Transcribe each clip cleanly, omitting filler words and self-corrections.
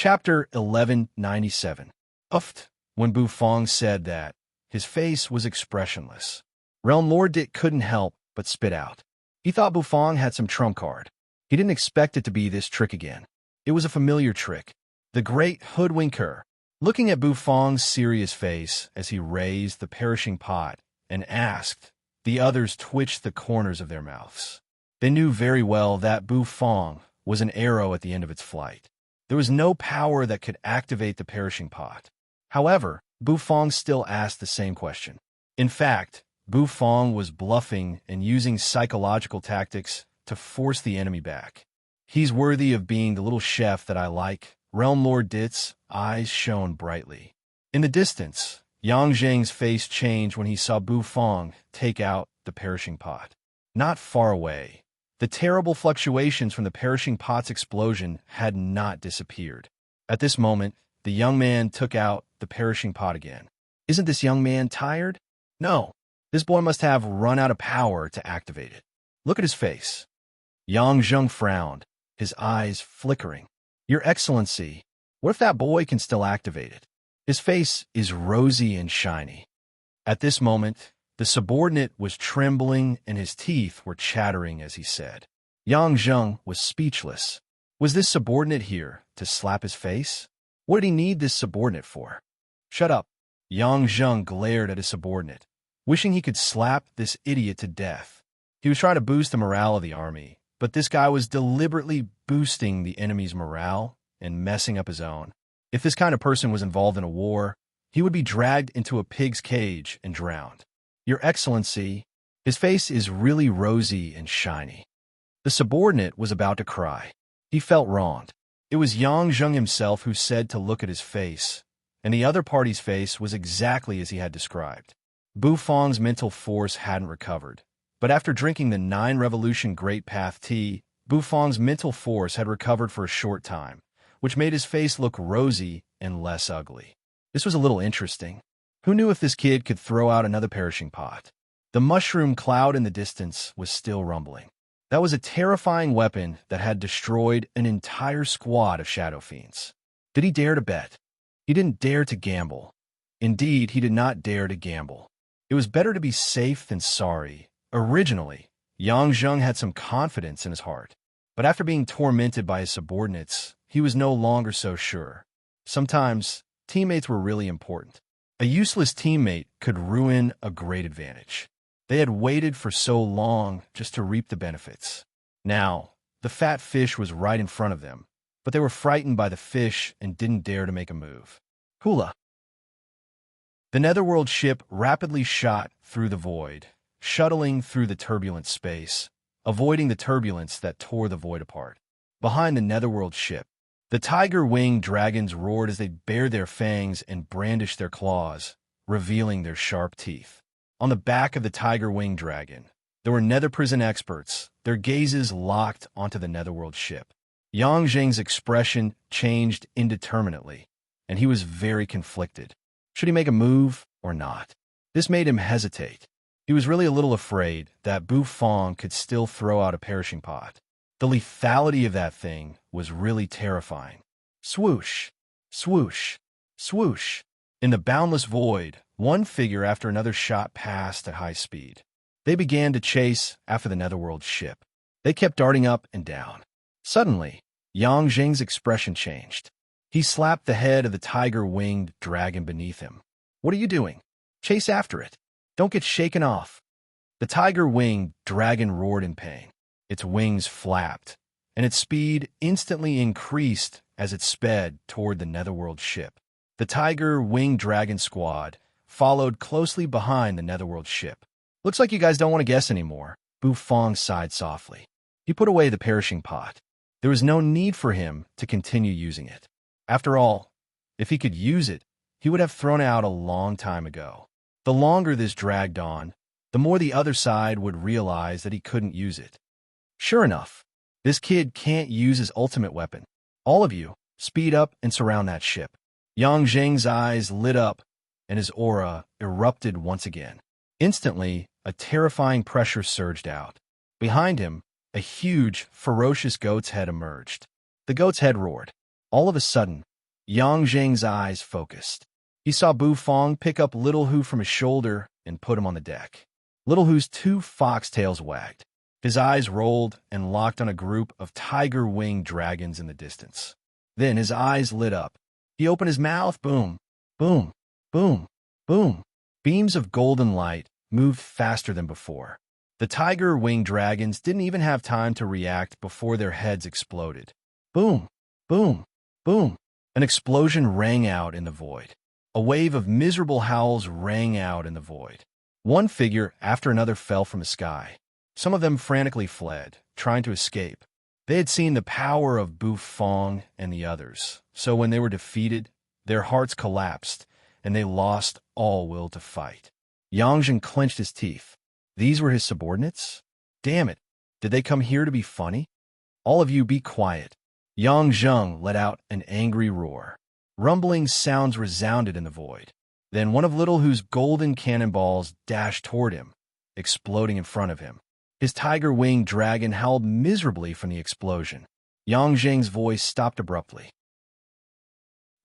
Chapter 1197. Uft. When Bufong said that, his face was expressionless. Realm Lord Dit couldn't help but spit out. He thought Bufong had some trump card. He didn't expect it to be this trick again. It was a familiar trick. The great hoodwinker. Looking at Bufong's serious face as he raised the perishing pot and asked, the others twitched the corners of their mouths. They knew very well that Bufong was an arrow at the end of its flight. There was no power that could activate the perishing pot. However, Bufong still asked the same question. In fact, Bufong was bluffing and using psychological tactics to force the enemy back. He's worthy of being the little chef that I like. Realm Lord Dit's eyes shone brightly. In the distance, Yang Zheng's face changed when he saw Bufong take out the perishing pot. Not far away, the terrible fluctuations from the perishing pot's explosion had not disappeared. At this moment, the young man took out the perishing pot again. Isn't this young man tired? No. This boy must have run out of power to activate it. Look at his face. Yang Zheng frowned, his eyes flickering. Your Excellency, what if that boy can still activate it? His face is rosy and shiny. At this moment, the subordinate was trembling and his teeth were chattering as he said. Yang Zheng was speechless. Was this subordinate here to slap his face? What did he need this subordinate for? Shut up. Yang Zheng glared at his subordinate, wishing he could slap this idiot to death. He was trying to boost the morale of the army, but this guy was deliberately boosting the enemy's morale and messing up his own. If this kind of person was involved in a war, he would be dragged into a pig's cage and drowned. Your Excellency, his face is really rosy and shiny. The subordinate was about to cry. He felt wronged. It was Yang Zheng himself who said to look at his face, and the other party's face was exactly as he had described. Bufong's mental force hadn't recovered, but after drinking the 9 Revolution Great Path tea, Bufong's mental force had recovered for a short time, which made his face look rosy and less ugly. This was a little interesting. Who knew if this kid could throw out another perishing pot? The mushroom cloud in the distance was still rumbling. That was a terrifying weapon that had destroyed an entire squad of shadow fiends. Did he dare to bet? He didn't dare to gamble. Indeed, he did not dare to gamble. It was better to be safe than sorry. Originally, Yang Zheng had some confidence in his heart, but after being tormented by his subordinates, he was no longer so sure. Sometimes, teammates were really important. A useless teammate could ruin a great advantage. They had waited for so long just to reap the benefits. Now, the fat fish was right in front of them, but they were frightened by the fish and didn't dare to make a move. Hula. The Netherworld ship rapidly shot through the void, shuttling through the turbulent space, avoiding the turbulence that tore the void apart. Behind the Netherworld ship, the tiger-winged dragons roared as they bared their fangs and brandished their claws, revealing their sharp teeth. On the back of the tiger-winged dragon, there were nether prison experts, their gazes locked onto the Netherworld ship. Yang Zheng's expression changed indeterminately, and he was very conflicted. Should he make a move or not? This made him hesitate. He was really a little afraid that Bufong could still throw out a perishing pot. The lethality of that thing was really terrifying. Swoosh, swoosh, swoosh. In the boundless void, one figure after another shot past at high speed. They began to chase after the Netherworld ship. They kept darting up and down. Suddenly, Yang Zheng's expression changed. He slapped the head of the tiger-winged dragon beneath him. What are you doing? Chase after it. Don't get shaken off. The tiger-winged dragon roared in pain. Its wings flapped, and its speed instantly increased as it sped toward the Netherworld ship. The tiger-winged dragon squad followed closely behind the Netherworld ship. Looks like you guys don't want to guess anymore. Bufong sighed softly. He put away the perishing pot. There was no need for him to continue using it. After all, if he could use it, he would have thrown it out a long time ago. The longer this dragged on, the more the other side would realize that he couldn't use it. Sure enough, this kid can't use his ultimate weapon. All of you, speed up and surround that ship. Yang Zheng's eyes lit up, and his aura erupted once again. Instantly, a terrifying pressure surged out. Behind him, a huge, ferocious goat's head emerged. The goat's head roared. All of a sudden, Yang Zheng's eyes focused. He saw Bu Fong pick up Little Hu from his shoulder and put him on the deck. Little Hu's two foxtails wagged. His eyes rolled and locked on a group of tiger-winged dragons in the distance. Then his eyes lit up. He opened his mouth. Boom, boom, boom, boom. Beams of golden light moved faster than before. The tiger-winged dragons didn't even have time to react before their heads exploded. Boom, boom, boom. An explosion rang out in the void. A wave of miserable howls rang out in the void. One figure after another fell from the sky. Some of them frantically fled, trying to escape. They had seen the power of Bu Fong and the others, so when they were defeated, their hearts collapsed, and they lost all will to fight. Yang Zheng clenched his teeth. These were his subordinates? Damn it, did they come here to be funny? All of you be quiet. Yang Zheng let out an angry roar. Rumbling sounds resounded in the void. Then one of Little Hu's golden cannonballs dashed toward him, exploding in front of him. His tiger-winged dragon howled miserably from the explosion. Yang Zheng's voice stopped abruptly.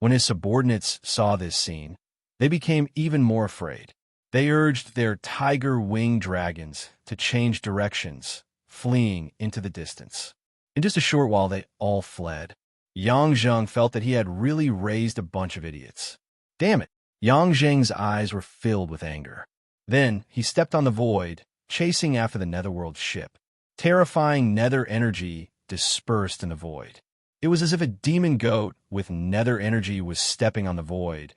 When his subordinates saw this scene, they became even more afraid. They urged their tiger-winged dragons to change directions, fleeing into the distance. In just a short while, they all fled. Yang Zheng felt that he had really raised a bunch of idiots. Damn it! Yang Zheng's eyes were filled with anger. Then he stepped on the void, chasing after the netherworld ship. Terrifying nether energy dispersed in the void. It was as if a demon goat with nether energy was stepping on the void,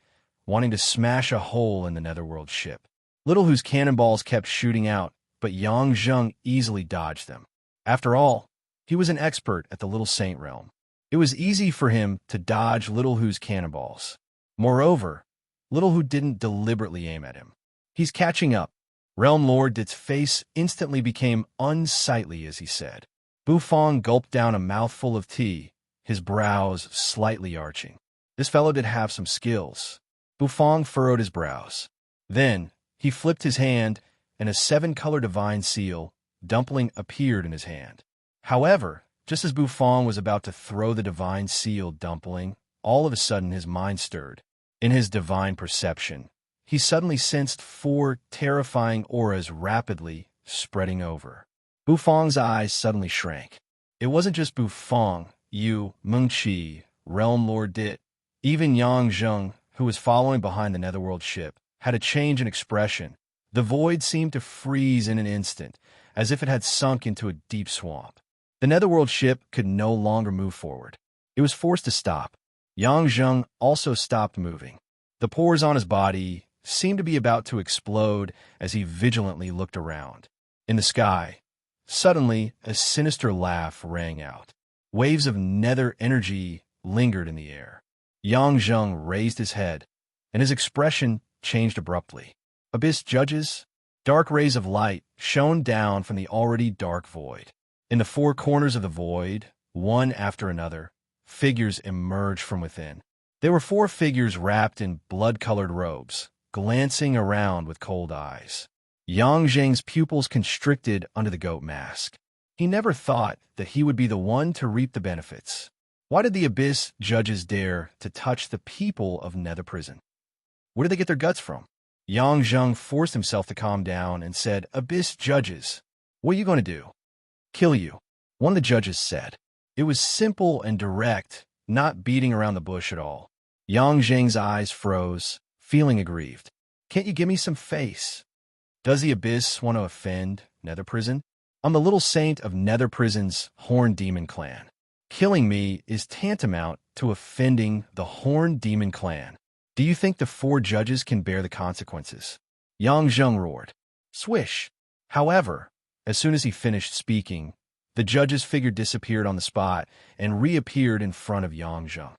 wanting to smash a hole in the netherworld ship. Little Hu's cannonballs kept shooting out, but Yang Zheng easily dodged them. After all, he was an expert at the Little Saint realm. It was easy for him to dodge Little Hu's cannonballs. Moreover, Little Hu didn't deliberately aim at him. He's catching up. Realm Lord Dit's face instantly became unsightly as he said. Bu Fong gulped down a mouthful of tea, his brows slightly arching. This fellow did have some skills. Bu Fong furrowed his brows. Then he flipped his hand, and a 7-color divine seal, dumpling, appeared in his hand. However, just as Bu Fong was about to throw the divine seal dumpling, all of a sudden his mind stirred. In his divine perception, he suddenly sensed 4 terrifying auras rapidly spreading over. Bu Fong's eyes suddenly shrank. It wasn't just Bu Fong, Yu, Mengqi, Realm Lord Dit. Even Yang Zheng, who was following behind the netherworld ship, had a change in expression. The void seemed to freeze in an instant, as if it had sunk into a deep swamp. The netherworld ship could no longer move forward. It was forced to stop. Yang Zheng also stopped moving. The pores on his body seemed to be about to explode as he vigilantly looked around. In the sky, suddenly a sinister laugh rang out. Waves of nether energy lingered in the air. Yang Zheng raised his head, and his expression changed abruptly. Abyss judges, dark rays of light shone down from the already dark void. In the 4 corners of the void, one after another, figures emerged from within. There were 4 figures wrapped in blood-colored robes, glancing around with cold eyes. Yang Zheng's pupils constricted under the goat mask. He never thought that he would be the one to reap the benefits. Why did the Abyss judges dare to touch the people of Nether Prison? Where did they get their guts from? Yang Zheng forced himself to calm down and said, "Abyss judges, what are you going to do?" "Kill you," one of the judges said. It was simple and direct, not beating around the bush at all. Yang Zheng's eyes froze, feeling aggrieved. "Can't you give me some face? Does the Abyss want to offend Nether Prison? I'm the Little Saint of Nether Prison's Horned Demon Clan. Killing me is tantamount to offending the Horned Demon Clan. Do you think the 4 judges can bear the consequences?" Yang Zheng roared. Swish! However, as soon as he finished speaking, the judge's figure disappeared on the spot and reappeared in front of Yang Zheng.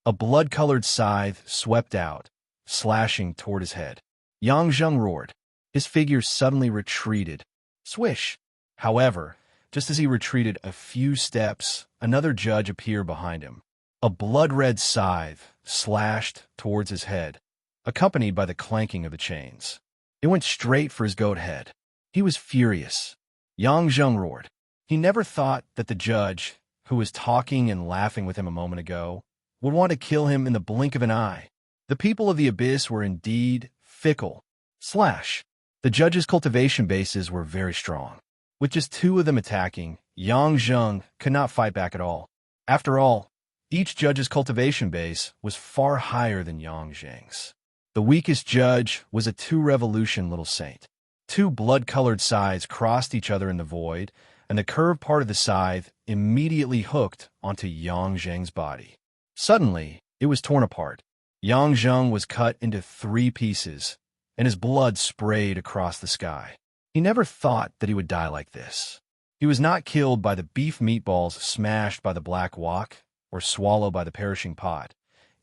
A blood-colored scythe swept out, slashing toward his head. Yang Zheng roared. His figure suddenly retreated. Swish! However, just as he retreated a few steps, another judge appeared behind him. A blood-red scythe slashed towards his head, accompanied by the clanking of the chains. It went straight for his goat head. He was furious. Yang Zheng roared. He never thought that the judge, who was talking and laughing with him a moment ago, would want to kill him in the blink of an eye. The people of the abyss were indeed fickle. The judges' cultivation bases were very strong. With just two of them attacking, Yang Zheng could not fight back at all. After all, each judge's cultivation base was far higher than Yang Zheng's. The weakest judge was a two-revolution little saint. Two blood-colored scythes crossed each other in the void, and the curved part of the scythe immediately hooked onto Yang Zheng's body. Suddenly, it was torn apart. Yang Zheng was cut into 3 pieces, and his blood sprayed across the sky. He never thought that he would die like this. He was not killed by the beef meatballs smashed by the black wok or swallowed by the perishing pot.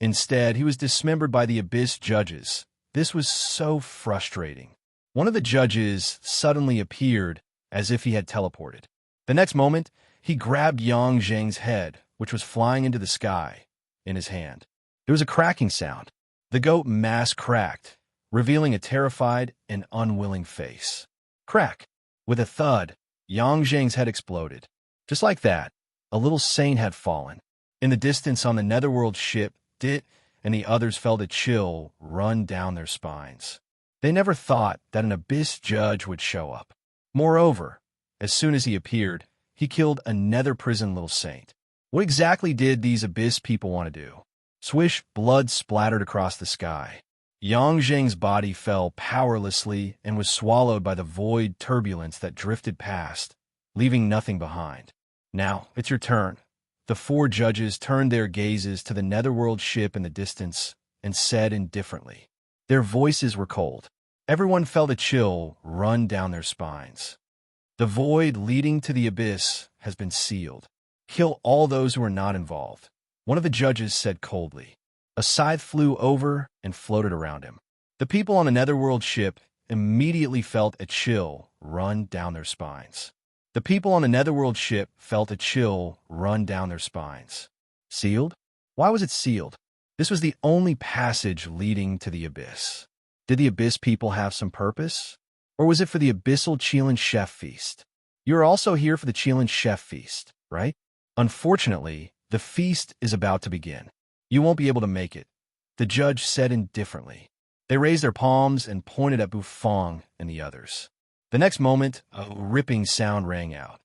Instead, he was dismembered by the abyss judges. This was so frustrating. One of the judges suddenly appeared as if he had teleported. The next moment, he grabbed Yang Zheng's head, which was flying into the sky, in his hand. There was a cracking sound. The goat mask cracked, revealing a terrified and unwilling face. Crack! With a thud, Yang Zheng's head exploded. Just like that, a little saint had fallen. In the distance on the netherworld ship, Dit and the others felt a chill run down their spines. They never thought that an abyss judge would show up. Moreover, as soon as he appeared, he killed a nether prison little saint. What exactly did these abyss people want to do? Swish, blood splattered across the sky. Yang Zheng's body fell powerlessly and was swallowed by the void turbulence that drifted past, leaving nothing behind. Now, it's your turn. The 4 judges turned their gazes to the netherworld ship in the distance and said indifferently. Their voices were cold. Everyone felt a chill run down their spines. The void leading to the abyss has been sealed. Kill all those who are not involved. One of the judges said coldly. A scythe flew over and floated around him. The people on the netherworld ship immediately felt a chill run down their spines. The people on the netherworld ship felt a chill run down their spines. Sealed? Why was it sealed? This was the only passage leading to the abyss. Did the abyss people have some purpose? Or was it for the abyssal Qilin Chef Feast? You are also here for the Qilin Chef Feast, right? Unfortunately, the feast is about to begin. You won't be able to make it, the judge said indifferently. They raised their palms and pointed at Bufang and the others. The next moment, a ripping sound rang out.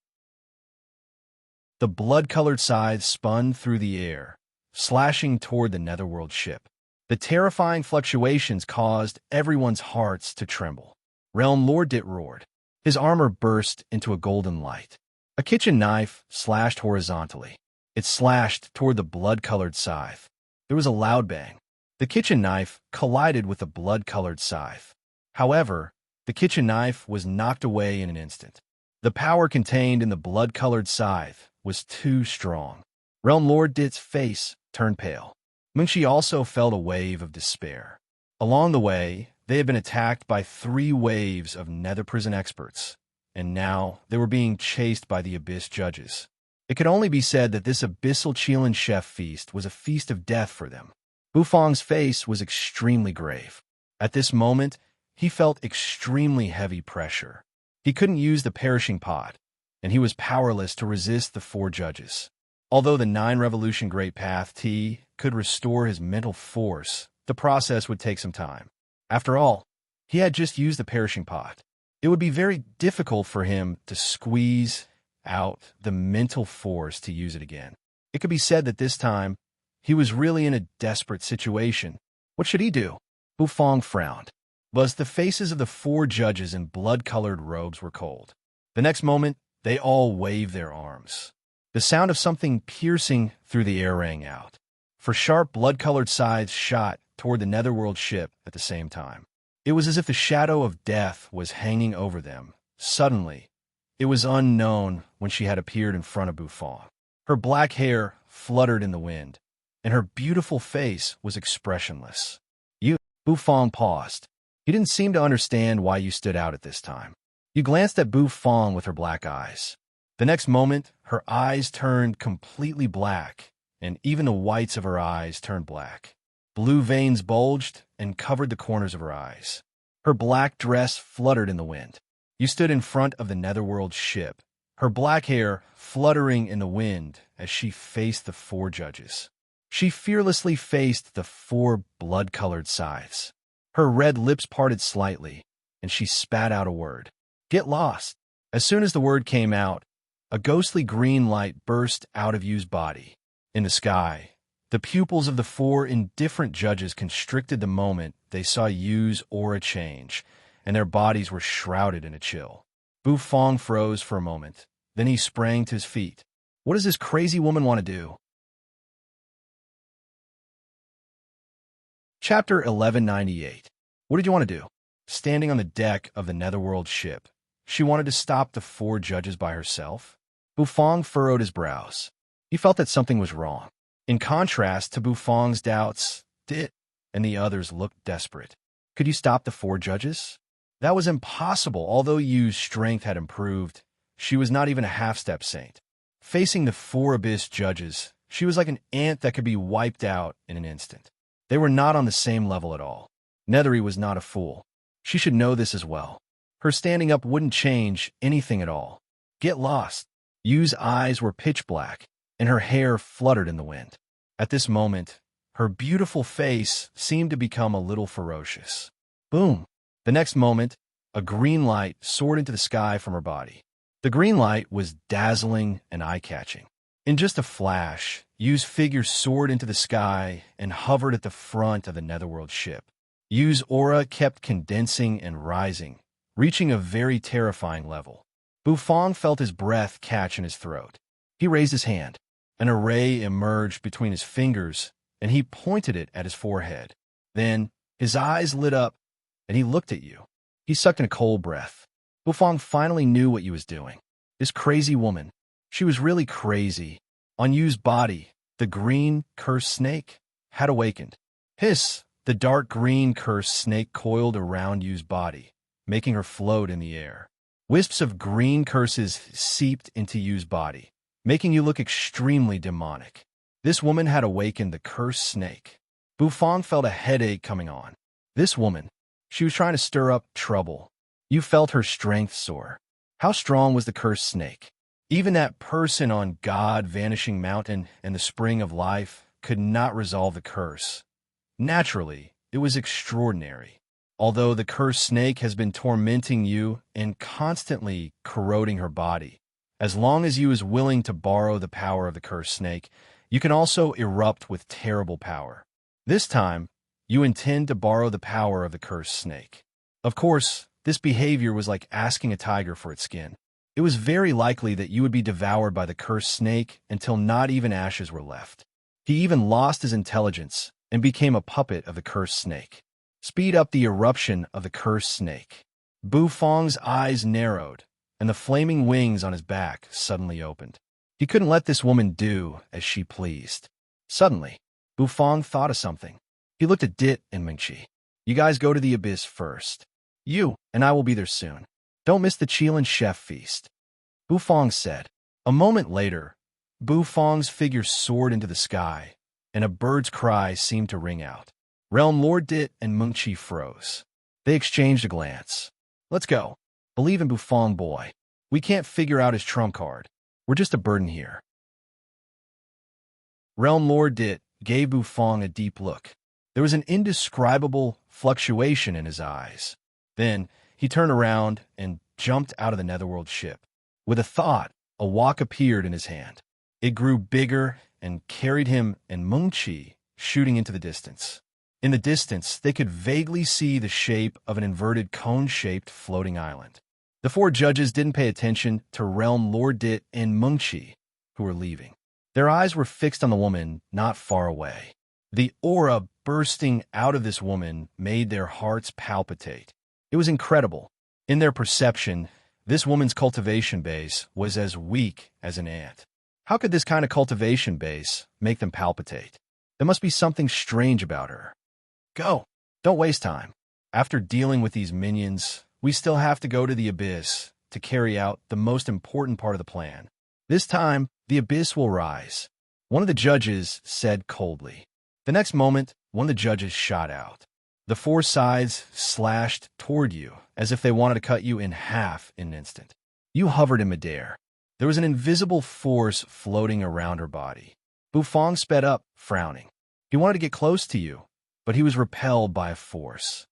The blood-colored scythe spun through the air, slashing toward the netherworld ship. The terrifying fluctuations caused everyone's hearts to tremble. Realm Lord Dit roared. His armor burst into a golden light. A kitchen knife slashed horizontally. It slashed toward the blood-colored scythe. There was a loud bang. The kitchen knife collided with the blood-colored scythe. However, the kitchen knife was knocked away in an instant. The power contained in the blood-colored scythe was too strong. Realm Lord Dit's face turned pale. Mengshi also felt a wave of despair. Along the way, they had been attacked by 3 waves of nether prison experts, and now they were being chased by the abyss judges. It could only be said that this abyssal Qilin Chef Feast was a feast of death for them. Bufang's face was extremely grave. At this moment, he felt extremely heavy pressure. He couldn't use the perishing pot, and he was powerless to resist the 4 judges. Although the 9 Revolution Great Path Tea could restore his mental force, the process would take some time. After all, he had just used the perishing pot. It would be very difficult for him to squeeze out the mental force to use it again. It could be said that this time, he was really in a desperate situation. What should he do? Bufang frowned. But the faces of the 4 judges in blood-colored robes were cold. The next moment, they all waved their arms. The sound of something piercing through the air rang out. For sharp blood-colored scythes shot toward the netherworld ship at the same time. It was as if the shadow of death was hanging over them. Suddenly, it was unknown when she had appeared in front of Bufang. Her black hair fluttered in the wind, and her beautiful face was expressionless. You, Bufang paused. He didn't seem to understand why you stood out at this time. You glanced at Bufang with her black eyes. The next moment, her eyes turned completely black, and even the whites of her eyes turned black. Blue veins bulged and covered the corners of her eyes. Her black dress fluttered in the wind. You stood in front of the netherworld ship, her black hair fluttering in the wind as she faced the 4 judges. She fearlessly faced the 4 blood-colored scythes. Her red lips parted slightly, and she spat out a word. Get lost. As soon as the word came out, a ghostly green light burst out of Yu's body. In the sky, the pupils of the 4 indifferent judges constricted the moment they saw Yu's aura change, and their bodies were shrouded in a chill. Bufong froze for a moment. Then he sprang to his feet. What does this crazy woman want to do? Chapter 1198. What did you want to do? Standing on the deck of the Netherworld ship, she wanted to stop the 4 judges by herself? Bufong furrowed his brows. He felt that something was wrong. In contrast to Bufong's doubts, Dit and the others looked desperate. Could you stop the 4 judges? That was impossible. Although Yu's strength had improved, she was not even a half-step saint. Facing the 4 abyss judges, she was like an ant that could be wiped out in an instant. They were not on the same level at all. Nethery was not a fool. She should know this as well. Her standing up wouldn't change anything at all. Get lost. Yu's eyes were pitch black, and her hair fluttered in the wind. At this moment, her beautiful face seemed to become a little ferocious. Boom! The next moment, a green light soared into the sky from her body. The green light was dazzling and eye-catching. In just a flash, Yu's figure soared into the sky and hovered at the front of the Netherworld ship. Yu's aura kept condensing and rising, reaching a very terrifying level. Bufong felt his breath catch in his throat. He raised his hand. An array emerged between his fingers, and he pointed it at his forehead. Then, his eyes lit up, and he looked at Yu. He sucked in a cold breath. Bufong finally knew what Yu was doing. This crazy woman. She was really crazy. On Yu's body, the green, cursed snake had awakened. Hiss! The dark green, cursed snake coiled around Yu's body, making her float in the air. Wisps of green curses seeped into Yu's body, making Yu look extremely demonic. This woman had awakened the cursed snake. Bufong felt a headache coming on. This woman, she was trying to stir up trouble. Yu felt her strength soar. How strong was the cursed snake? Even that person on God Vanishing Mountain and the Spring of Life could not resolve the curse. Naturally, it was extraordinary. Although the cursed snake has been tormenting Yu and constantly corroding her body, as long as Yu is willing to borrow the power of the cursed snake, you can also erupt with terrible power. This time, you intend to borrow the power of the cursed snake. Of course, this behavior was like asking a tiger for its skin. It was very likely that you would be devoured by the cursed snake until not even ashes were left. He even lost his intelligence and became a puppet of the cursed snake. Speed up the eruption of the cursed snake. Bufong's eyes narrowed, and the flaming wings on his back suddenly opened. He couldn't let this woman do as she pleased. Suddenly, Bufong thought of something. He looked at Dit and Mingqi. You guys go to the abyss first. You and I will be there soon. Don't miss the Qilin chef feast. Bufong said. A moment later, Bufong's figure soared into the sky, and a bird's cry seemed to ring out. Realm Lord Dit and Mingqi froze. They exchanged a glance. Let's go. Believe in Bufong, boy. We can't figure out his trump card. We're just a burden here. Realm Lord Dit gave Bufong a deep look. There was an indescribable fluctuation in his eyes. Then, he turned around and jumped out of the Netherworld ship. With a thought, a wok appeared in his hand. It grew bigger and carried him and Mingqi shooting into the distance. In the distance, they could vaguely see the shape of an inverted cone-shaped floating island. The 4 judges didn't pay attention to Realm Lord Dit and Mingqi, who were leaving. Their eyes were fixed on the woman not far away. The aura bursting out of this woman made their hearts palpitate. It was incredible. In their perception, this woman's cultivation base was as weak as an ant. How could this kind of cultivation base make them palpitate? There must be something strange about her. Go! Don't waste time. After dealing with these minions, we still have to go to the abyss to carry out the most important part of the plan. This time, the abyss will rise. One of the judges said coldly. The next moment, one of the judges shot out. The 4 sides slashed toward you, as if they wanted to cut you in half in an instant. You hovered in midair. There was an invisible force floating around her body. Bufong sped up, frowning. He wanted to get close to you, but he was repelled by a force.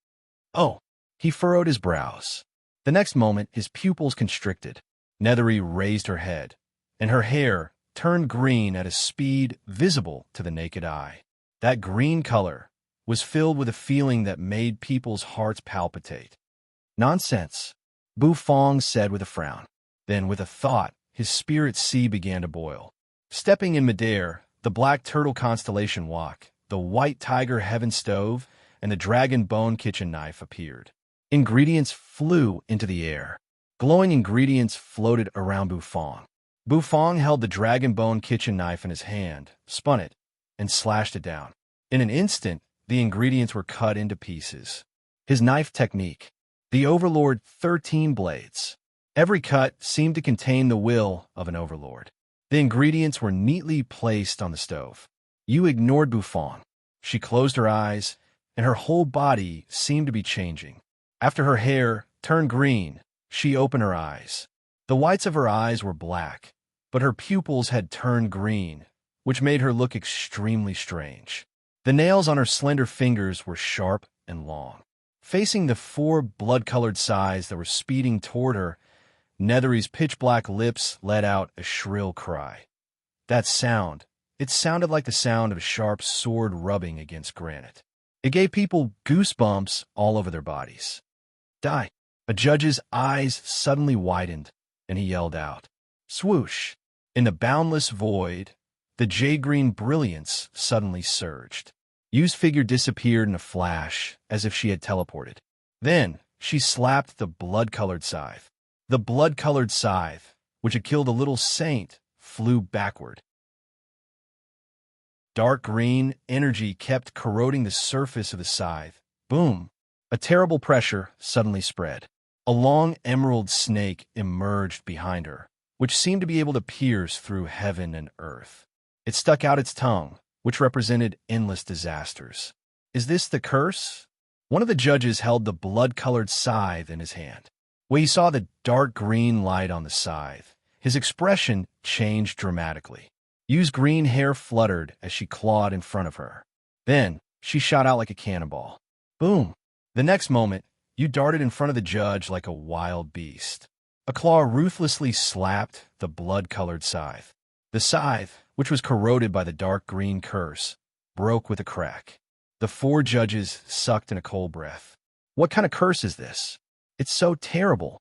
Oh, he furrowed his brows. The next moment, his pupils constricted. Nethery raised her head, and her hair turned green at a speed visible to the naked eye. That green color was filled with a feeling that made people's hearts palpitate. Nonsense, Bufong said with a frown. Then, with a thought, his spirit sea began to boil. Stepping in midair, the black turtle constellation wok, the white tiger heaven stove, and the dragon bone kitchen knife appeared. Ingredients flew into the air. Glowing ingredients floated around Bufong. Bufong held the dragon bone kitchen knife in his hand, spun it, and slashed it down. In an instant, the ingredients were cut into pieces. His knife technique. The Overlord 13 blades. Every cut seemed to contain the will of an overlord. The ingredients were neatly placed on the stove. You ignored Bufong. She closed her eyes, and her whole body seemed to be changing. After her hair turned green, she opened her eyes. The whites of her eyes were black, but her pupils had turned green, which made her look extremely strange. The nails on her slender fingers were sharp and long. Facing the 4 blood-colored sighs that were speeding toward her, Nethery's pitch-black lips let out a shrill cry. That sound, it sounded like the sound of a sharp sword rubbing against granite. It gave people goosebumps all over their bodies. Die. A judge's eyes suddenly widened, and he yelled out. Swoosh! In the boundless void, the jade-green brilliance suddenly surged. Yu's figure disappeared in a flash, as if she had teleported. Then, she slapped the blood-colored scythe. The blood-colored scythe, which had killed a little saint, flew backward. Dark green energy kept corroding the surface of the scythe. Boom! A terrible pressure suddenly spread. A long emerald snake emerged behind her, which seemed to be able to pierce through heaven and earth. It stuck out its tongue, which represented endless disasters. Is this the curse? One of the judges held the blood-colored scythe in his hand. When he saw the dark green light on the scythe, his expression changed dramatically. Yu's green hair fluttered as she clawed in front of her. Then, she shot out like a cannonball. Boom! The next moment, Yu darted in front of the judge like a wild beast. A claw ruthlessly slapped the blood-colored scythe. The scythe, which was corroded by the dark green curse, broke with a crack. The 4 judges sucked in a cold breath. What kind of curse is this? It's so terrible.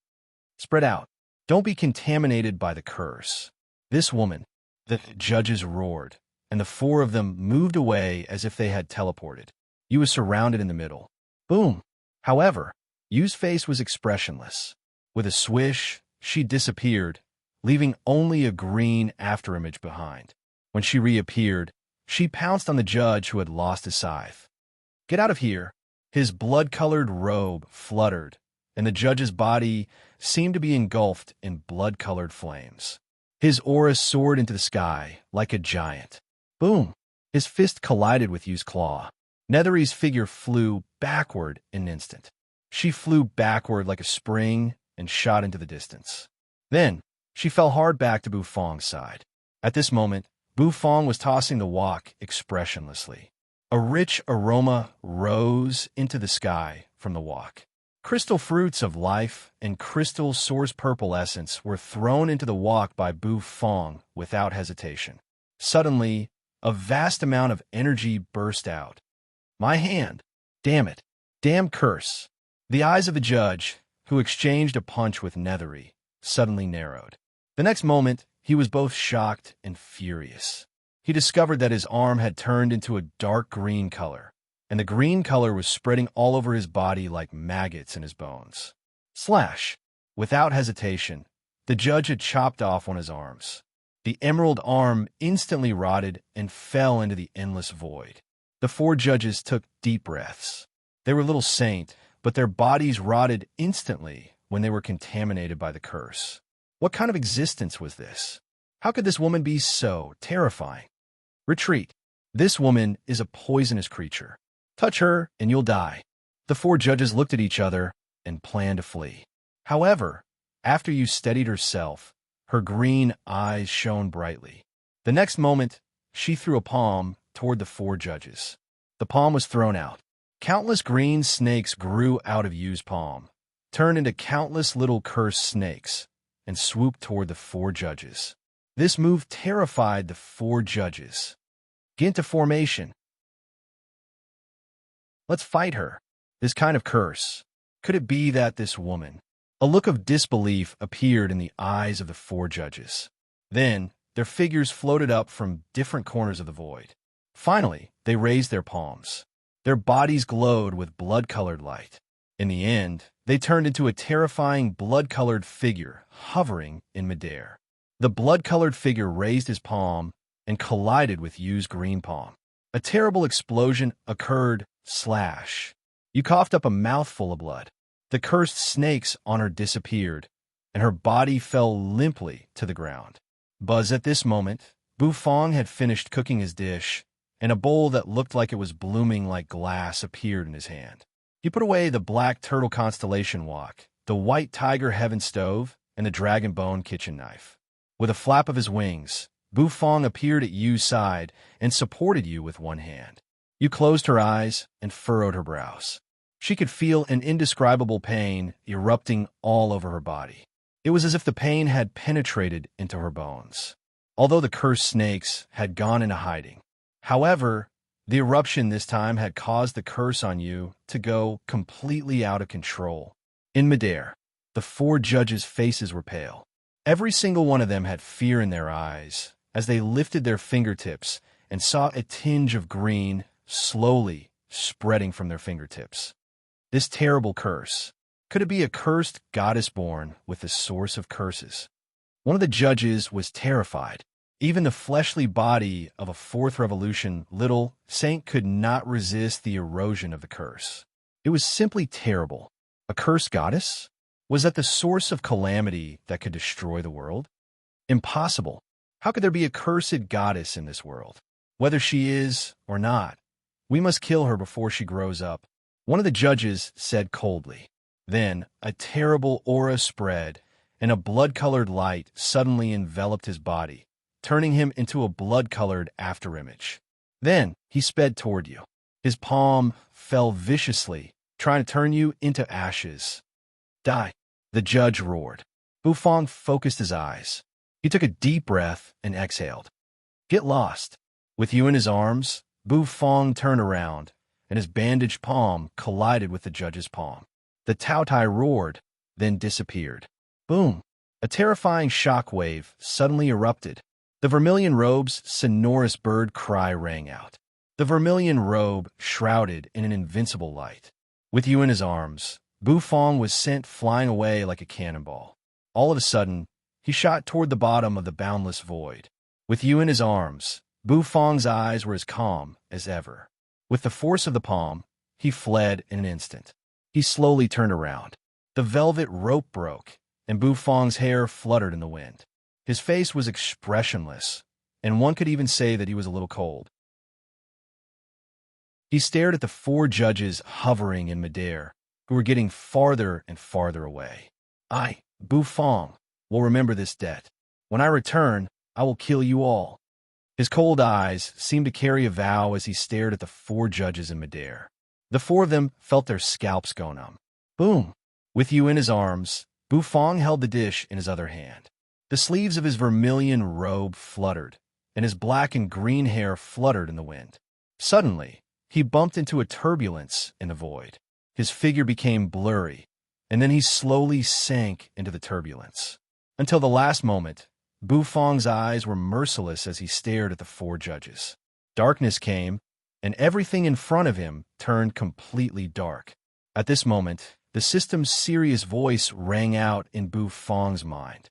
Spread out. Don't be contaminated by the curse. This woman, the judges roared, and the 4 of them moved away as if they had teleported. Yu was surrounded in the middle. Boom! However, Yu's face was expressionless. With a swish, she disappeared, leaving only a green afterimage behind. When she reappeared, she pounced on the judge who had lost his scythe. Get out of here! His blood-colored robe fluttered, and the judge's body seemed to be engulfed in blood-colored flames. His aura soared into the sky like a giant. Boom! His fist collided with Yu's claw. Nethery's figure flew backward in an instant. She flew backward like a spring and shot into the distance. Then, she fell hard back to Bufong's side. At this moment, Bufong was tossing the wok expressionlessly. A rich aroma rose into the sky from the wok. Crystal fruits of life and crystal source purple essence were thrown into the wok by Bufong without hesitation. Suddenly, a vast amount of energy burst out. My hand! Damn it! Damn curse! The eyes of the judge, who exchanged a punch with Nethery, suddenly narrowed. The next moment, he was both shocked and furious. He discovered that his arm had turned into a dark green color, and the green color was spreading all over his body like maggots in his bones. Slash! Without hesitation, the judge had chopped off one of his arms. The emerald arm instantly rotted and fell into the endless void. The 4 judges took deep breaths. They were a little saint, but their bodies rotted instantly when they were contaminated by the curse. What kind of existence was this? How could this woman be so terrifying? Retreat. This woman is a poisonous creature. Touch her, and you'll die. The 4 judges looked at each other and planned to flee. However, after Yu steadied herself, her green eyes shone brightly. The next moment, she threw a palm toward the four judges. The palm was thrown out. Countless green snakes grew out of Yu's palm, turned into countless little cursed snakes, and swooped toward the four judges. This move terrified the four judges. Get into formation. Let's fight her. This kind of curse. Could it be that this woman? A look of disbelief appeared in the eyes of the four judges. Then, their figures floated up from different corners of the void. Finally, they raised their palms. Their bodies glowed with blood-colored light. In the end, they turned into a terrifying blood-colored figure hovering in midair. The blood-colored figure raised his palm and collided with Yu's green palm. A terrible explosion occurred. Slash. Yu coughed up a mouthful of blood. The cursed snakes on her disappeared, and her body fell limply to the ground. Buzz at this moment, Bufong had finished cooking his dish, and a bowl that looked like it was blooming like glass appeared in his hand. He put away the black turtle constellation wok, the white tiger heaven stove, and the dragon bone kitchen knife. With a flap of his wings, Bufong appeared at Yu's side and supported Yu with one hand. Yu closed her eyes and furrowed her brows. She could feel an indescribable pain erupting all over her body. It was as if the pain had penetrated into her bones. Although the cursed snakes had gone into hiding. However, the eruption this time had caused the curse on Yu to go completely out of control. In midair, the four judges' faces were pale. Every single one of them had fear in their eyes as they lifted their fingertips and saw a tinge of green slowly spreading from their fingertips. This terrible curse. Could it be a cursed goddess born with the source of curses? One of the judges was terrified. Even the fleshly body of a fourth revolution little saint could not resist the erosion of the curse. It was simply terrible. A cursed goddess? Was that the source of calamity that could destroy the world? Impossible. How could there be a cursed goddess in this world? Whether she is or not, we must kill her before she grows up, one of the judges said coldly. Then a terrible aura spread, and a blood-colored light suddenly enveloped his body, turning him into a blood-colored afterimage. Then he sped toward you. His palm fell viciously, trying to turn you into ashes. Die, the judge roared. Bufong focused his eyes. He took a deep breath and exhaled. Get lost. With you in his arms, Bufong turned around, and his bandaged palm collided with the judge's palm. The Taotai roared, then disappeared. Boom! A terrifying shock wave suddenly erupted. The vermilion robe's sonorous bird cry rang out. The vermilion robe shrouded in an invincible light. With you in his arms, Bufong was sent flying away like a cannonball. All of a sudden, he shot toward the bottom of the boundless void. With you in his arms, Bufong's eyes were as calm as ever. With the force of the palm, he fled in an instant. He slowly turned around. The velvet rope broke, and Bufong's hair fluttered in the wind. His face was expressionless, and one could even say that he was a little cold. He stared at the four judges hovering in midair, who were getting farther and farther away. I, Bufong, will remember this debt. When I return, I will kill you all. His cold eyes seemed to carry a vow as he stared at the four judges in midair. The four of them felt their scalps go numb. Boom! With you in his arms, Bufong held the dish in his other hand. The sleeves of his vermilion robe fluttered, and his black and green hair fluttered in the wind. Suddenly, he bumped into a turbulence in the void. His figure became blurry, and then he slowly sank into the turbulence. Until the last moment, Bufong's eyes were merciless as he stared at the four judges. Darkness came, and everything in front of him turned completely dark. At this moment, the system's serious voice rang out in Bufong's mind.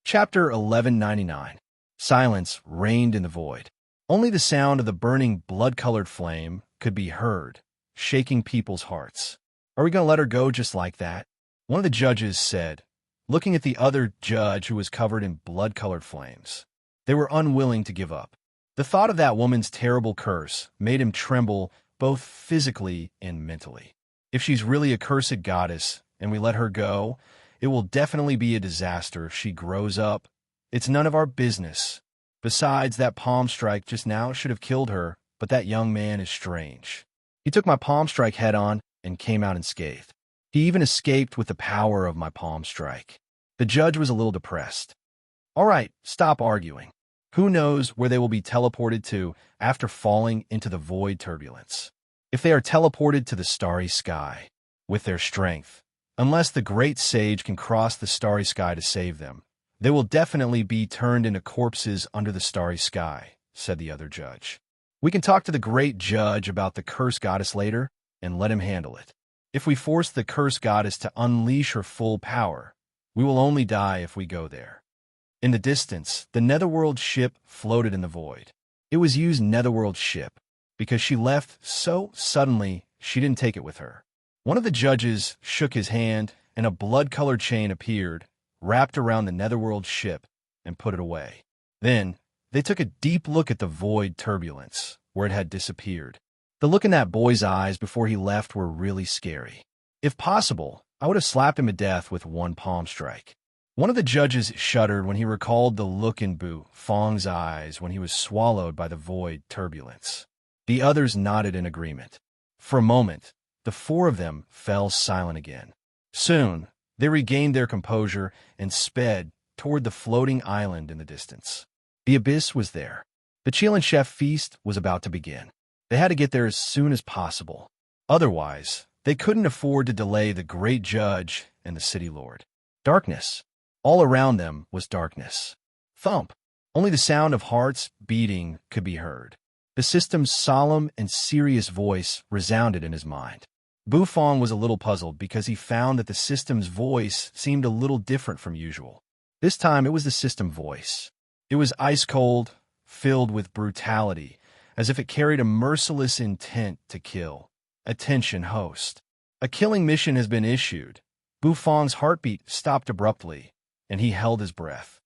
Chapter 1199. Silence reigned in the void. Only the sound of the burning blood-colored flame could be heard, shaking people's hearts. Are we going to let her go just like that? One of the judges said, looking at the other judge who was covered in blood-colored flames. They were unwilling to give up. The thought of that woman's terrible curse made him tremble both physically and mentally. If she's really a cursed goddess and we let her go, It will definitely be a disaster if she grows up. It's none of our business. Besides, that palm strike just now should have killed her, but that young man is strange. He took my palm strike head on and came out unscathed. He even escaped with the power of my palm strike. The judge was a little depressed. All right, stop arguing. Who knows where they will be teleported to after falling into the void turbulence? If they are teleported to the starry sky, with their strength, unless the great sage can cross the starry sky to save them, they will definitely be turned into corpses under the starry sky, said the other judge. We can talk to the great judge about the curse goddess later and let him handle it. If we force the curse goddess to unleash her full power, we will only die if we go there. In the distance, the Netherworld ship floated in the void. It was Yu's Netherworld ship, because she left so suddenly she didn't take it with her. One of the judges shook his hand, and a blood-colored chain appeared, wrapped around the Netherworld ship, and put it away. Then, they took a deep look at the void turbulence, where it had disappeared. The look in that boy's eyes before he left were really scary. If possible, I would have slapped him to death with one palm strike. One of the judges shuddered when he recalled the look in Bu Fong's eyes when he was swallowed by the void turbulence. The others nodded in agreement. For a moment, the four of them fell silent again. Soon, they regained their composure and sped toward the floating island in the distance. The abyss was there. The Chilean chef feast was about to begin. They had to get there as soon as possible. Otherwise, they couldn't afford to delay the great judge and the city lord. Darkness. All around them was darkness. Thump. Only the sound of hearts beating could be heard. The system's solemn and serious voice resounded in his mind. Bu Fong was a little puzzled because he found that the system's voice seemed a little different from usual. This time it was the system voice. It was ice-cold, filled with brutality, as if it carried a merciless intent to kill. Attention, host. A killing mission has been issued. Bu Fong's heartbeat stopped abruptly, and he held his breath.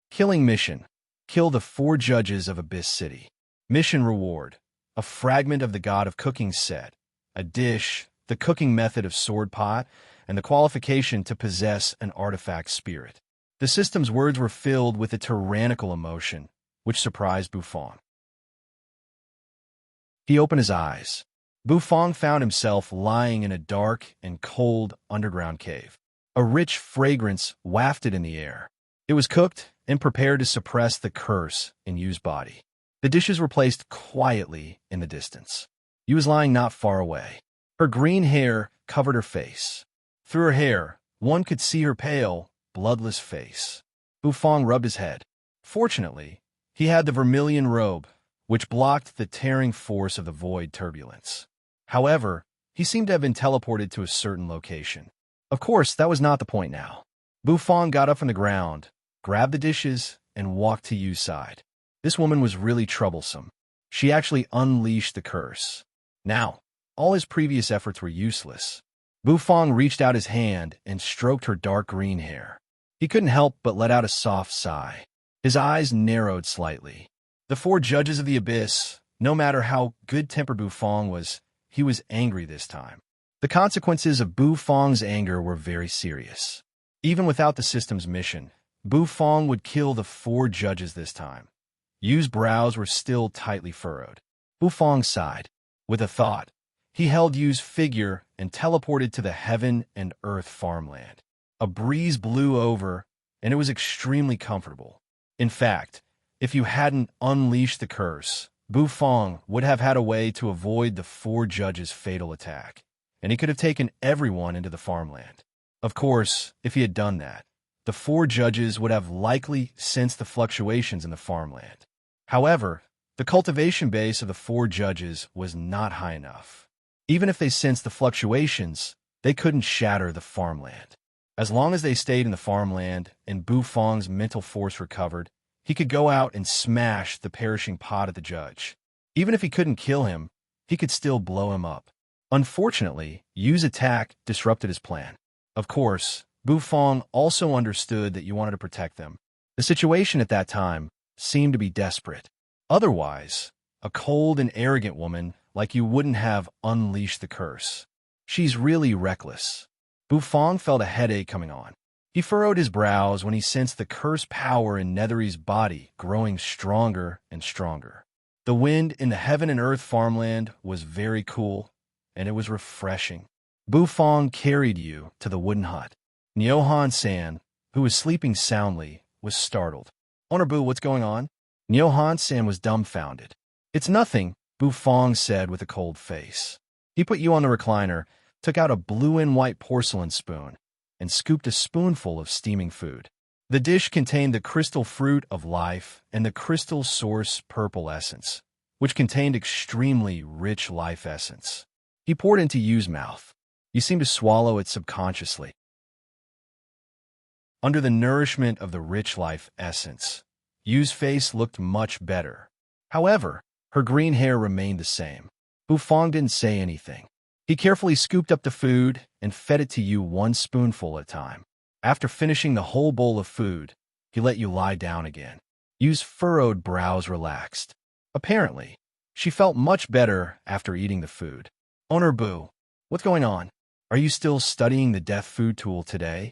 Killing mission. Kill the 4 judges of Abyss City. Mission reward. A fragment of the God of Cooking set. A dish, the cooking method of sword pot, and the qualification to possess an artifact spirit. The system's words were filled with a tyrannical emotion, which surprised Bu Fong. He opened his eyes. Bu Fong found himself lying in a dark and cold underground cave. A rich fragrance wafted in the air. It was cooked and prepared to suppress the curse in Yu's body. The dishes were placed quietly in the distance. Yu was lying not far away. Her green hair covered her face. Through her hair, one could see her pale, bloodless face. Bu Fong rubbed his head. Fortunately, he had the vermilion robe, which blocked the tearing force of the void turbulence. However, he seemed to have been teleported to a certain location. Of course, that was not the point now. Bu Fong got up from the ground, grabbed the dishes, and walked to Yu's side. This woman was really troublesome. She actually unleashed the curse. Now, all his previous efforts were useless. Bu Fong reached out his hand and stroked her dark green hair. He couldn't help but let out a soft sigh. His eyes narrowed slightly. The 4 judges of the abyss, no matter how good-tempered Bu Fong was, he was angry this time. The consequences of Bu Fong's anger were very serious. Even without the system's mission, Bu Fong would kill the 4 judges this time. Yu's brows were still tightly furrowed. Bu Fong sighed. With a thought, he held Yu's figure and teleported to the heaven and earth farmland. A breeze blew over, and it was extremely comfortable. In fact, if you hadn't unleashed the curse, Bu Fong would have had a way to avoid the 4 judges' fatal attack, and he could have taken everyone into the farmland. Of course, if he had done that, the 4 judges would have likely sensed the fluctuations in the farmland. However, the cultivation base of the 4 judges was not high enough. Even if they sensed the fluctuations, they couldn't shatter the farmland. As long as they stayed in the farmland and Bu Fong's mental force recovered, he could go out and smash the perishing pot at the judge. Even if he couldn't kill him, he could still blow him up. Unfortunately, Yu's attack disrupted his plan. Of course, Bu Fong also understood that you wanted to protect them. The situation at that time seemed to be desperate. Otherwise, a cold and arrogant woman like you wouldn't have unleashed the curse. She's really reckless. Bu Fong felt a headache coming on. He furrowed his brows when he sensed the cursed power in Nethery's body growing stronger and stronger. The wind in the heaven and earth farmland was very cool, and it was refreshing. Bufong carried you to the wooden hut. Nyohan-san, who was sleeping soundly, was startled. Owner Bu, what's going on? Nyohan-san was dumbfounded. It's nothing, Bufong said with a cold face. He put you on the recliner, took out a blue and white porcelain spoon, and scooped a spoonful of steaming food. The dish contained the crystal fruit of life and the crystal source purple essence, which contained extremely rich life essence. He poured into Yu's mouth. You seemed to swallow it subconsciously. Under the nourishment of the rich life essence, Yu's face looked much better. However, her green hair remained the same. Bufong didn't say anything. He carefully scooped up the food and fed it to Yu one spoonful at a time. After finishing the whole bowl of food, he let Yu lie down again. Yu's furrowed brows relaxed. Apparently, she felt much better after eating the food. Owner Bu, what's going on? Are you still studying the death food tool today?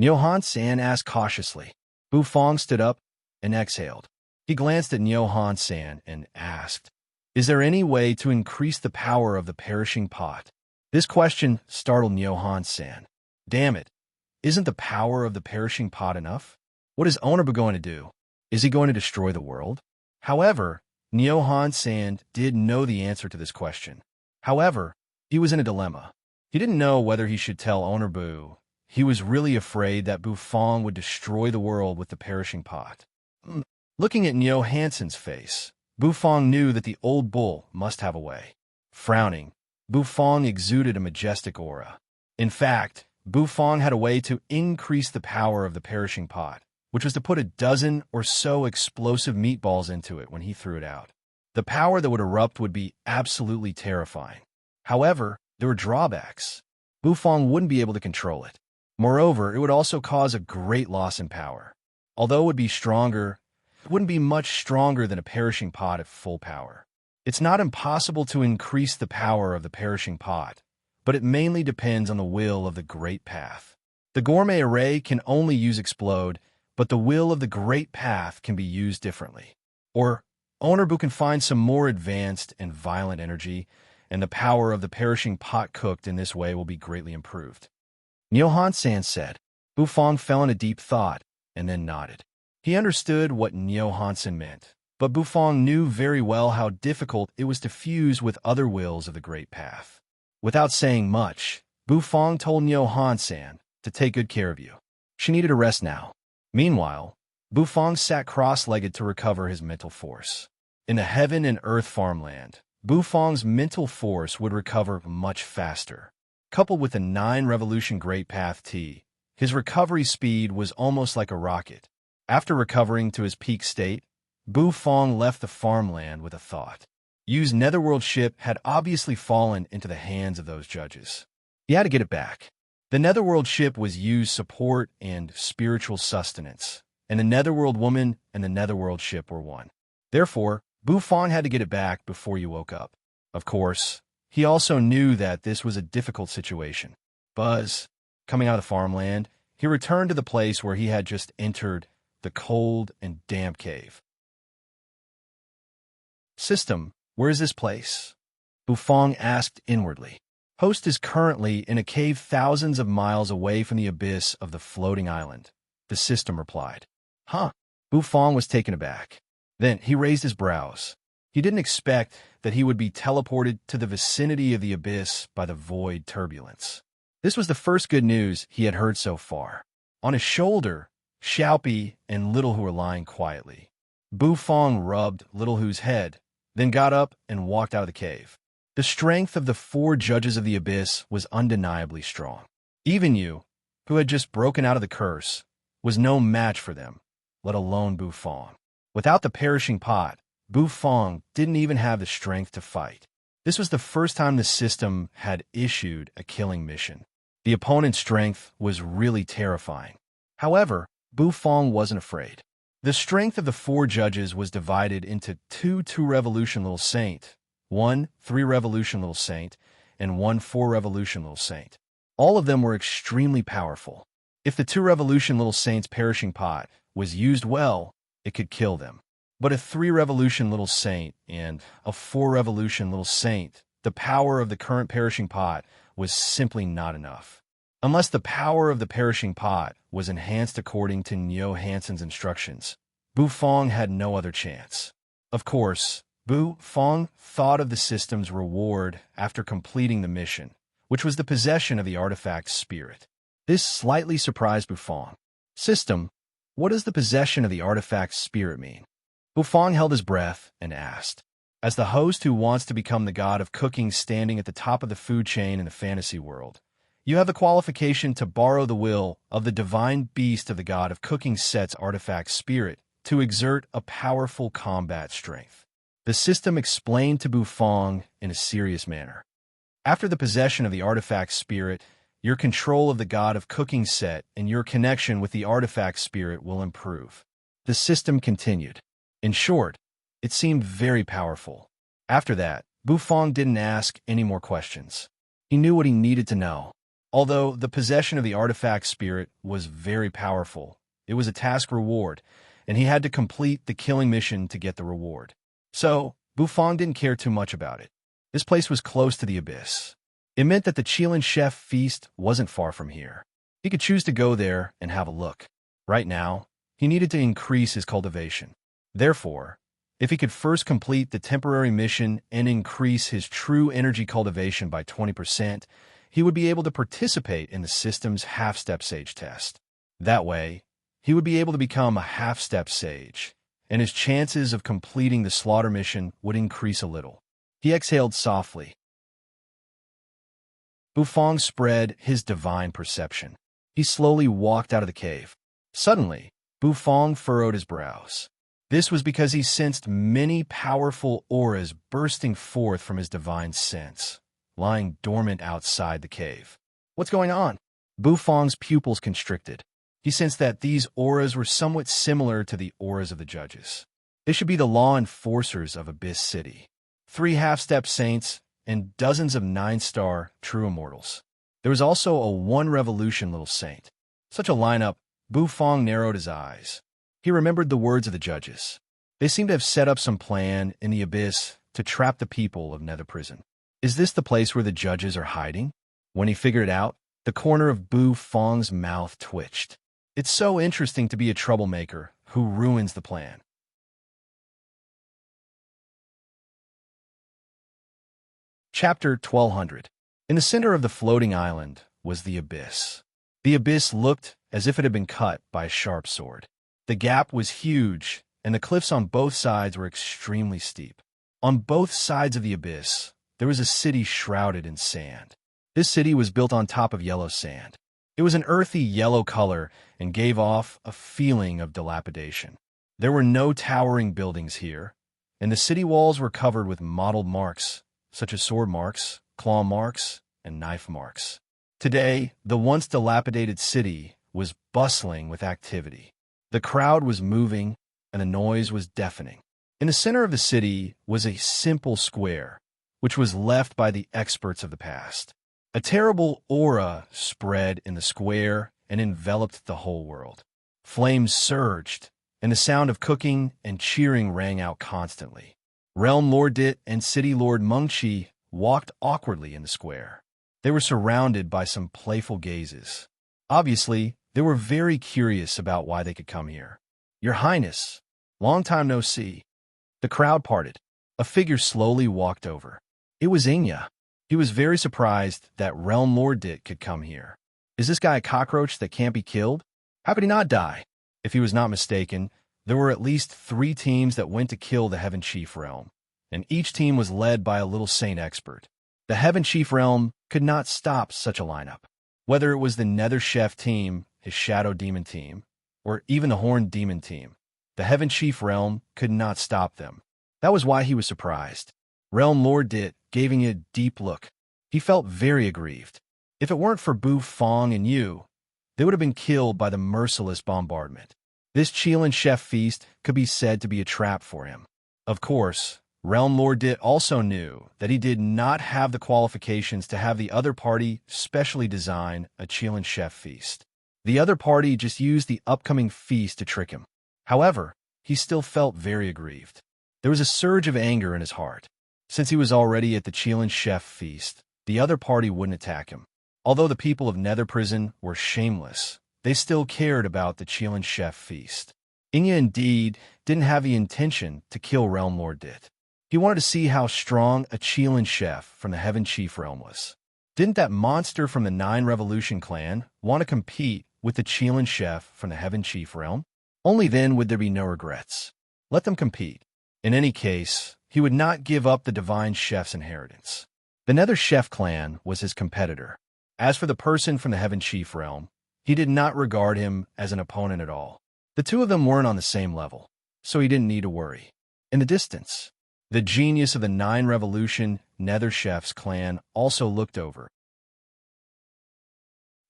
Nyohan-san asked cautiously. Bufong stood up and exhaled. He glanced at Nyohan-san and asked, Is there any way to increase the power of the perishing pot? This question startled Nyohan-san. Damn it, isn't the power of the perishing pot enough? What is Owner Bu going to do? Is he going to destroy the world? However, Nyohan-san did know the answer to this question. However, he was in a dilemma. He didn't know whether he should tell Owner Bu. He was really afraid that Bufong would destroy the world with the perishing pot. Looking at Nyohan-san's face, Bufong knew that the old bull must have a way. Frowning, Bufong exuded a majestic aura. In fact, Bufong had a way to increase the power of the perishing pot, which was to put a dozen or so explosive meatballs into it when he threw it out. The power that would erupt would be absolutely terrifying. However, there were drawbacks. Bufong wouldn't be able to control it. Moreover, it would also cause a great loss in power. Although it would be stronger, it wouldn't be much stronger than a perishing pot at full power. It's not impossible to increase the power of the perishing pot, but it mainly depends on the will of the Great Path. The gourmet array can only use explode, but the will of the Great Path can be used differently. Or, Owner Bu can find some more advanced and violent energy, and the power of the perishing pot cooked in this way will be greatly improved. Nyohan-san said. Bufong fell in a deep thought, and then nodded. He understood what Nyohan-san meant, but Bufong knew very well how difficult it was to fuse with other wills of the Great Path. Without saying much, Bufong told Nyohan-san to take good care of you. She needed a rest now. Meanwhile, Bufong sat cross-legged to recover his mental force. In the heaven and earth farmland, Bufong's mental force would recover much faster. Coupled with the 9-revolution Great Path tea, his recovery speed was almost like a rocket. After recovering to his peak state, Bufong left the farmland with a thought. Yu's netherworld ship had obviously fallen into the hands of those judges. He had to get it back. The netherworld ship was Yu's support and spiritual sustenance, and the netherworld woman and the netherworld ship were one. Therefore, Bufong had to get it back before Yu woke up. Of course, he also knew that this was a difficult situation. Buzz, coming out of the farmland, he returned to the place where he had just entered, the cold and damp cave. System, where is this place? Bufong asked inwardly. Host is currently in a cave thousands of miles away from the abyss of the floating island, the system replied. Huh? Bufong was taken aback. Then he raised his brows. He didn't expect that he would be teleported to the vicinity of the abyss by the void turbulence. This was the first good news he had heard so far. On his shoulder, Xiaopi and Little Hu were lying quietly. Bufong rubbed Little Hu's head, then got up and walked out of the cave. The strength of the 4 judges of the abyss was undeniably strong. Even Yu, who had just broken out of the curse, was no match for them, let alone Bufong. Without the perishing pot, Bufong didn't even have the strength to fight. This was the first time the system had issued a killing mission. The opponent's strength was really terrifying. However, Bufong wasn't afraid. The strength of the 4 judges was divided into 2 2-revolution little saint, 1 3-revolution little saint, and 1 4-revolution little saint. All of them were extremely powerful. If the 2 revolution little saints perishing pot was used well, it could kill them. But a 3 revolution little saint and a 4 revolution little saint, the power of the current perishing pot was simply not enough. Unless the power of the perishing pot was enhanced according to Neo Hansen's instructions, Bu Fong had no other chance. Of course, Bu Fong thought of the system's reward after completing the mission, which was the possession of the artifact's spirit. This slightly surprised Bu Fong. System, what does the possession of the artifact's spirit mean? Bu Fong held his breath and asked. As the host who wants to become the god of cooking standing at the top of the food chain in the fantasy world, you have the qualification to borrow the will of the divine beast of the god of cooking set's artifact spirit to exert a powerful combat strength. The system explained to Bu Fong in a serious manner. After the possession of the artifact spirit, your control of the god of cooking set and your connection with the artifact spirit will improve. The system continued. In short, it seemed very powerful. After that, Bu Fong didn't ask any more questions. He knew what he needed to know. Although the possession of the artifact spirit was very powerful, it was a task reward, and he had to complete the killing mission to get the reward. So, Bu Fong didn't care too much about it. This place was close to the abyss. It meant that the Qilin Chef feast wasn't far from here. He could choose to go there and have a look. Right now, he needed to increase his cultivation. Therefore, if he could first complete the temporary mission and increase his true energy cultivation by 20%, he would be able to participate in the system's half-step sage test. That way, he would be able to become a half-step sage, and his chances of completing the slaughter mission would increase a little. He exhaled softly. Bu Fong spread his divine perception. He slowly walked out of the cave. Suddenly, Bu Fong furrowed his brows. This was because he sensed many powerful auras bursting forth from his divine sense, lying dormant outside the cave. What's going on? Bu Fong's pupils constricted. He sensed that these auras were somewhat similar to the auras of the judges. They should be the law enforcers of Abyss City. 3 half-step saints and dozens of 9-star true immortals. There was also a 1 revolution little saint. Such a lineup, Bu Fong narrowed his eyes. He remembered the words of the judges. They seemed to have set up some plan in the abyss to trap the people of Nether Prison. Is this the place where the judges are hiding? When he figured it out, the corner of Bu Fong's mouth twitched. It's so interesting to be a troublemaker who ruins the plan. Chapter 1200. In the center of the floating island was the abyss. The abyss looked as if it had been cut by a sharp sword. The gap was huge, and the cliffs on both sides were extremely steep. On both sides of the abyss, there was a city shrouded in sand. This city was built on top of yellow sand. It was an earthy yellow color and gave off a feeling of dilapidation. There were no towering buildings here, and the city walls were covered with mottled marks, such as sword marks, claw marks, and knife marks. Today, the once dilapidated city was bustling with activity. The crowd was moving, and the noise was deafening. In the center of the city was a simple square, which was left by the experts of the past. A terrible aura spread in the square and enveloped the whole world. Flames surged, and the sound of cooking and cheering rang out constantly. Realm Lord Dit and City Lord Mengqi walked awkwardly in the square. They were surrounded by some playful gazes. Obviously, they were very curious about why they could come here. Your Highness, long time no see. The crowd parted. A figure slowly walked over. It was Inya. He was very surprised that Realm Lord Dit could come here. Is this guy a cockroach that can't be killed? How could he not die? If he was not mistaken, there were at least 3 teams that went to kill the Heaven Chief Realm, and each team was led by a little saint expert. The Heaven Chief Realm could not stop such a lineup. Whether it was the Nether Chef team, his Shadow Demon team, or even the Horned Demon team, the Heaven Chief Realm could not stop them. That was why he was surprised. Realm Lord Dit gave him a deep look. He felt very aggrieved. If it weren't for Bu Fong and you, they would have been killed by the merciless bombardment. This Qilin Chef feast could be said to be a trap for him. Of course, Realm Lord Dit also knew that he did not have the qualifications to have the other party specially design a Qilin Chef feast. The other party just used the upcoming feast to trick him. However, he still felt very aggrieved. There was a surge of anger in his heart. Since he was already at the Chelan chef feast, the other party wouldn't attack him. Although the people of Nether Prison were shameless, they still cared about the Chelan chef feast. Inya indeed didn't have the intention to kill Realm Lord Dit. He wanted to see how strong a Chelan chef from the Heaven Chief realm was. Didn't that monster from the Nine Revolution clan want to compete with the Chelan chef from the Heaven Chief realm? Only then would there be no regrets. Let them compete. In any case, he would not give up the Divine Chef's inheritance. The Nether Chef clan was his competitor. As for the person from the Heaven Chief realm, he did not regard him as an opponent at all. The two of them weren't on the same level, so he didn't need to worry. In the distance, the genius of the Nine Revolution Nether Chef's clan also looked over.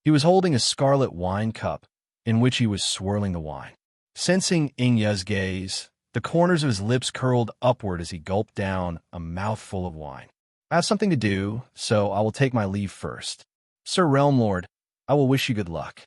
He was holding a scarlet wine cup, in which he was swirling the wine. Sensing Inya's gaze, the corners of his lips curled upward as he gulped down a mouthful of wine. I have something to do, so I will take my leave first. Sir Realm Lord, I will wish you good luck,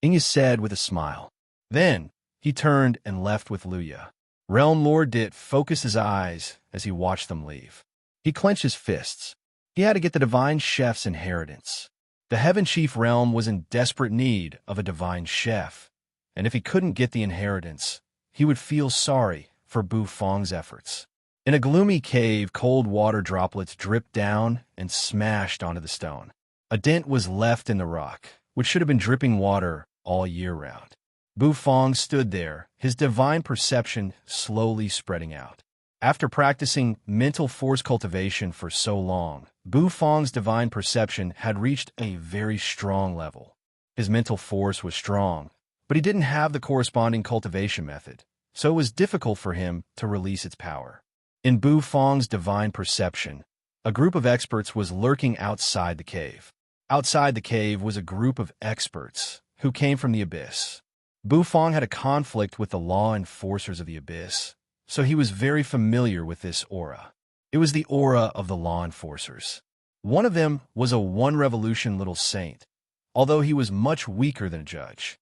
Inya said with a smile. Then, he turned and left with Luya. Realm Lord Dit focused his eyes as he watched them leave. He clenched his fists. He had to get the Divine Chef's inheritance. The Heaven Chief realm was in desperate need of a Divine Chef, and if he couldn't get the inheritance, he would feel sorry for Bufong's efforts. In a gloomy cave, cold water droplets dripped down and smashed onto the stone. A dent was left in the rock, which should have been dripping water all year round. Bufong stood there, his divine perception slowly spreading out. After practicing mental force cultivation for so long, Bufong's divine perception had reached a very strong level. His mental force was strong, but he didn't have the corresponding cultivation method, so it was difficult for him to release its power. In Bufong's divine perception, a group of experts was lurking outside the cave. Outside the cave was a group of experts who came from the abyss. Bufong had a conflict with the law enforcers of the abyss, so he was very familiar with this aura. It was the aura of the law enforcers. One of them was a One Revolution little saint, although he was much weaker than a judge.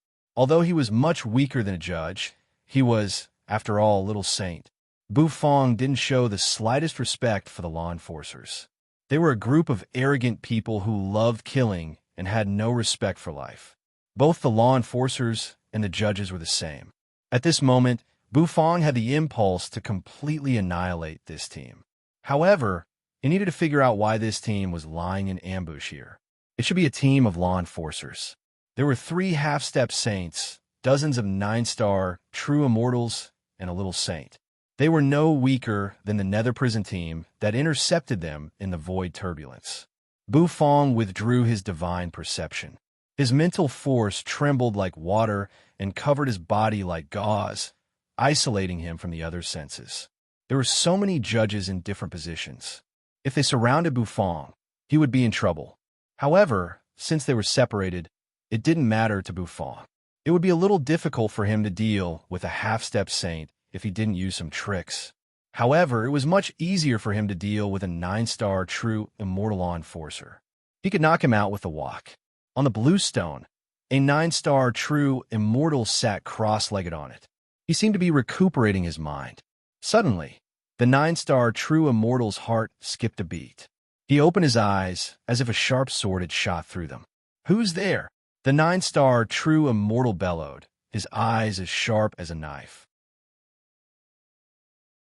He was, after all, a little saint. Bufong didn't show the slightest respect for the law enforcers. They were a group of arrogant people who loved killing and had no respect for life. Both the law enforcers and the judges were the same. At this moment, Bufong had the impulse to completely annihilate this team. However, he needed to figure out why this team was lying in ambush here. It should be a team of law enforcers. There were 3 half-step saints, dozens of 9-star true immortals, and a little saint. They were no weaker than the Nether Prison team that intercepted them in the void turbulence. Bufong withdrew his divine perception. His mental force trembled like water and covered his body like gauze, isolating him from the other senses. There were so many judges in different positions. If they surrounded Bufong, he would be in trouble. However, since they were separated, it didn't matter to Bufong. It would be a little difficult for him to deal with a half-step saint if he didn't use some tricks. However, it was much easier for him to deal with a 9-star true immortal law enforcer. He could knock him out with a walk. On the blue stone, a 9-star true immortal sat cross-legged on it. He seemed to be recuperating his mind. Suddenly, the 9-star true immortal's heart skipped a beat. He opened his eyes as if a sharp sword had shot through them. "Who's there?" The 9-star true immortal bellowed, his eyes as sharp as a knife.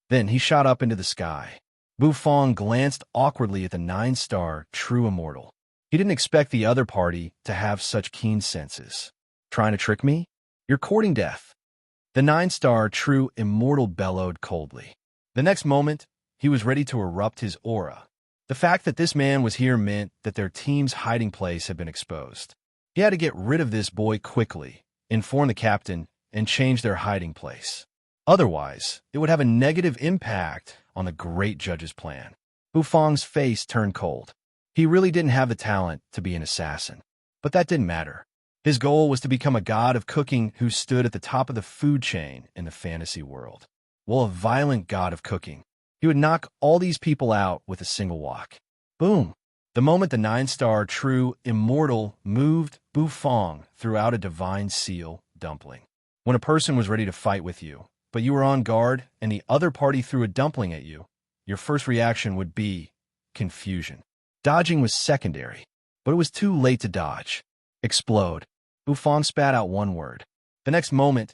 Then he shot up into the sky. Bufong glanced awkwardly at the 9-star true immortal. He didn't expect the other party to have such keen senses. "Trying to trick me? You're courting death." The 9-star true immortal bellowed coldly. The next moment, he was ready to erupt his aura. The fact that this man was here meant that their team's hiding place had been exposed. He had to get rid of this boy quickly, inform the captain, and change their hiding place. Otherwise, it would have a negative impact on the great judge's plan. Bufong's face turned cold. He really didn't have the talent to be an assassin. But that didn't matter. His goal was to become a god of cooking who stood at the top of the food chain in the fantasy world. Well, a violent god of cooking. He would knock all these people out with a single walk. Boom! The moment the 9-star true immortal moved, Bu Fong threw out a divine seal dumpling. When a person was ready to fight with you, but you were on guard and the other party threw a dumpling at you, your first reaction would be confusion. Dodging was secondary, but it was too late to dodge. Explode. Bu Fong spat out one word. The next moment,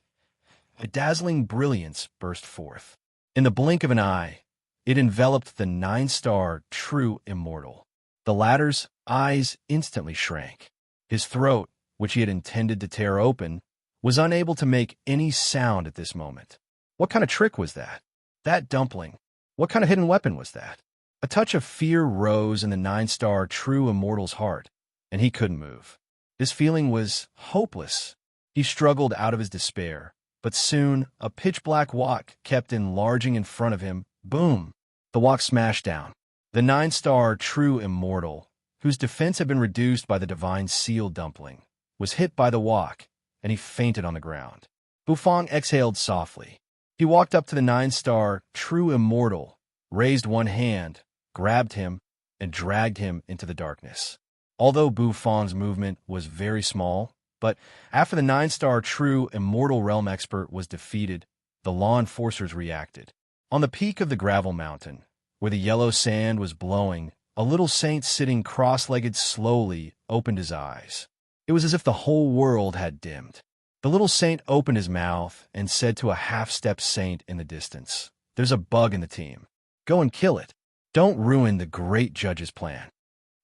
a dazzling brilliance burst forth. In the blink of an eye, it enveloped the 9-star true immortal. The latter's eyes instantly shrank. His throat, which he had intended to tear open, was unable to make any sound at this moment. What kind of trick was that? That dumpling. What kind of hidden weapon was that? A touch of fear rose in the 9-star true immortal's heart, and he couldn't move. This feeling was hopeless. He struggled out of his despair, but soon a pitch-black wok kept enlarging in front of him. Boom! The wok smashed down. The 9-star true immortal, whose defense had been reduced by the divine seal dumpling, was hit by the wok, and he fainted on the ground. Bu Fong exhaled softly. He walked up to the 9-star true immortal, raised one hand, grabbed him, and dragged him into the darkness. Although Bu Fong's movement was very small, but after the 9-star true immortal realm expert was defeated, the law enforcers reacted. On the peak of the gravel mountain, where the yellow sand was blowing, a little saint sitting cross-legged slowly opened his eyes. It was as if the whole world had dimmed. The little saint opened his mouth and said to a half-step saint in the distance, "There's a bug in the team. Go and kill it. Don't ruin the great judge's plan."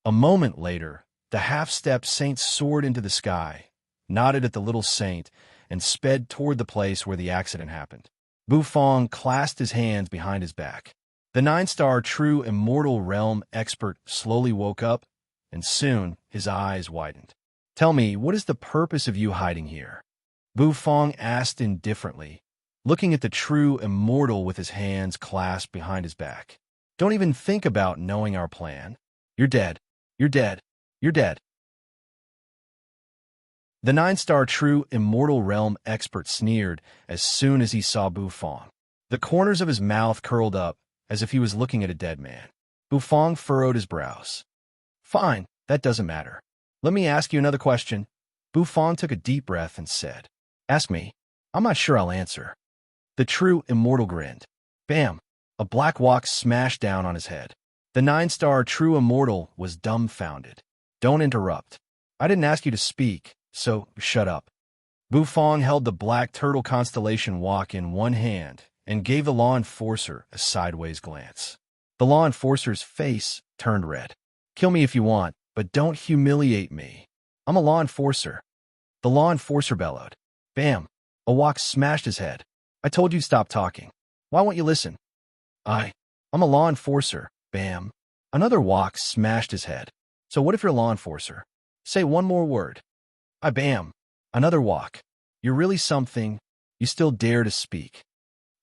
A moment later, the half-step saint soared into the sky, nodded at the little saint, and sped toward the place where the accident happened. Bu Fong clasped his hands behind his back. The 9-star true immortal realm expert slowly woke up, and soon his eyes widened. "Tell me, what is the purpose of you hiding here?" Bu Fong asked indifferently, looking at the true immortal with his hands clasped behind his back. "Don't even think about knowing our plan. You're dead. You're dead. You're dead." The 9-star true immortal realm expert sneered as soon as he saw Bu Fong. The corners of his mouth curled up as if he was looking at a dead man. Bu Fong furrowed his brows. "Fine, that doesn't matter. Let me ask you another question." Bu Fong took a deep breath and said, "Ask me. I'm not sure I'll answer." The true immortal grinned. Bam! A black wok smashed down on his head. The 9-star true immortal was dumbfounded. "Don't interrupt. I didn't ask you to speak, so shut up." Bu Fong held the black turtle constellation wok in one hand and gave the law enforcer a sideways glance. The law enforcer's face turned red. "Kill me if you want, but don't humiliate me. I'm a law enforcer." The law enforcer bellowed. Bam! A wok smashed his head. "I told you to stop talking. Why won't you listen?" I'm a law enforcer." Bam! Another wok smashed his head. "So what if you're a law enforcer? Say one more word." Bam! Another wok. "You're really something. You still dare to speak."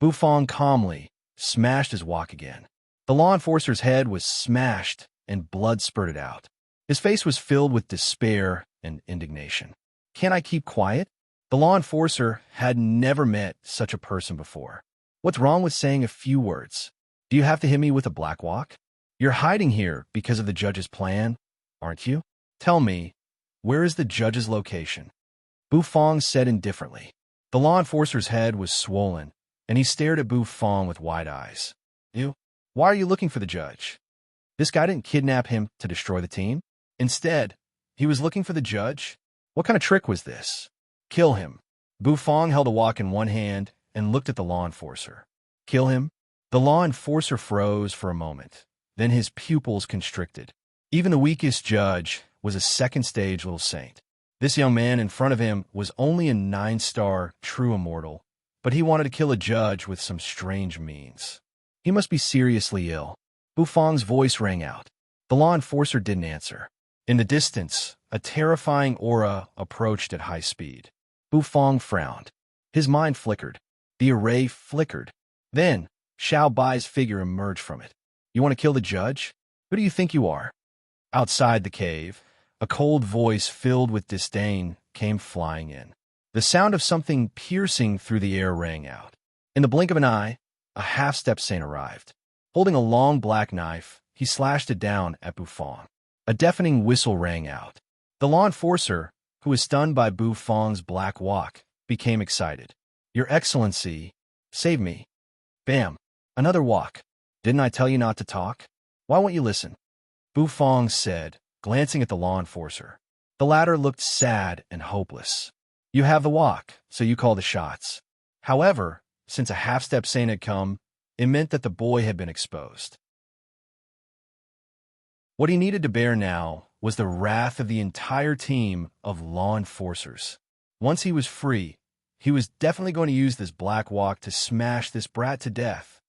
Bu Fong calmly smashed his wok again. The law enforcer's head was smashed and blood spurted out. His face was filled with despair and indignation. "Can't I keep quiet?" The law enforcer had never met such a person before. "What's wrong with saying a few words? Do you have to hit me with a black wok? You're hiding here because of the judge's plan, aren't you? Tell me, where is the judge's location?" Bu Fong said indifferently. The law enforcer's head was swollen, and he stared at Bu Fong with wide eyes. "You? Why are you looking for the judge? This guy didn't kidnap him to destroy the team. Instead, he was looking for the judge? What kind of trick was this?" "Kill him." Bu Fong held a wok in one hand and looked at the law enforcer. "Kill him?" The law enforcer froze for a moment. Then his pupils constricted. Even the weakest judge was a second-stage little saint. This young man in front of him was only a 9-star true immortal, but he wanted to kill a judge with some strange means. He must be seriously ill. Bu Fong's voice rang out. The law enforcer didn't answer. In the distance, a terrifying aura approached at high speed. Bu Fong frowned. His mind flickered. The array flickered. Then, Xiao Bai's figure emerged from it. "You want to kill the judge? Who do you think you are?" Outside the cave, a cold voice filled with disdain came flying in. The sound of something piercing through the air rang out. In the blink of an eye, a half-step saint arrived. Holding a long black knife, he slashed it down at Bu Fong. A deafening whistle rang out. The law enforcer, who was stunned by Bu Fong's black walk, became excited. Your Excellency, save me. Bam. Another walk. Didn't I tell you not to talk? Why won't you listen? Bu Fong said, glancing at the law enforcer. The latter looked sad and hopeless. You have the walk, so you call the shots. However, since a half-step saint had come, it meant that the boy had been exposed. What he needed to bear now was the wrath of the entire team of law enforcers. Once he was free, he was definitely going to use this black walk to smash this brat to death.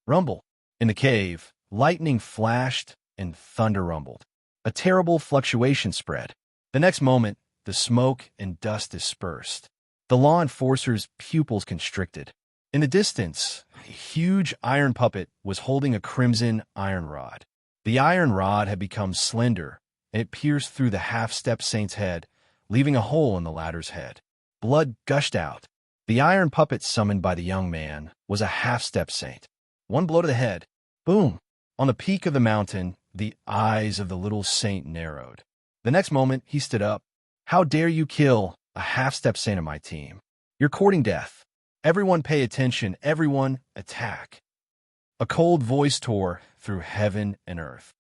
Rumble. In the cave, lightning flashed and thunder rumbled. A terrible fluctuation spread. The next moment, the smoke and dust dispersed. The law enforcer's pupils constricted. In the distance, a huge iron puppet was holding a crimson iron rod. The iron rod had become slender, and it pierced through the half-step saint's head, leaving a hole in the latter's head. Blood gushed out. The iron puppet summoned by the young man was a half-step saint. One blow to the head. Boom! On the peak of the mountain, the eyes of the little saint narrowed. The next moment, he stood up. How dare you kill a half-step saint of my team? You're courting death. Everyone pay attention. Everyone attack. A cold voice tore through heaven and earth.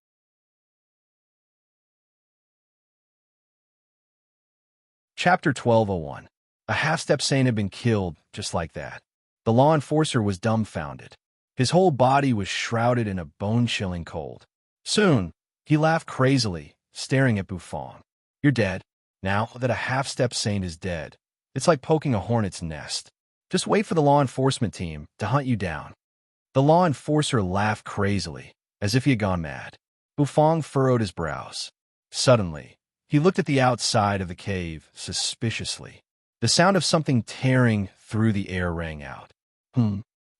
Chapter 12:01. A half-step saint had been killed just like that. The law enforcer was dumbfounded. His whole body was shrouded in a bone-chilling cold. Soon, he laughed crazily, staring at Bu Fong. You're dead. Now that a half-step saint is dead, it's like poking a hornet's nest. Just wait for the law enforcement team to hunt you down. The law enforcer laughed crazily, as if he had gone mad. Bu Fong furrowed his brows. Suddenly, he looked at the outside of the cave suspiciously. The sound of something tearing through the air rang out.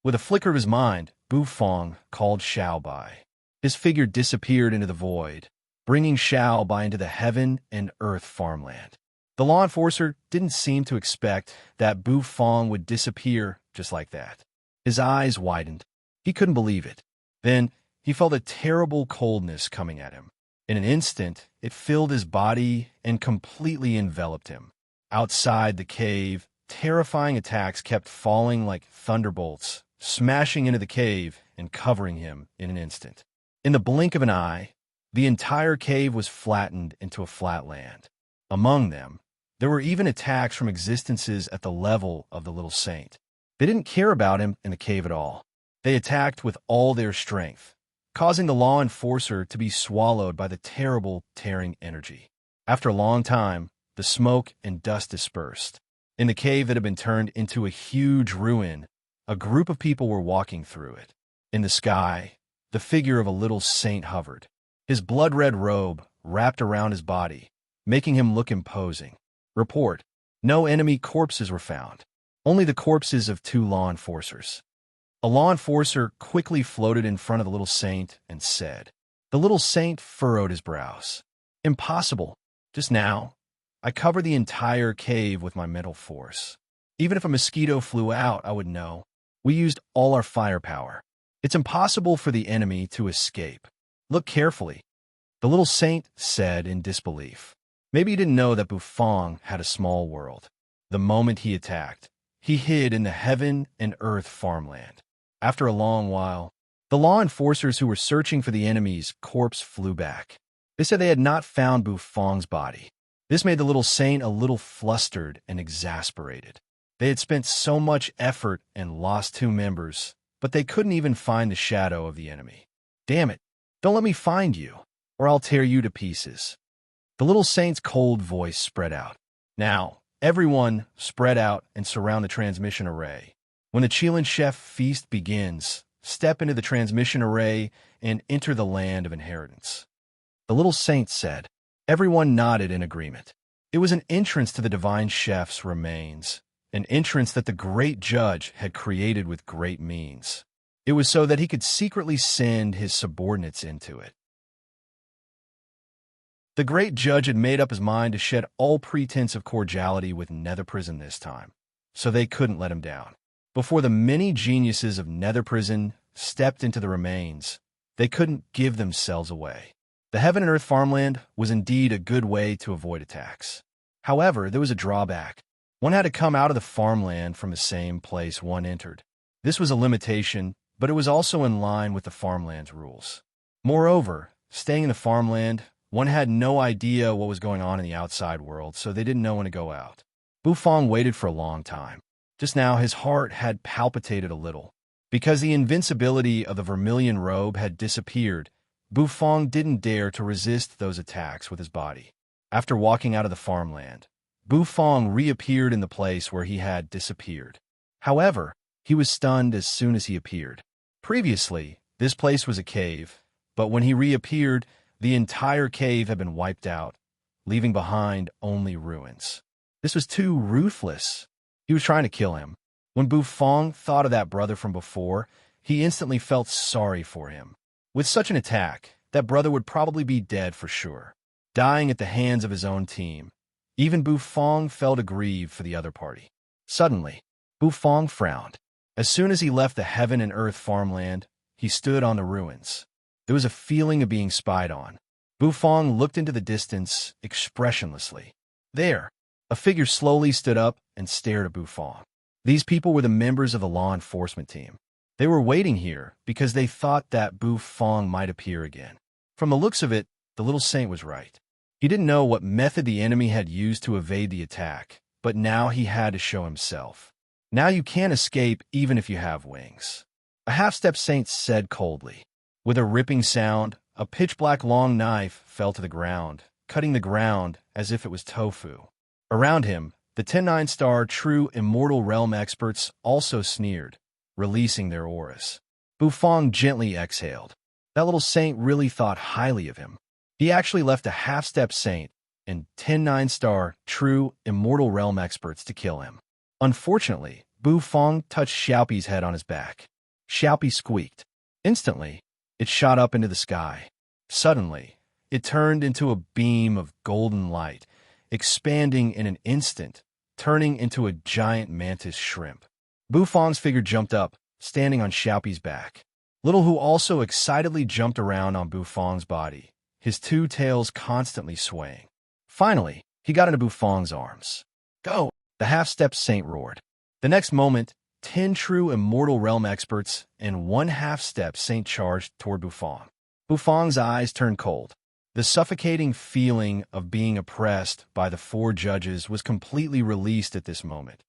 With a flicker of his mind, Bu Fong called Xiao Bai. His figure disappeared into the void, bringing Xiao Bai into the heaven and earth farmland. The law enforcer didn't seem to expect that Bu Fong would disappear just like that. His eyes widened. He couldn't believe it. Then he felt a terrible coldness coming at him. In an instant, it filled his body and completely enveloped him. Outside the cave, terrifying attacks kept falling like thunderbolts, smashing into the cave and covering him in an instant. In the blink of an eye, the entire cave was flattened into a flat land. Among them, there were even attacks from existences at the level of the little saint. They didn't care about him in the cave at all. They attacked with all their strength, causing the law enforcer to be swallowed by the terrible, tearing energy. After a long time, the smoke and dust dispersed. In the cave that had been turned into a huge ruin, a group of people were walking through it. In the sky, the figure of a little saint hovered. His blood-red robe wrapped around his body, making him look imposing. Report: no enemy corpses were found, only the corpses of 2 law enforcers. A law enforcer quickly floated in front of the little saint and said. The little saint furrowed his brows. Impossible. Just now, I covered the entire cave with my mental force. Even if a mosquito flew out, I would know. We used all our firepower. It's impossible for the enemy to escape. Look carefully. The little saint said in disbelief. Maybe he didn't know that Bu Fong had a small world. The moment he attacked, he hid in the heaven and earth farmland. After a long while, the law enforcers who were searching for the enemy's corpse flew back. They said they had not found Bu Fong's body. This made the little saint a little flustered and exasperated. They had spent so much effort and lost 2 members, but they couldn't even find the shadow of the enemy. Damn it, don't let me find you, or I'll tear you to pieces. The little saint's cold voice spread out. Now, everyone spread out and surround the transmission array. When the Qilin Chef feast begins, step into the transmission array and enter the land of inheritance. The little saint said. Everyone nodded in agreement. It was an entrance to the divine chef's remains, an entrance that the great judge had created with great means. It was so that he could secretly send his subordinates into it. The great judge had made up his mind to shed all pretense of cordiality with Nether Prison this time, so they couldn't let him down. Before the many geniuses of Nether Prison stepped into the remains, they couldn't give themselves away. The heaven and earth farmland was indeed a good way to avoid attacks. However, there was a drawback. One had to come out of the farmland from the same place one entered. This was a limitation, but it was also in line with the farmland's rules. Moreover, staying in the farmland, one had no idea what was going on in the outside world, so they didn't know when to go out. Bufong waited for a long time. Just now, his heart had palpitated a little. Because the invincibility of the vermilion robe had disappeared, Bufong didn't dare to resist those attacks with his body. After walking out of the farmland, Bufong reappeared in the place where he had disappeared. However, he was stunned as soon as he appeared. Previously, this place was a cave, but when he reappeared, the entire cave had been wiped out, leaving behind only ruins. This was too ruthless. He was trying to kill him. When Bufong thought of that brother from before, he instantly felt sorry for him. With such an attack, that brother would probably be dead for sure, dying at the hands of his own team. Even Bufong felt aggrieved for the other party. Suddenly, Bufong frowned. As soon as he left the heaven and earth farmland, he stood on the ruins. There was a feeling of being spied on. Bufong looked into the distance expressionlessly. There, a figure slowly stood up and stared at Bufong. These people were the members of the law enforcement team. They were waiting here because they thought that Bufong might appear again. From the looks of it, the little saint was right. He didn't know what method the enemy had used to evade the attack, but now he had to show himself. Now you can't escape even if you have wings. A half-step saint said coldly. With a ripping sound, a pitch-black long knife fell to the ground, cutting the ground as if it was tofu. Around him, the 10-9-star true immortal realm experts also sneered, releasing their auras. Bufong gently exhaled. That little saint really thought highly of him. He actually left a half-step saint and 10-9-star true immortal realm experts to kill him. Unfortunately, Bufong touched Xiaopi's head on his back. Xiaopi squeaked. Instantly, it shot up into the sky. Suddenly, it turned into a beam of golden light, expanding in an instant, turning into a giant mantis shrimp. Bufong's figure jumped up, standing on Xiaopi's back. Little Hu also excitedly jumped around on Bufong's body, his two tails constantly swaying. Finally, he got into Bufong's arms. Go! The half-step saint roared. The next moment, 10 true immortal realm experts and 1 half-step saint charged toward Bufong. Bufong's eyes turned cold. The suffocating feeling of being oppressed by the 4 judges was completely released at this moment.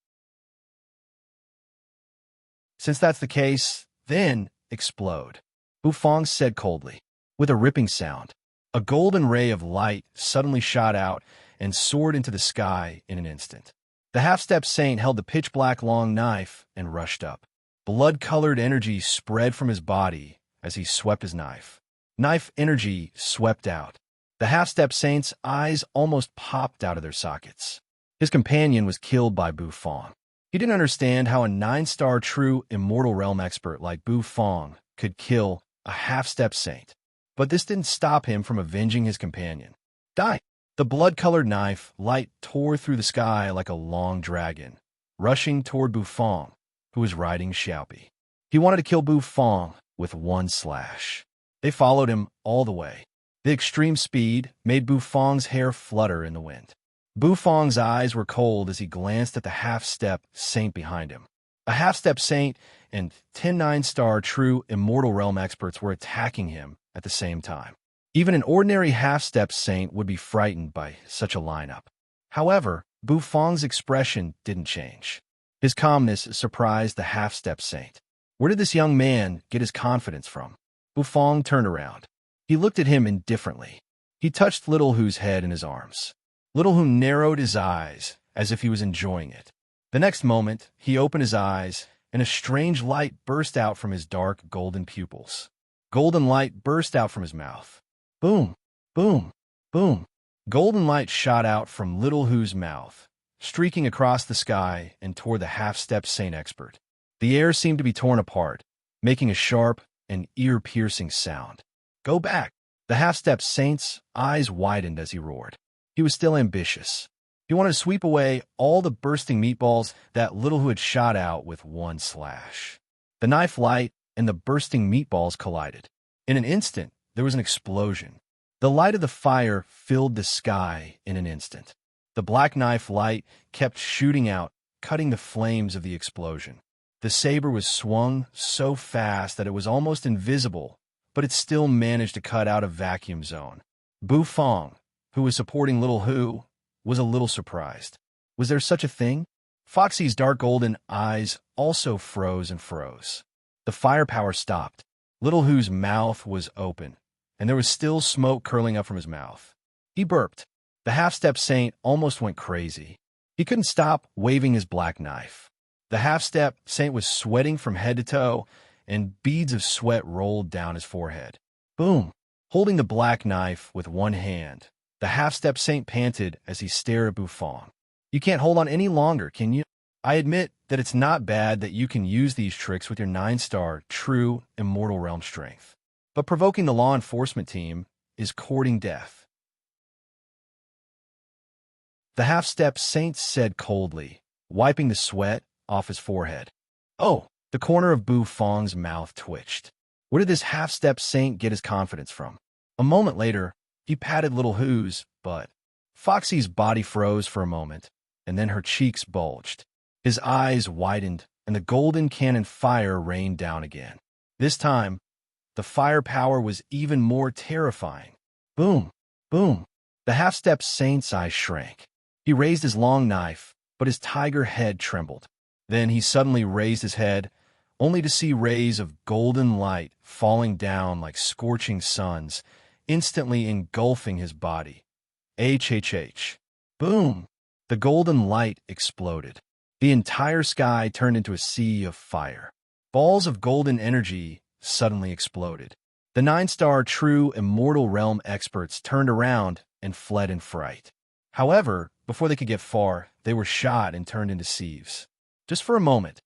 Since that's the case, then explode, Bufong said coldly. With a ripping sound, a golden ray of light suddenly shot out and soared into the sky in an instant. The half-step saint held the pitch-black long knife and rushed up. Blood-colored energy spread from his body as he swept his knife. Knife energy swept out. The half-step saint's eyes almost popped out of their sockets. His companion was killed by Bufong. He didn't understand how a 9-star true immortal realm expert like Bufong could kill a half-step saint. But this didn't stop him from avenging his companion. Die! The blood-colored knife light tore through the sky like a long dragon, rushing toward Bufong, who was riding Xiaopi. He wanted to kill Bufong with 1 slash. They followed him all the way. The extreme speed made Bufong's hair flutter in the wind. Bufong's eyes were cold as he glanced at the half-step saint behind him. A half-step saint and 10-9-star true immortal realm experts were attacking him at the same time. Even an ordinary half-step saint would be frightened by such a lineup. However, Bufong's expression didn't change. His calmness surprised the half-step saint. Where did this young man get his confidence from? Bufong turned around. He looked at him indifferently. He touched Little Hu's head in his arms. Little Hu narrowed his eyes as if he was enjoying it. The next moment, he opened his eyes, and a strange light burst out from his dark golden pupils. Golden light burst out from his mouth. Boom, boom, boom. Golden light shot out from Little Hu's mouth, streaking across the sky and toward the half-step saint expert. The air seemed to be torn apart, making a sharp and ear-piercing sound. Go back! The half-step saint's eyes widened as he roared. He was still ambitious. He wanted to sweep away all the bursting meatballs that Little Hu had shot out with 1 slash. The knife light and the bursting meatballs collided. In an instant, there was an explosion. The light of the fire filled the sky in an instant. The black knife light kept shooting out, cutting the flames of the explosion. The saber was swung so fast that it was almost invisible, but it still managed to cut out a vacuum zone. Bu Fong, who was supporting Little Hu, was a little surprised. Was there such a thing? Foxy's dark golden eyes also froze and froze. The firepower stopped. Little Hu's mouth was open, and there was still smoke curling up from his mouth. He burped. The half-step saint almost went crazy. He couldn't stop waving his black knife. The half-step saint was sweating from head to toe, and beads of sweat rolled down his forehead. Boom! Holding the black knife with one hand, the half-step saint panted as he stared at Bu Fong. You can't hold on any longer, can you? I admit that it's not bad that you can use these tricks with your 9-star, true, immortal realm strength. But provoking the law enforcement team is courting death. The half-step saint said coldly, wiping the sweat off his forehead. Oh, the corner of Bu Fong's mouth twitched. Where did this half-step saint get his confidence from? A moment later, he patted Little Hu's butt. Foxy's body froze for a moment, and then her cheeks bulged. His eyes widened, and the golden cannon fire rained down again. This time, the firepower was even more terrifying. Boom! Boom! The half-step saint's eyes shrank. He raised his long knife, but his tiger head trembled. Then he suddenly raised his head, only to see rays of golden light falling down like scorching suns, instantly engulfing his body. HHH. Boom! The golden light exploded. The entire sky turned into a sea of fire. Balls of golden energy suddenly exploded. The 9-star true immortal realm experts turned around and fled in fright. However, before they could get far, they were shot and turned into sieves. Just for a moment,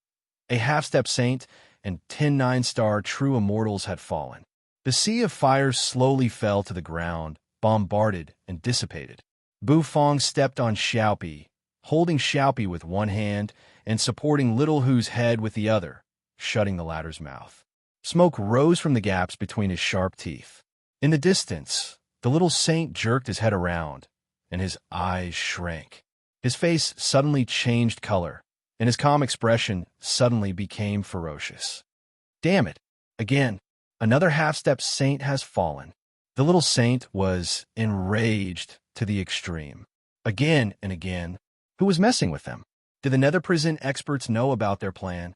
a half-step saint and 10 9-star true immortals had fallen. The sea of fire slowly fell to the ground, bombarded and dissipated. Bu Fong stepped on Xiaopi, holding Xiaopi with one hand and supporting Little Hu's head with the other, shutting the latter's mouth. Smoke rose from the gaps between his sharp teeth. In the distance, the little saint jerked his head around, and his eyes shrank. His face suddenly changed color, and his calm expression suddenly became ferocious. Damn it! Again, another half-step saint has fallen. The little saint was enraged to the extreme. Again and again, who was messing with them? Did the nether prison experts know about their plan?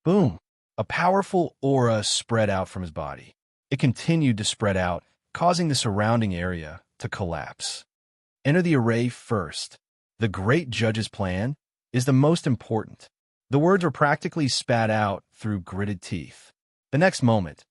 Boom! A powerful aura spread out from his body. It continued to spread out, causing the surrounding area to collapse. Enter the array first. The great judge's plan is the most important. The words were practically spat out through gritted teeth. The next moment,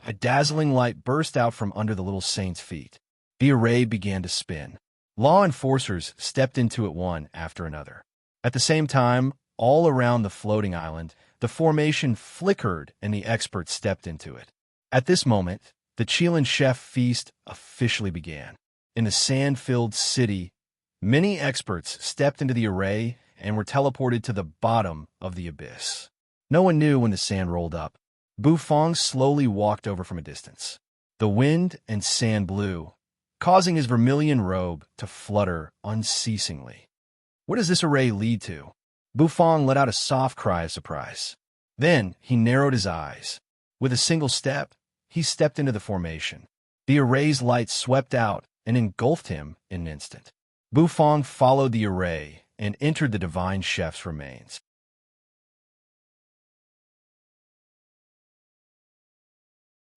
a dazzling light burst out from under the little saint's feet. The array began to spin. Law enforcers stepped into it one after another. At the same time, all around the floating island, the formation flickered and the experts stepped into it. At this moment, the Chilean chef feast officially began. In the sand-filled city, many experts stepped into the array and were teleported to the bottom of the abyss. No one knew when the sand rolled up. Bu Fong slowly walked over from a distance. The wind and sand blew, causing his vermilion robe to flutter unceasingly. What does this array lead to? Bu Fong let out a soft cry of surprise. Then he narrowed his eyes. With a single step, he stepped into the formation. The array's light swept out and engulfed him in an instant. Bu Fong followed the array and entered the divine chef's remains.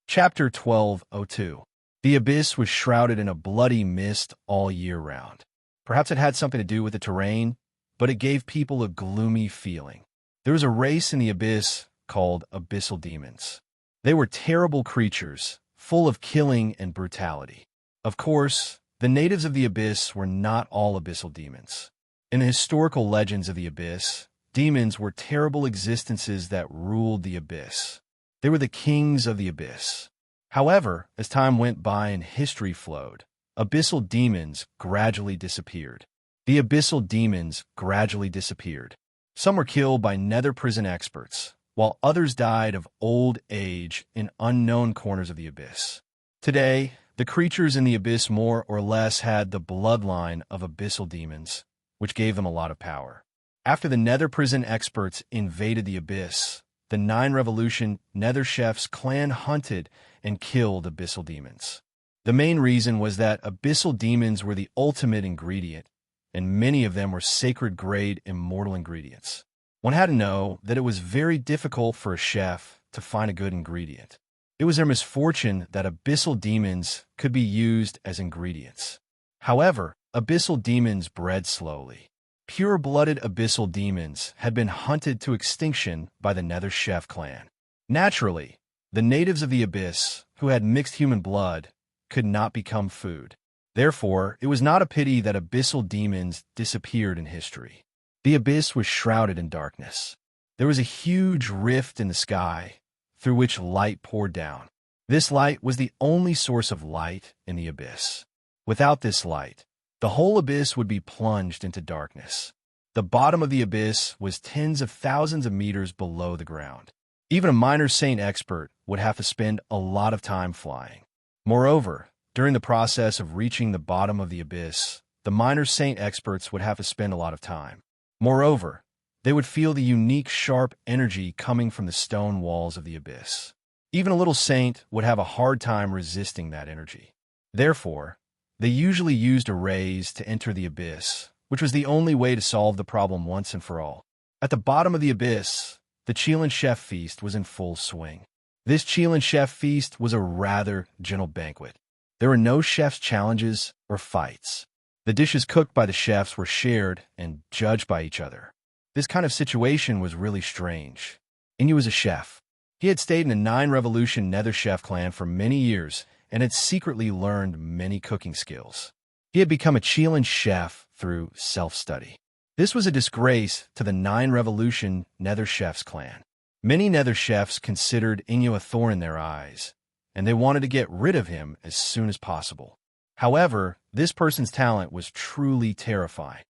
Chapter 1202. The abyss was shrouded in a bloody mist all year round. Perhaps it had something to do with the terrain, but it gave people a gloomy feeling. There was a race in the abyss called abyssal demons. They were terrible creatures, full of killing and brutality. Of course, the natives of the abyss were not all abyssal demons. In the historical legends of the abyss, demons were terrible existences that ruled the abyss. They were the kings of the abyss. However, as time went by and history flowed, abyssal demons gradually disappeared. The abyssal demons gradually disappeared. Some were killed by nether prison experts, while others died of old age in unknown corners of the abyss. Today, The creatures in the abyss more or less had the bloodline of abyssal demons, which gave them a lot of power. After the Nether Prison experts invaded the abyss, the Nine Revolution Nether Chef's clan hunted and killed abyssal demons. The main reason was that abyssal demons were the ultimate ingredient, and many of them were sacred-grade immortal ingredients. One had to know that it was very difficult for a chef to find a good ingredient. It was their misfortune that abyssal demons could be used as ingredients. However, abyssal demons bred slowly. Pure-blooded abyssal demons had been hunted to extinction by the Nether Chef clan. Naturally, the natives of the abyss, who had mixed human blood, could not become food. Therefore, it was not a pity that abyssal demons disappeared in history. The abyss was shrouded in darkness. There was a huge rift in the sky, through which light poured down. This light was the only source of light in the abyss. Without this light, the whole abyss would be plunged into darkness. The bottom of the abyss was tens of thousands of meters below the ground. Even a minor saint expert would have to spend a lot of time flying. Moreover, during the process of reaching the bottom of the abyss, the minor saint experts would have to spend a lot of time. Moreover, they would feel the unique sharp energy coming from the stone walls of the abyss. Even a little saint would have a hard time resisting that energy. Therefore, they usually used arrays to enter the abyss, which was the only way to solve the problem once and for all. At the bottom of the abyss, the Chilean Chef feast was in full swing. This Chilean Chef feast was a rather gentle banquet. There were no chef's challenges or fights. The dishes cooked by the chefs were shared and judged by each other. This kind of situation was really strange. Inyu was a chef. He had stayed in the Nine Revolution Nether Chef clan for many years and had secretly learned many cooking skills. He had become a Chilean chef through self-study. This was a disgrace to the Nine Revolution Nether Chef's clan. Many Nether chefs considered Inyu a thorn in their eyes, and they wanted to get rid of him as soon as possible. However, this person's talent was truly terrifying.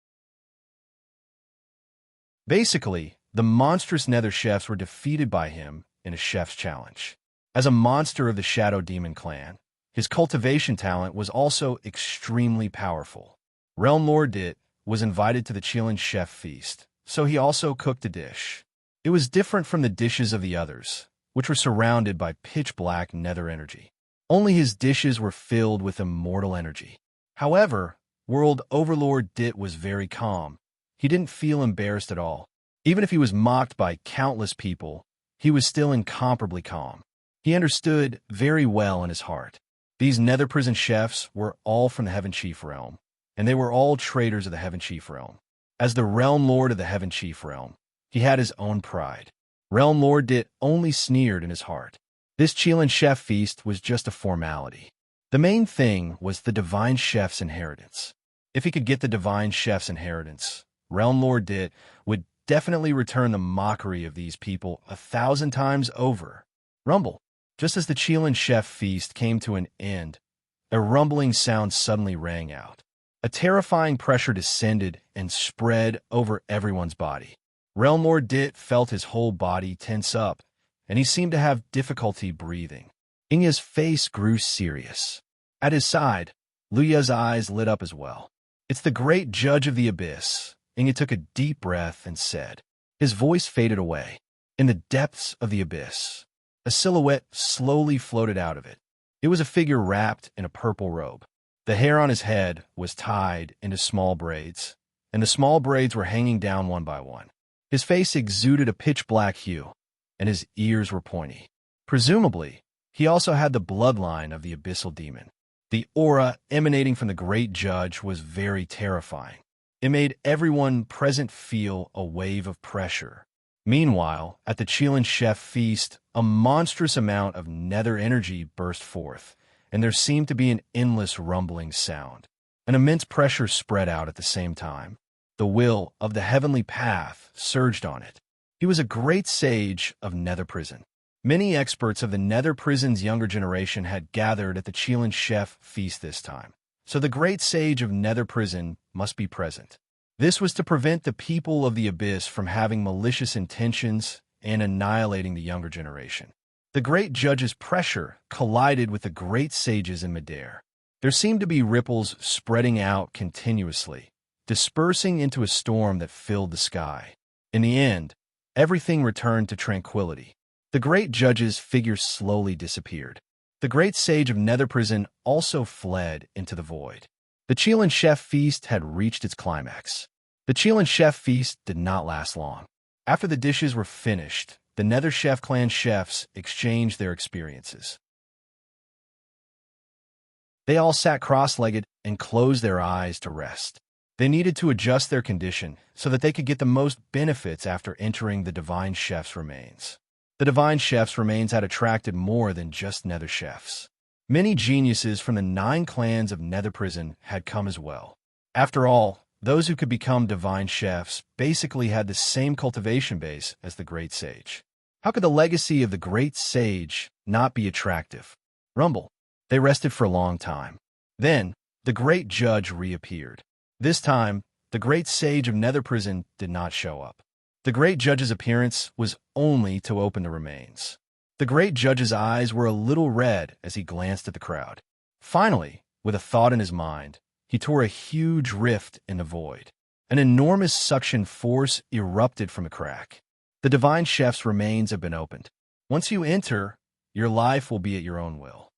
Basically, the monstrous Nether chefs were defeated by him in a chef's challenge. As a monster of the Shadow Demon clan, his cultivation talent was also extremely powerful. Realm Lord Dit was invited to the Chilean Chef feast, so he also cooked a dish. It was different from the dishes of the others, which were surrounded by pitch-black nether energy. Only his dishes were filled with immortal energy. However, World Overlord Dit was very calm. He didn't feel embarrassed at all. Even if he was mocked by countless people, he was still incomparably calm. He understood very well in his heart. These Nether Prison chefs were all from the Heaven Chief Realm, and they were all traitors of the Heaven Chief Realm. As the Realm Lord of the Heaven Chief Realm, he had his own pride. Realm Lord Dit only sneered in his heart. This Chilean Chef feast was just a formality. The main thing was the Divine Chef's inheritance. If he could get the Divine Chef's inheritance, Realm Lord Dit would definitely return the mockery of these people 1,000 times over. Rumble. Just as the Chilean Chef feast came to an end, a rumbling sound suddenly rang out. A terrifying pressure descended and spread over everyone's body. Realm Lord Dit felt his whole body tense up, and he seemed to have difficulty breathing. Inya's face grew serious. At his side, Luya's eyes lit up as well. "It's the great judge of the abyss." Inya took a deep breath and said. His voice faded away. In the depths of the abyss, a silhouette slowly floated out of it. It was a figure wrapped in a purple robe. The hair on his head was tied into small braids, and the small braids were hanging down one by one. His face exuded a pitch-black hue, and his ears were pointy. Presumably, he also had the bloodline of the abyssal demon. The aura emanating from the great judge was very terrifying. It made everyone present feel a wave of pressure. Meanwhile, at the Chilean Chef feast, a monstrous amount of nether energy burst forth, and there seemed to be an endless rumbling sound. An immense pressure spread out at the same time. The will of the heavenly path surged on it. He was a great sage of Nether Prison. Many experts of the Nether Prison's younger generation had gathered at the Chilean Chef feast this time, so the great sage of Nether Prison must be present. This was to prevent the people of the Abyss from having malicious intentions and annihilating the younger generation. The great judge's pressure collided with the great sage's in midair. There seemed to be ripples spreading out continuously, dispersing into a storm that filled the sky. In the end, everything returned to tranquility. The great judge's figure slowly disappeared. The great sage of Nether Prison also fled into the void. The Chelan Chef feast had reached its climax. The Chelan Chef feast did not last long. After the dishes were finished, the Nether Chef clan chefs exchanged their experiences. They all sat cross-legged and closed their eyes to rest. They needed to adjust their condition so that they could get the most benefits after entering the Divine Chef's remains. The Divine Chef's remains had attracted more than just Nether Chefs. Many geniuses from the 9 clans of Nether Prison had come as well. After all, those who could become Divine Chefs basically had the same cultivation base as the Great Sage. How could the legacy of the Great Sage not be attractive? Rumble. They rested for a long time. Then, the Great Judge reappeared. This time, the Great Sage of Nether Prison did not show up. The Great Judge's appearance was only to open the remains. The Great Judge's eyes were a little red as he glanced at the crowd. Finally, with a thought in his mind, he tore a huge rift in the void. An enormous suction force erupted from a crack. The Divine Chef's remains have been opened. Once you enter, your life will be at your own will.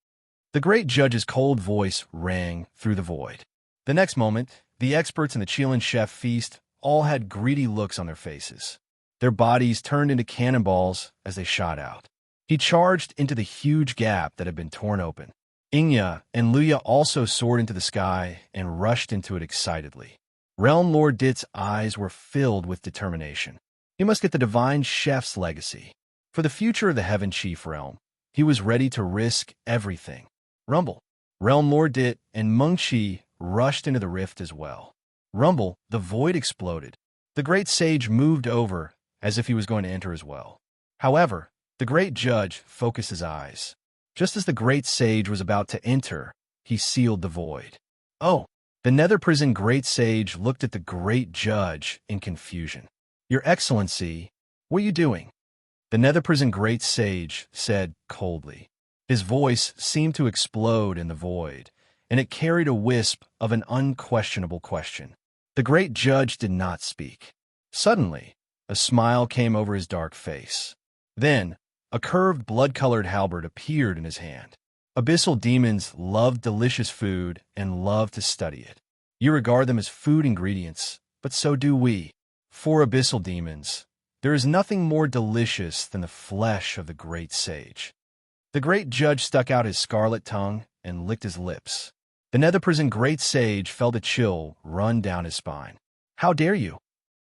The Great Judge's cold voice rang through the void. The next moment, the experts in the Chelan Chef feast all had greedy looks on their faces. Their bodies turned into cannonballs as they shot out. He charged into the huge gap that had been torn open. Inya and Luya also soared into the sky and rushed into it excitedly. Realm Lord Dit's eyes were filled with determination. He must get the Divine Chef's legacy. For the future of the Heaven Chief realm, he was ready to risk everything. Rumble. Realm Lord Dit and Mengqi rushed into the rift as well. Rumble, the void exploded. The Great Sage moved over as if he was going to enter as well. However, the Great Judge focused his eyes. Just as the Great Sage was about to enter, he sealed the void. Oh! The Nether Prison Great Sage looked at the Great Judge in confusion. Your Excellency, what are you doing? The Nether Prison Great Sage said coldly. His voice seemed to explode in the void, and it carried a wisp of an unquestionable question. The Great Judge did not speak. Suddenly, a smile came over his dark face. Then, a curved blood-colored halberd appeared in his hand. Abyssal demons love delicious food and love to study it. You regard them as food ingredients, but so do we. For abyssal demons, there is nothing more delicious than the flesh of the Great Sage. The Great Judge stuck out his scarlet tongue and licked his lips. The Nether Prison Great Sage felt a chill run down his spine. How dare you?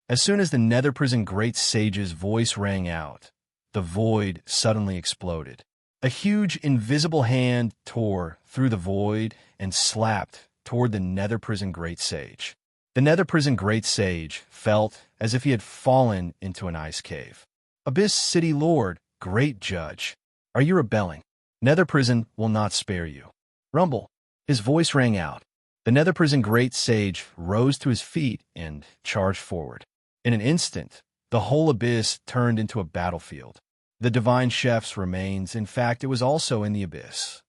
As soon as the Nether Prison Great Sage's voice rang out, the void suddenly exploded. A huge invisible hand tore through the void and slapped toward the Nether Prison Great Sage. The Nether Prison Great Sage felt as if he had fallen into an ice cave. Abyss City Lord, Great Judge, are you rebelling? Nether Prison will not spare you. Rumble. His voice rang out. The Nether Prison Great Sage rose to his feet and charged forward. In an instant, the whole abyss turned into a battlefield. The Divine Chef's remains, in fact, it was also in the abyss.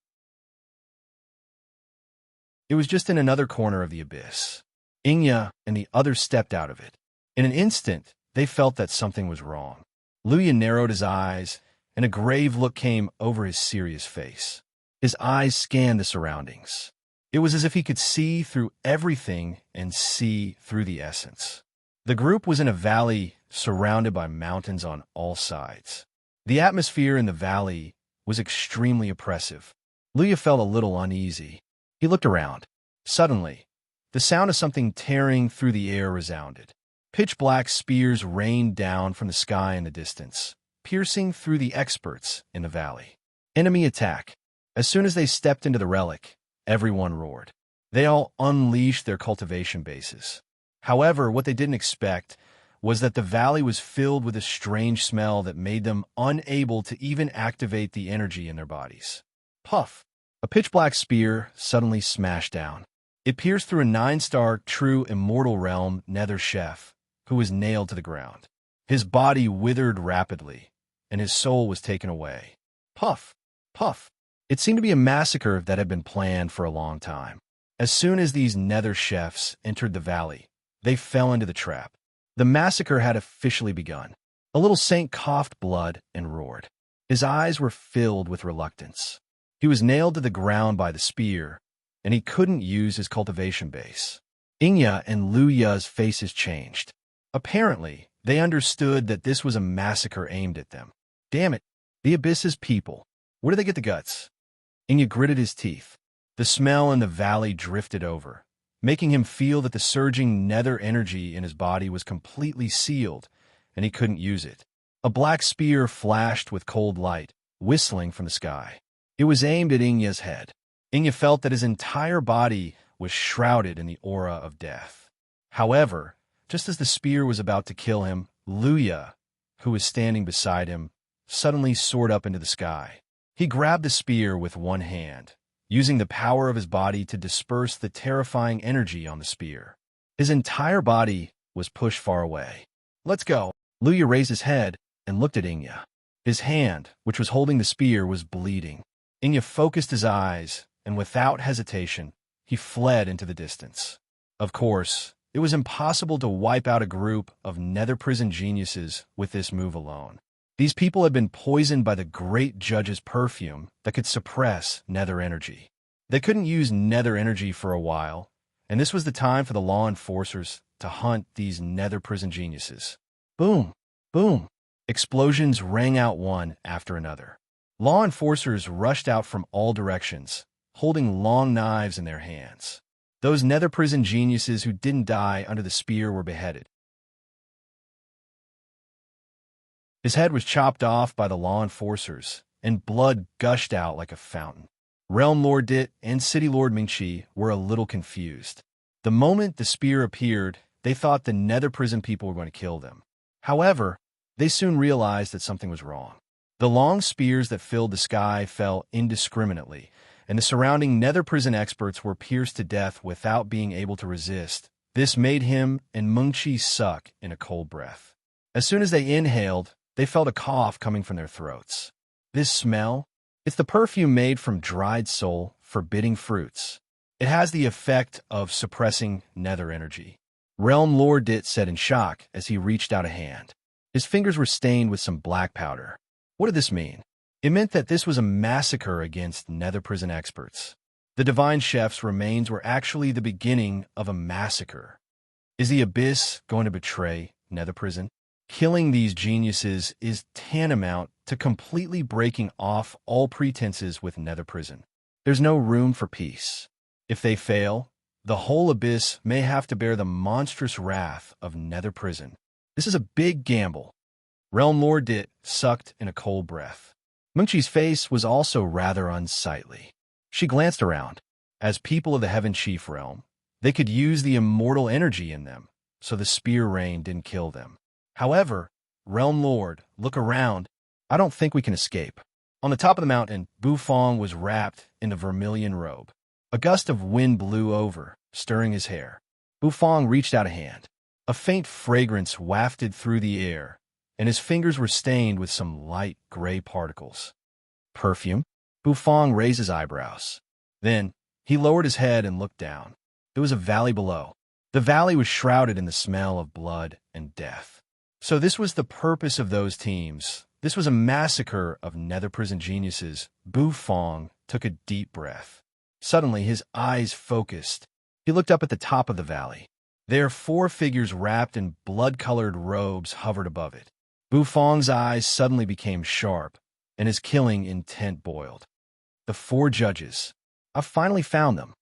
It was just in another corner of the abyss. Inya and the others stepped out of it. In an instant, they felt that something was wrong. Luya narrowed his eyes, and a grave look came over his serious face. His eyes scanned the surroundings. It was as if he could see through everything and see through the essence. The group was in a valley surrounded by mountains on all sides. The atmosphere in the valley was extremely oppressive. Luya felt a little uneasy. He looked around. Suddenly, the sound of something tearing through the air resounded. Pitch-black spears rained down from the sky in the distance, piercing through the experts in the valley. Enemy attack. As soon as they stepped into the relic, everyone roared. They all unleashed their cultivation bases. However, what they didn't expect was that the valley was filled with a strange smell that made them unable to even activate the energy in their bodies. Puff! A pitch-black spear suddenly smashed down. It pierced through a 9-star true immortal realm Nether Chef, who was nailed to the ground. His body withered rapidly, and his soul was taken away. Puff, puff. It seemed to be a massacre that had been planned for a long time. As soon as these nether chefs entered the valley, they fell into the trap. The massacre had officially begun. A little saint coughed blood and roared. His eyes were filled with reluctance. He was nailed to the ground by the spear, and he couldn't use his cultivation base. Inya and Luya's faces changed. Apparently, they understood that this was a massacre aimed at them. Damn it, the Abyss's people. Where did they get the guts? Inya gritted his teeth. The smell in the valley drifted over, making him feel that the surging nether energy in his body was completely sealed, and he couldn't use it. A black spear flashed with cold light, whistling from the sky. It was aimed at Inya's head. Inya felt that his entire body was shrouded in the aura of death. However, just as the spear was about to kill him, Luya, who was standing beside him, suddenly soared up into the sky. He grabbed the spear with one hand, using the power of his body to disperse the terrifying energy on the spear. His entire body was pushed far away. Let's go. Luya raised his head and looked at Inya. His hand, which was holding the spear, was bleeding. Inya focused his eyes, and without hesitation, he fled into the distance. Of course, it was impossible to wipe out a group of nether prison geniuses with this move alone. These people had been poisoned by the great judge's perfume that could suppress nether energy. They couldn't use nether energy for a while, and this was the time for the law enforcers to hunt these nether prison geniuses. Boom, boom. Explosions rang out one after another. Law enforcers rushed out from all directions, holding long knives in their hands. Those nether prison geniuses who didn't die under the spear were beheaded. His head was chopped off by the law enforcers, and blood gushed out like a fountain. Realm Lord Dit and City Lord Mingqi were a little confused. The moment the spear appeared, they thought the nether prison people were going to kill them. However, they soon realized that something was wrong. The long spears that filled the sky fell indiscriminately, and the surrounding nether prison experts were pierced to death without being able to resist. This made him and Mingqi suck in a cold breath. As soon as they inhaled, they felt a cough coming from their throats. This smell? It's the perfume made from dried soul, forbidding fruits. It has the effect of suppressing nether energy. Realm Lord Dit said in shock as he reached out a hand. His fingers were stained with some black powder. What did this mean? It meant that this was a massacre against nether prison experts. The divine chef's remains were actually the beginning of a massacre. Is the Abyss going to betray nether prison? Killing these geniuses is tantamount to completely breaking off all pretenses with nether prison. There's no room for peace. If they fail, the whole Abyss may have to bear the monstrous wrath of nether prison. This is a big gamble. Realm Lord Dit sucked in a cold breath. Mingqi's face was also rather unsightly. She glanced around. As people of the Heaven Chief realm, they could use the immortal energy in them, so the spear rain didn't kill them. However, Realm Lord, look around. I don't think we can escape. On the top of the mountain, Bufong was wrapped in a vermilion robe. A gust of wind blew over, stirring his hair. Bufong reached out a hand. A faint fragrance wafted through the air, and his fingers were stained with some light gray particles. Perfume? Bufong raised his eyebrows. Then, he lowered his head and looked down. There was a valley below. The valley was shrouded in the smell of blood and death. So this was the purpose of those teams. This was a massacre of nether prison geniuses. Bufong took a deep breath. Suddenly, his eyes focused. He looked up at the top of the valley. There, 4 figures wrapped in blood-colored robes hovered above it. Bufong's eyes suddenly became sharp, and his killing intent boiled. The 4 judges. I finally found them.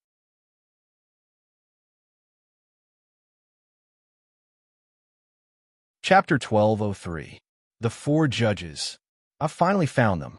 Chapter 1203. The 4 Judges. I finally found them.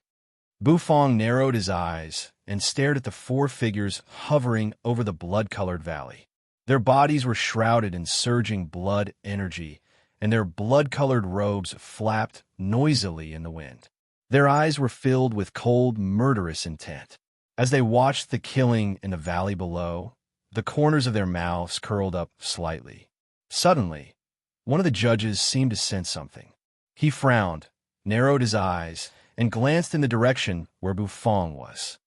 Bufong narrowed his eyes and stared at the 4 figures hovering over the blood-colored valley. Their bodies were shrouded in surging blood energy, and their blood-colored robes flapped noisily in the wind. Their eyes were filled with cold, murderous intent. As they watched the killing in the valley below, the corners of their mouths curled up slightly. Suddenly, one of the judges seemed to sense something. He frowned, narrowed his eyes, and glanced in the direction where Bufong was.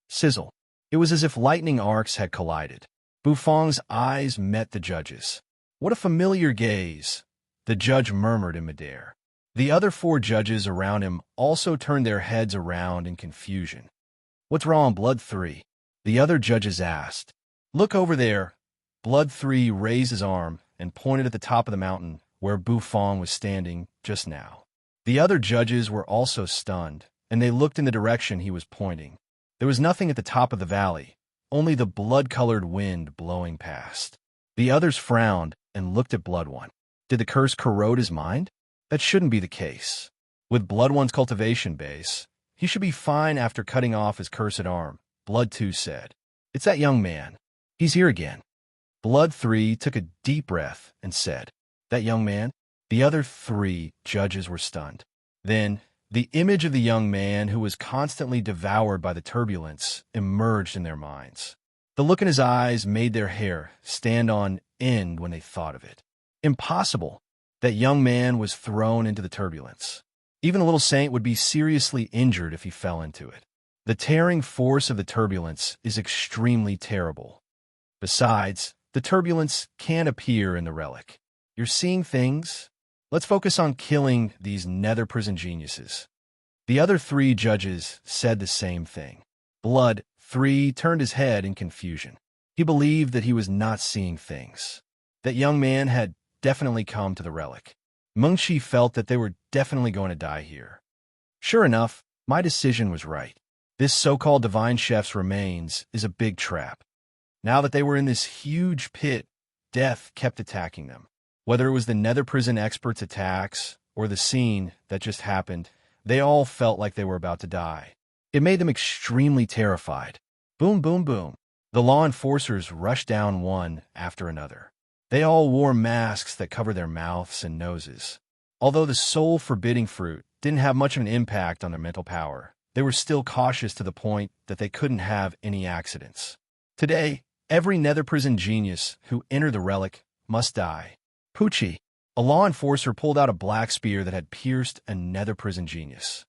Sizzle. It was as if lightning arcs had collided. Bufong's eyes met the judge's. "What a familiar gaze," the judge murmured in midair. The other 4 judges around him also turned their heads around in confusion. "What's wrong, Blood 3?" the other judges asked. "Look over there." Blood 3 raised his arm and pointed at the top of the mountain where Bufong was standing just now. The other judges were also stunned, and they looked in the direction he was pointing. There was nothing at the top of the valley, only the blood-colored wind blowing past. The others frowned and looked at Blood 1. Did the curse corrode his mind? That shouldn't be the case. With Blood 1's cultivation base, he should be fine after cutting off his cursed arm, Blood 2 said. "It's that young man. He's here again." Blood 3 took a deep breath and said, "That young man?" The other 3 judges were stunned. Then, the image of the young man who was constantly devoured by the turbulence emerged in their minds. The look in his eyes made their hair stand on end when they thought of it. Impossible. That young man was thrown into the turbulence. Even a little saint would be seriously injured if he fell into it. The tearing force of the turbulence is extremely terrible. Besides, the turbulence can appear in the relic. You're seeing things? Let's focus on killing these nether prison geniuses. The other 3 judges said the same thing. Blood 3 turned his head in confusion. He believed that he was not seeing things. That young man had definitely come to the relic. Mengshi felt that they were definitely going to die here. Sure enough, my decision was right. This so-called divine chef's remains is a big trap. Now that they were in this huge pit, death kept attacking them. Whether it was the nether prison expert's attacks or the scene that just happened, they all felt like they were about to die. It made them extremely terrified. Boom, boom, boom. The law enforcers rushed down one after another. They all wore masks that covered their mouths and noses. Although the soul-forbidding fruit didn't have much of an impact on their mental power, they were still cautious to the point that they couldn't have any accidents. Today, every nether prison genius who entered the relic must die. Poochie, a law enforcer, pulled out a black spear that had pierced a nether prison genius.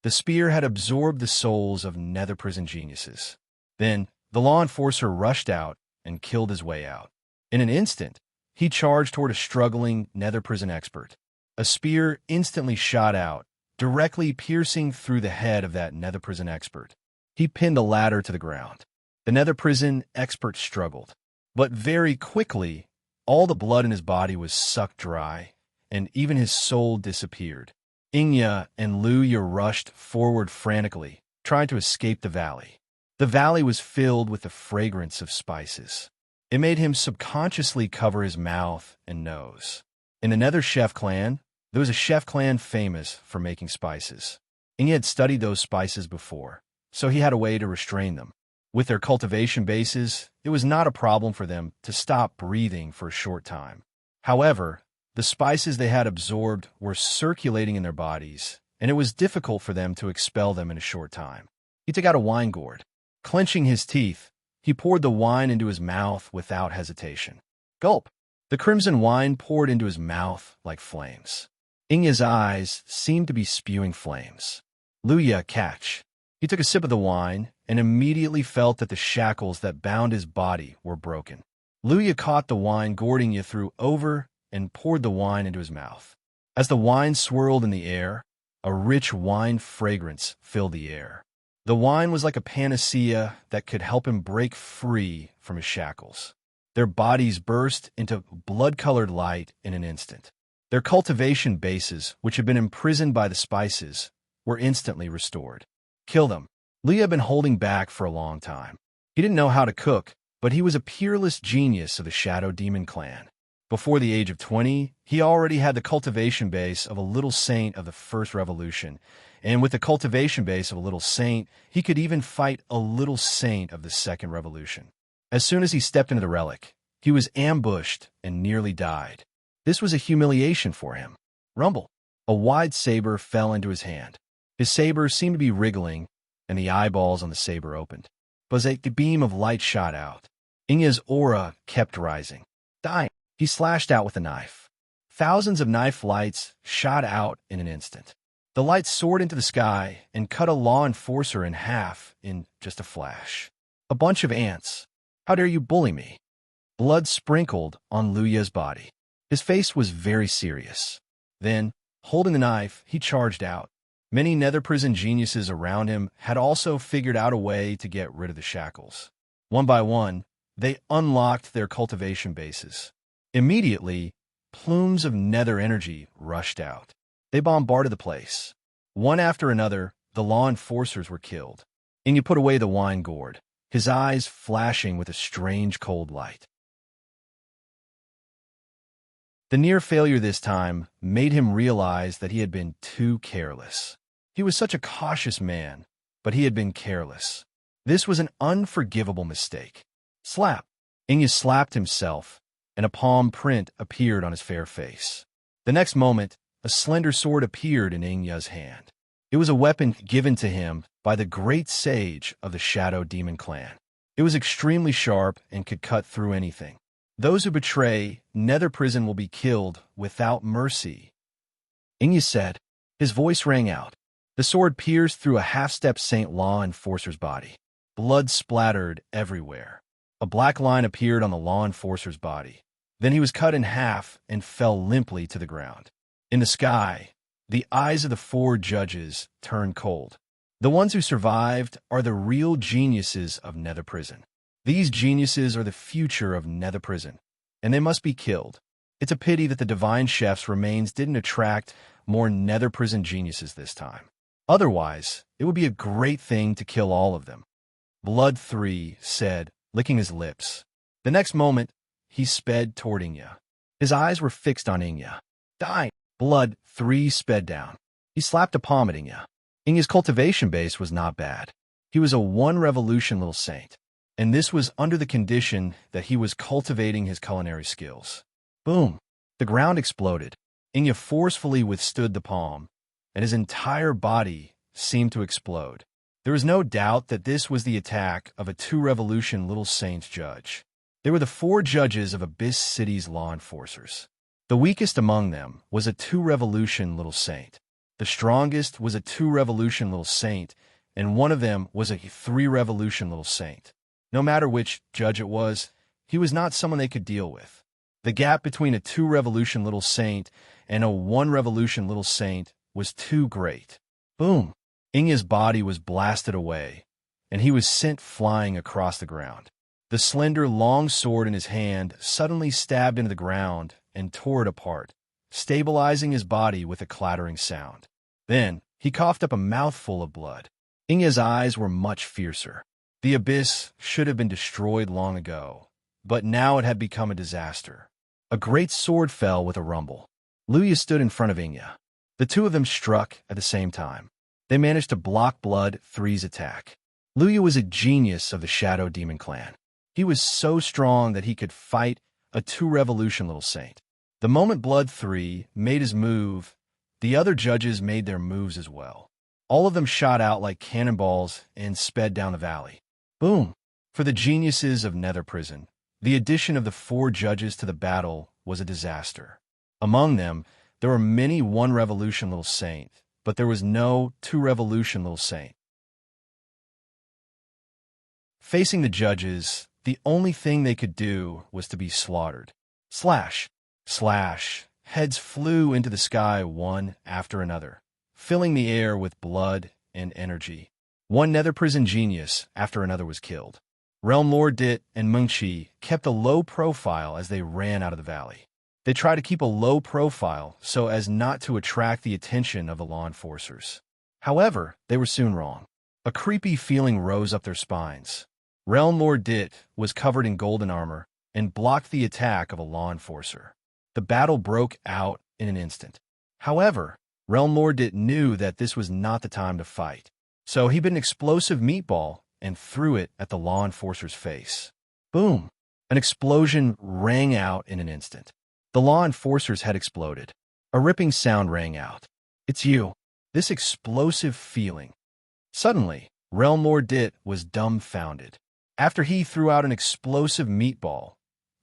The spear had absorbed the souls of nether prison geniuses. Then, the law enforcer rushed out and killed his way out. In an instant, he charged toward a struggling nether prison expert. A spear instantly shot out, directly piercing through the head of that nether prison expert. He pinned the latter to the ground. The nether prison expert struggled, but very quickly, all the blood in his body was sucked dry, and even his soul disappeared. Inya and Luya rushed forward frantically, trying to escape the valley. The valley was filled with the fragrance of spices. It made him subconsciously cover his mouth and nose. In the Nether Chef clan, there was a chef clan famous for making spices. Inya had studied those spices before, so he had a way to restrain them. With their cultivation bases, it was not a problem for them to stop breathing for a short time. However, the spices they had absorbed were circulating in their bodies, and it was difficult for them to expel them in a short time. He took out a wine gourd. Clenching his teeth, he poured the wine into his mouth without hesitation. Gulp! The crimson wine poured into his mouth like flames. Inya's eyes seemed to be spewing flames. Luya, catch! He took a sip of the wine and immediately felt that the shackles that bound his body were broken. Luya caught the wine Gordon threw over and poured the wine into his mouth. As the wine swirled in the air, a rich wine fragrance filled the air. The wine was like a panacea that could help him break free from his shackles. Their bodies burst into blood-colored light in an instant. Their cultivation bases, which had been imprisoned by the spices, were instantly restored. Kill them. Lee had been holding back for a long time. He didn't know how to cook, but he was a peerless genius of the Shadow Demon clan. Before the age of 20, he already had the cultivation base of a little saint of the First Revolution, and with the cultivation base of a little saint, he could even fight a little saint of the Second Revolution. As soon as he stepped into the relic, he was ambushed and nearly died. This was a humiliation for him. Rumble. A wide saber fell into his hand. His saber seemed to be wriggling, and the eyeballs on the saber opened. But a beam of light shot out. Inya's aura kept rising. Dying. He slashed out with a knife. Thousands of knife lights shot out in an instant. The lights soared into the sky and cut a law enforcer in half in just a flash. A bunch of ants. How dare you bully me? Blood sprinkled on Luya's body. His face was very serious. Then, holding the knife, he charged out. Many nether prison geniuses around him had also figured out a way to get rid of the shackles. One by one, they unlocked their cultivation bases. Immediately, plumes of nether energy rushed out. They bombarded the place. One after another, the law enforcers were killed. Inge put away the wine gourd, his eyes flashing with a strange cold light. The near failure this time made him realize that he had been too careless. He was such a cautious man, but he had been careless. This was an unforgivable mistake. Slap! Inge slapped himself, and a palm print appeared on his fair face. The next moment, a slender sword appeared in Inge's hand. It was a weapon given to him by the great sage of the Shadow Demon clan. It was extremely sharp and could cut through anything. Those who betray nether prison will be killed without mercy. Inge said. His voice rang out. The sword pierced through a half-step Saint Law Enforcer's body. Blood splattered everywhere. A black line appeared on the Law Enforcer's body. Then he was cut in half and fell limply to the ground. In the sky, the eyes of the 4 judges turned cold. The ones who survived are the real geniuses of nether prison. These geniuses are the future of nether prison, and they must be killed. It's a pity that the divine chef's remains didn't attract more nether prison geniuses this time. Otherwise, it would be a great thing to kill all of them. Blood 3 said, licking his lips. The next moment, he sped toward Inge. His eyes were fixed on Inge. Die! Blood 3 sped down. He slapped a palm at Inge. Inge's cultivation base was not bad. He was a 1 revolution little saint. And this was under the condition that he was cultivating his culinary skills. Boom! The ground exploded. Inge forcefully withstood the palm, and his entire body seemed to explode. There was no doubt that this was the attack of a 2 revolution little saint judge. They were the 4 judges of Abyss City's law enforcers. The weakest among them was a 2 revolution little saint. The strongest was a 2 revolution little saint, and one of them was a 3 revolution little saint. No matter which judge it was, he was not someone they could deal with. The gap between a 2 revolution little saint and a 1 revolution little saint was too great. Boom! Inge's body was blasted away, and he was sent flying across the ground. The slender, long sword in his hand suddenly stabbed into the ground and tore it apart, stabilizing his body with a clattering sound. Then, he coughed up a mouthful of blood. Inge's eyes were much fiercer. The abyss should have been destroyed long ago, but now it had become a disaster. A great sword fell with a rumble. Luya stood in front of Inge. The 2 of them struck at the same time. They managed to block Blood 3's attack. Luya was a genius of the Shadow Demon clan. He was so strong that he could fight a 2 revolution little saint. The moment Blood 3 made his move, the other judges made their moves as well. All of them shot out like cannonballs and sped down the valley. Boom! For the geniuses of nether prison, the addition of the 4 judges to the battle was a disaster. Among them, there were many 1 revolution little saint, but there was no 2 revolution little saint. Facing the judges, the only thing they could do was to be slaughtered. Slash! Slash! Heads flew into the sky one after another, filling the air with blood and energy. 1 nether prison genius after another was killed. Realm Lord Dit and Mengqi kept a low profile as they ran out of the valley. They tried to keep a low profile so as not to attract the attention of the law enforcers. However, they were soon wrong. A creepy feeling rose up their spines. Realm Lord Dit was covered in golden armor and blocked the attack of a law enforcer. The battle broke out in an instant. However, Realm Lord Dit knew that this was not the time to fight. So he bit an explosive meatball and threw it at the law enforcer's face. Boom! An explosion rang out in an instant. The law enforcer's head exploded. A ripping sound rang out. It's you. This explosive feeling. Suddenly, Realm Lord Dit was dumbfounded. After he threw out an explosive meatball,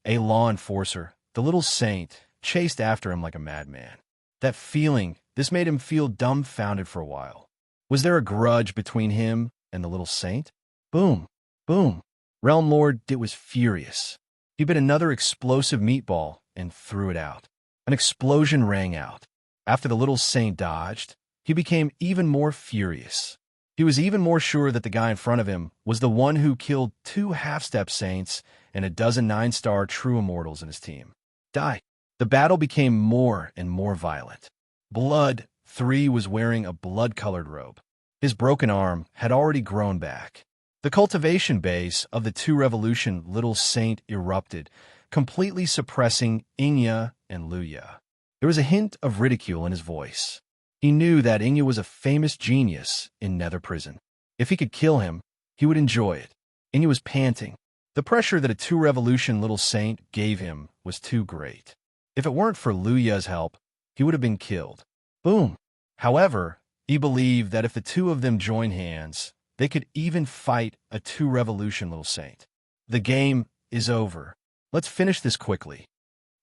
a law enforcer, the little saint, chased after him like a madman. That feeling, this made him feel dumbfounded for a while. Was there a grudge between him and the little saint? Boom, boom. Realm Lord Dit was furious. He bit another explosive meatball and threw it out. An explosion rang out. After the little saint dodged, he became even more furious. He was even more sure that the guy in front of him was the one who killed 2 half-step saints and a dozen 9-star true immortals in his team. Die. The battle became more and more violent. Blood 3 was wearing a blood-colored robe. His broken arm had already grown back. The cultivation base of the 2 revolution little saint erupted, completely suppressing Inya and Luya. There was a hint of ridicule in his voice. He knew that Inya was a famous genius in Nether Prison. If he could kill him, he would enjoy it. Inya was panting. The pressure that a 2 revolution little saint gave him was too great. If it weren't for Luya's help, he would have been killed. Boom. However, he believed that if the 2 of them joined hands, they could even fight a 2 revolution little saint. The game is over. Let's finish this quickly.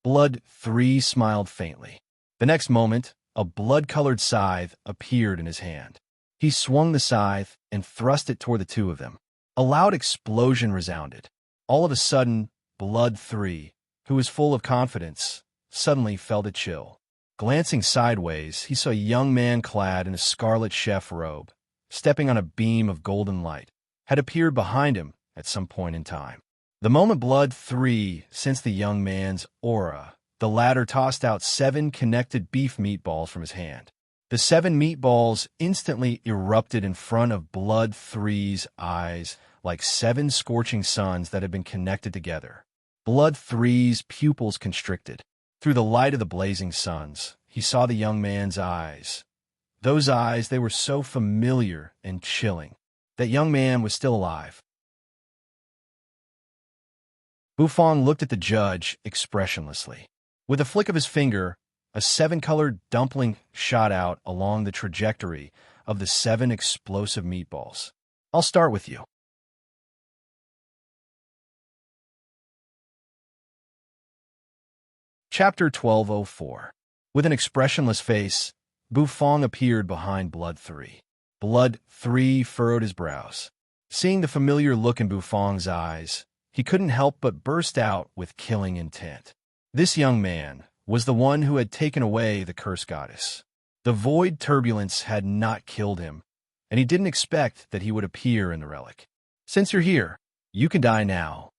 Blood 3 smiled faintly. The next moment, a blood-colored scythe appeared in his hand. He swung the scythe and thrust it toward the 2 of them. A loud explosion resounded. All of a sudden, Blood 3, who was full of confidence, suddenly felt a chill. Glancing sideways, he saw a young man clad in a scarlet chef robe, stepping on a beam of golden light, had appeared behind him at some point in time. The moment Blood 3 sensed the young man's aura, the latter tossed out 7 connected beef meatballs from his hand. The 7 meatballs instantly erupted in front of Blood 3's eyes like 7 scorching suns that had been connected together. Blood 3's pupils constricted. Through the light of the blazing suns, he saw the young man's eyes. Those eyes, they were so familiar and chilling. That young man was still alive. Bufong looked at the judge expressionlessly. With a flick of his finger, a 7-colored dumpling shot out along the trajectory of the 7 explosive meatballs. I'll start with you. Chapter 1204. With an expressionless face, Bufong appeared behind Blood 3. Blood 3 furrowed his brows. Seeing the familiar look in Bufong's eyes, he couldn't help but burst out with killing intent. This young man was the one who had taken away the curse goddess. The void turbulence had not killed him, and he didn't expect that he would appear in the relic. Since you're here, you can die now,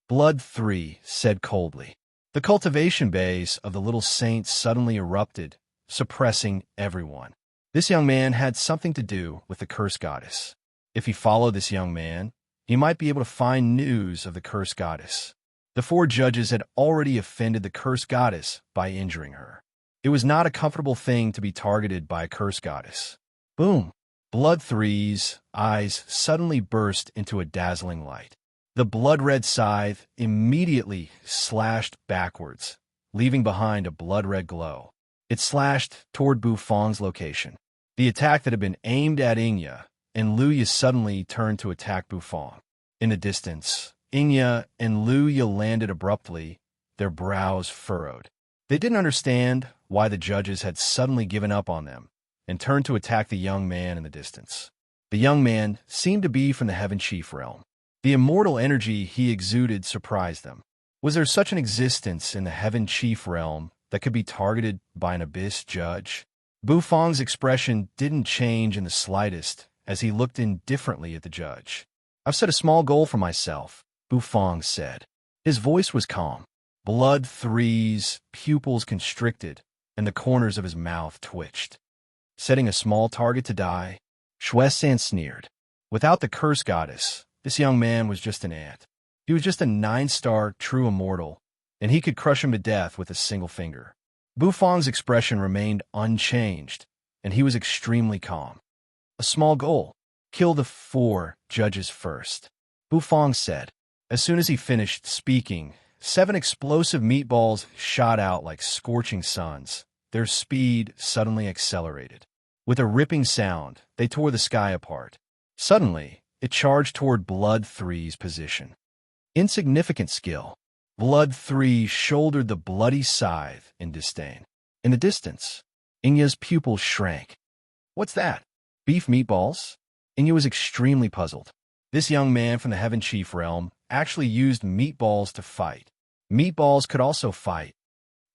Blood 3 said coldly. The cultivation base of the little saint suddenly erupted, suppressing everyone. This young man had something to do with the curse goddess. If he followed this young man, he might be able to find news of the curse goddess. The 4 judges had already offended the curse goddess by injuring her. It was not a comfortable thing to be targeted by a curse goddess. Boom! Blood 3's eyes suddenly burst into a dazzling light. The blood-red scythe immediately slashed backwards, leaving behind a blood-red glow. It slashed toward Bufong's location. The attack that had been aimed at Inya and Luya suddenly turned to attack Bufong. In the distance, Inya and Luya landed abruptly, their brows furrowed. They didn't understand why the judges had suddenly given up on them and turned to attack the young man in the distance. The young man seemed to be from the Heaven Chief realm. The immortal energy he exuded surprised them. Was there such an existence in the Heaven Chief realm that could be targeted by an abyss judge? Bufong's expression didn't change in the slightest as he looked indifferently at the judge. I've set a small goal for myself, Bufong said. His voice was calm. Blood 3's pupils constricted and the corners of his mouth twitched. Setting a small target to die, Shuesan sneered. Without the curse goddess, this young man was just an ant. He was just a 9-star true immortal, and he could crush him to death with a single finger. Bufong's expression remained unchanged, and he was extremely calm. A small goal. Kill the 4 judges first, Bufong said. As soon as he finished speaking, 7 explosive meatballs shot out like scorching suns. Their speed suddenly accelerated. With a ripping sound, they tore the sky apart. Suddenly, it charged toward Blood 3's position. Insignificant skill. Blood 3 shouldered the bloody scythe in disdain. In the distance, Inya's pupils shrank. What's that? Beef meatballs? Inya was extremely puzzled. This young man from the Heaven Chief realm actually used meatballs to fight. Meatballs could also fight.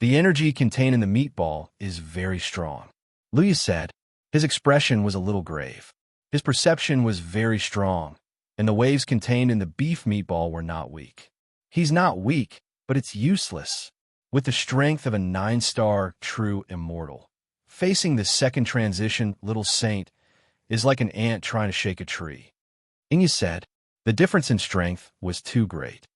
The energy contained in the meatball is very strong, Luya said. His expression was a little grave. His perception was very strong, and the waves contained in the beef meatball were not weak. He's not weak, but it's useless. With the strength of a 9-star true immortal, facing the second transition little saint is like an ant trying to shake a tree. Inya said, the difference in strength was too great.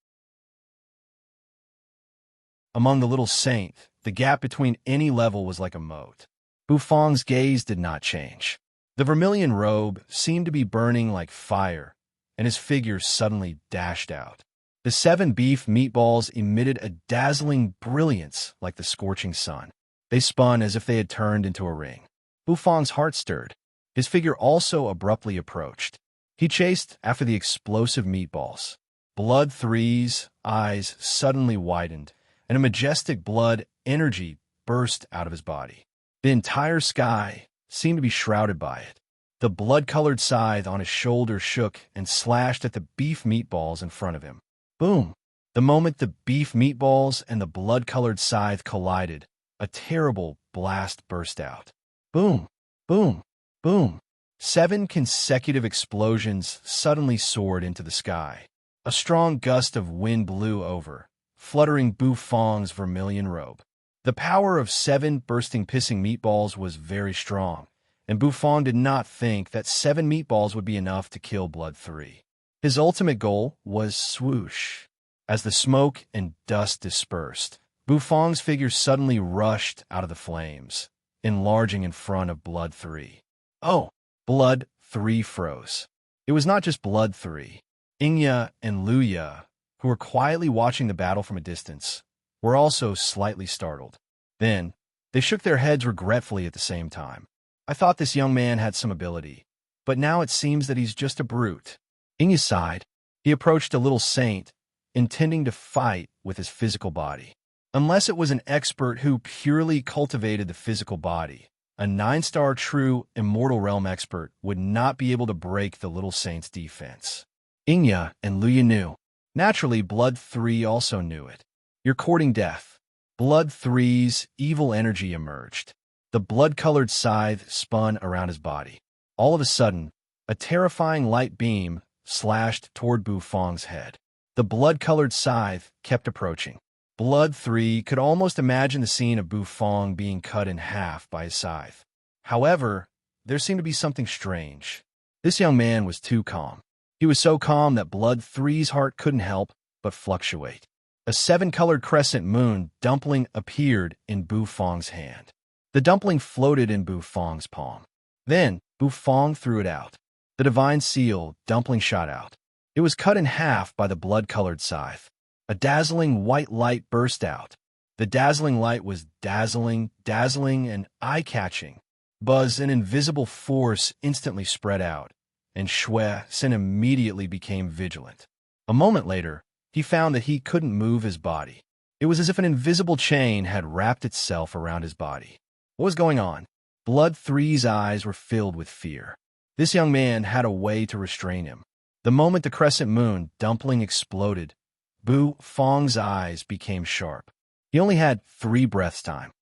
Among the little saint, the gap between any level was like a moat. Bufong's gaze did not change. The vermilion robe seemed to be burning like fire, and his figure suddenly dashed out. The 7 beef meatballs emitted a dazzling brilliance like the scorching sun. They spun as if they had turned into a ring. Bufong's heart stirred. His figure also abruptly approached. He chased after the explosive meatballs. Blood 3's eyes suddenly widened, and a majestic blood energy burst out of his body. The entire sky seemed to be shrouded by it. The blood-colored scythe on his shoulder shook and slashed at the beef meatballs in front of him. Boom! The moment the beef meatballs and the blood-colored scythe collided, a terrible blast burst out. Boom! Boom! Boom! 7 consecutive explosions suddenly soared into the sky. A strong gust of wind blew over, fluttering Bufong's vermilion robe. The power of 7 bursting pissing meatballs was very strong, and Bufong did not think that 7 meatballs would be enough to kill Blood 3. His ultimate goal was swoosh. As the smoke and dust dispersed, Bufong's figure suddenly rushed out of the flames, enlarging in front of Blood 3. Oh! Blood 3 froze. It was not just Blood 3. Inya and Luya, who were quietly watching the battle from a distance, were also slightly startled. Then, they shook their heads regretfully at the same time. I thought this young man had some ability, but now it seems that he's just a brute. Inya sighed. He approached a little saint, intending to fight with his physical body. Unless it was an expert who purely cultivated the physical body, a 9-star true immortal realm expert would not be able to break the little saint's defense. Inya and Luya knew. Naturally, Blood 3 also knew it. You're courting death. Blood 3's evil energy emerged. The blood-colored scythe spun around his body. All of a sudden, a terrifying light beam slashed toward Bufong's head. The blood-colored scythe kept approaching. Blood 3 could almost imagine the scene of Bufong being cut in half by his scythe. However, there seemed to be something strange. This young man was too calm. He was so calm that Blood 3's heart couldn't help but fluctuate. A 7-colored crescent moon dumpling appeared in Bufong's hand. The dumpling floated in Bufong's palm. Then, Bufong threw it out. The divine seal dumpling shot out. It was cut in half by the blood-colored scythe. A dazzling white light burst out. The dazzling light was dazzling, and eye-catching. Buzz, an invisible force, instantly spread out, and Shui-Sin immediately became vigilant. A moment later, he found that he couldn't move his body. It was as if an invisible chain had wrapped itself around his body. What was going on? Blood 3's eyes were filled with fear. This young man had a way to restrain him. The moment the crescent moon dumpling exploded, Bufong's eyes became sharp. He only had 3 breaths time.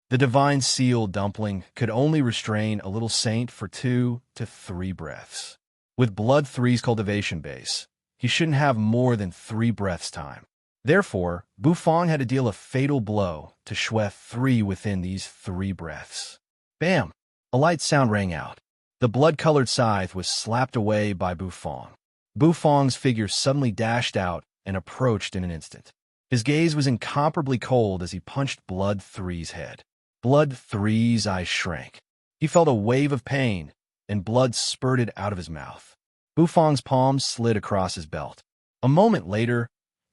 The divine seal dumpling could only restrain a little saint for 2 to 3 breaths. With Blood 3's cultivation base, he shouldn't have more than 3 breaths time. Therefore, Bufong had to deal a fatal blow to Shui-3 within these 3 breaths. Bam! A light sound rang out. The blood-colored scythe was slapped away by Bufong. Bufong's figure suddenly dashed out and approached in an instant. His gaze was incomparably cold as he punched Blood 3's head. Blood 3's eyes shrank. He felt a wave of pain, and blood spurted out of his mouth. Bufong's palm slid across his belt. A moment later,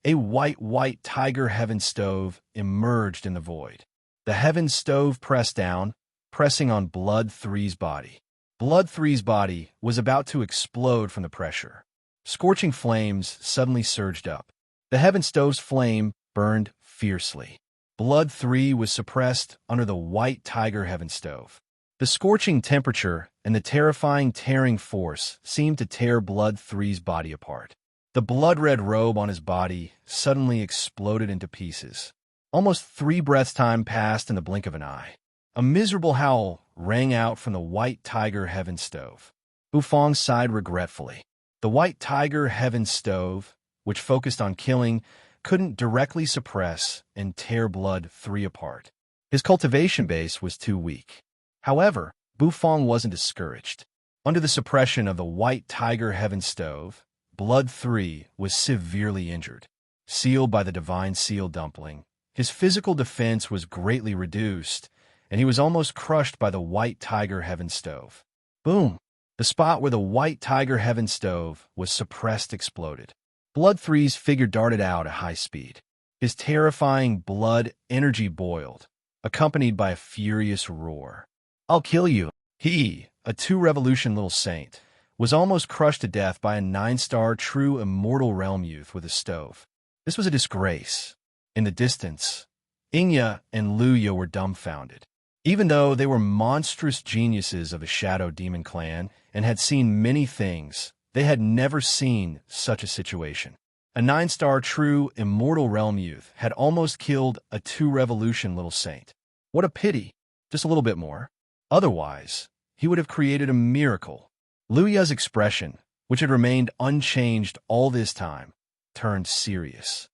a white tiger heaven stove emerged in the void. The heaven stove pressed down, pressing on Blood 3's body. Blood 3's body was about to explode from the pressure. Scorching flames suddenly surged up. The heaven stove's flame burned fiercely. Blood 3 was suppressed under the white tiger heaven stove. The scorching temperature and the terrifying tearing force seemed to tear Blood 3's body apart. The blood-red robe on his body suddenly exploded into pieces. Almost 3 breaths' time passed in the blink of an eye. A miserable howl rang out from the white tiger heaven stove. Bufong sighed regretfully. The white tiger heaven stove, which focused on killing, couldn't directly suppress and tear Blood 3 apart. His cultivation base was too weak. However, Bufong wasn't discouraged. Under the suppression of the white tiger heaven stove, Blood 3 was severely injured. Sealed by the divine seal dumpling, his physical defense was greatly reduced, and he was almost crushed by the white tiger heaven stove. Boom! The spot where the white tiger heaven stove was suppressed exploded. Blood 3's figure darted out at high speed. His terrifying blood energy boiled, accompanied by a furious roar. "I'll kill you!" He, a 2-revolution little saint, was almost crushed to death by a 9-star true immortal realm youth with a stove. This was a disgrace. In the distance, Inya and Luya were dumbfounded. Even though they were monstrous geniuses of the Shadow Demon Clan and had seen many things, they had never seen such a situation. A 9-star true immortal realm youth had almost killed a 2-revolution little saint. What a pity! Just a little bit more. Otherwise, he would have created a miracle. Luya's expression, which had remained unchanged all this time, turned serious.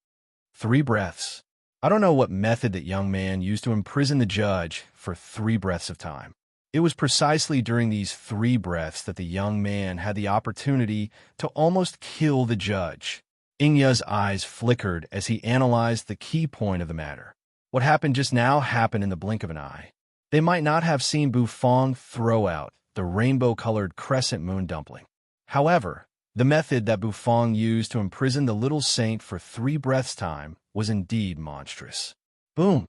3 breaths. I don't know what method that young man used to imprison the judge for 3 breaths of time. It was precisely during these 3 breaths that the young man had the opportunity to almost kill the judge. Inya's eyes flickered as he analyzed the key point of the matter. What happened just now happened in the blink of an eye. They might not have seen Bufong throw out the rainbow-colored crescent moon dumpling. However, the method that Bufong used to imprison the little saint for 3 breaths' time was indeed monstrous. Boom!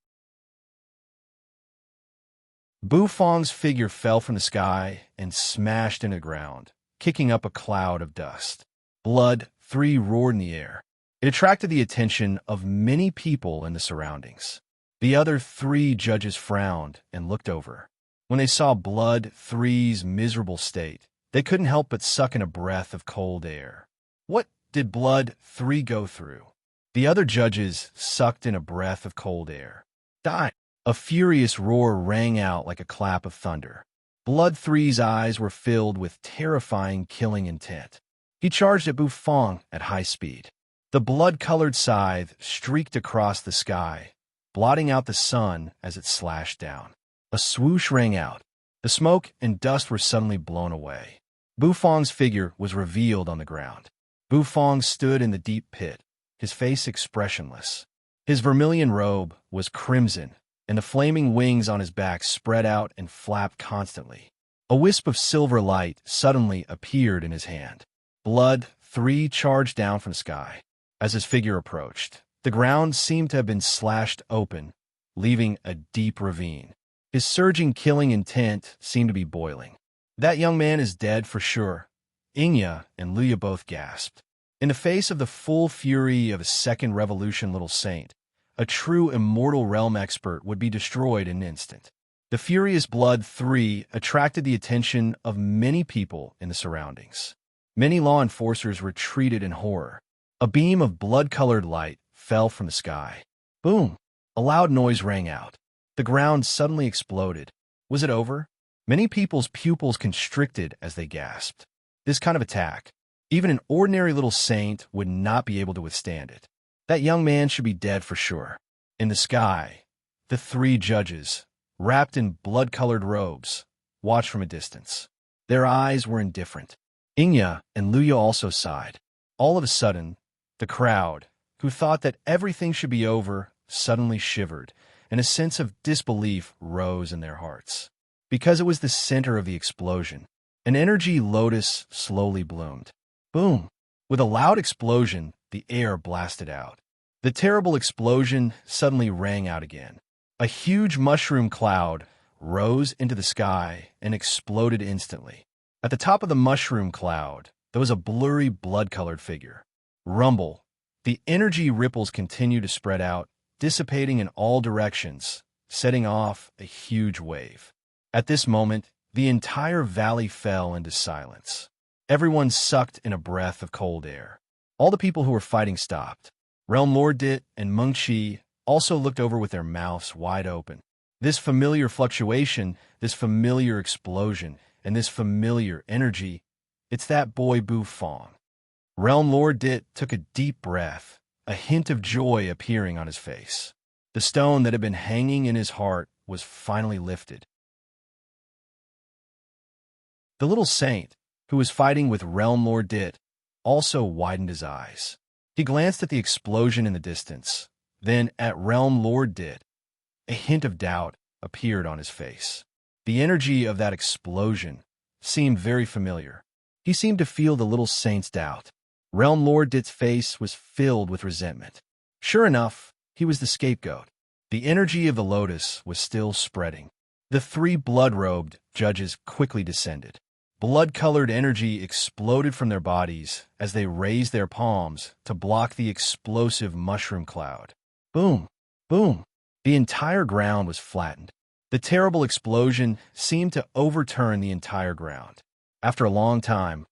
Bufong's figure fell from the sky and smashed into the ground, kicking up a cloud of dust. Blood 3 roared in the air. It attracted the attention of many people in the surroundings. The other 3 judges frowned and looked over. When they saw Blood 3's miserable state, they couldn't help but suck in a breath of cold air. What did Blood 3 go through? The other judges sucked in a breath of cold air. Die! A furious roar rang out like a clap of thunder. Blood 3's eyes were filled with terrifying killing intent. He charged at Bufong at high speed. The blood-colored scythe streaked across the sky, blotting out the sun as it slashed down. A swoosh rang out. The smoke and dust were suddenly blown away. Bufong's figure was revealed on the ground. Bufong stood in the deep pit, his face expressionless. His vermilion robe was crimson, and the flaming wings on his back spread out and flapped constantly. A wisp of silver light suddenly appeared in his hand. Blood 3 charged down from the sky. As his figure approached, the ground seemed to have been slashed open, leaving a deep ravine. His surging killing intent seemed to be boiling. "That young man is dead for sure." Inya and Luya both gasped. In the face of the full fury of a 2nd revolution little saint, a true immortal realm expert would be destroyed in an instant. The furious Blood 3 attracted the attention of many people in the surroundings. Many law enforcers retreated in horror. A beam of blood-colored light fell from the sky. Boom! A loud noise rang out. The ground suddenly exploded. Was it over? Many people's pupils constricted as they gasped. This kind of attack, even an ordinary little saint would not be able to withstand it. That young man should be dead for sure. In the sky, the 3 judges, wrapped in blood-colored robes, watched from a distance. Their eyes were indifferent. Inya and Luya also sighed. All of a sudden, the crowd, who thought that everything should be over, suddenly shivered, and a sense of disbelief rose in their hearts. Because it was the center of the explosion, an energy lotus slowly bloomed. Boom! With a loud explosion, the air blasted out. The terrible explosion suddenly rang out again. A huge mushroom cloud rose into the sky and exploded instantly. At the top of the mushroom cloud, there was a blurry, blood-colored figure. Rumble. The energy ripples continued to spread out, dissipating in all directions, setting off a huge wave. At this moment, the entire valley fell into silence. Everyone sucked in a breath of cold air. All the people who were fighting stopped. Realm Lord Dit and Meng Qi also looked over with their mouths wide open. This familiar fluctuation, this familiar explosion, and this familiar energy, it's that boy Bu Fong. Realm Lord Dit took a deep breath, a hint of joy appearing on his face. The stone that had been hanging in his heart was finally lifted. The little saint, who was fighting with Realm Lord Dit, also widened his eyes. He glanced at the explosion in the distance, then at Realm Lord Dit. A hint of doubt appeared on his face. The energy of that explosion seemed very familiar. He seemed to feel the little saint's doubt. Realm Lord Dit's face was filled with resentment. Sure enough, he was the scapegoat. The energy of the lotus was still spreading. The three blood-robed judges quickly descended. Blood-colored energy exploded from their bodies as they raised their palms to block the explosive mushroom cloud. Boom! Boom! The entire ground was flattened. The terrible explosion seemed to overturn the entire ground. After a long time,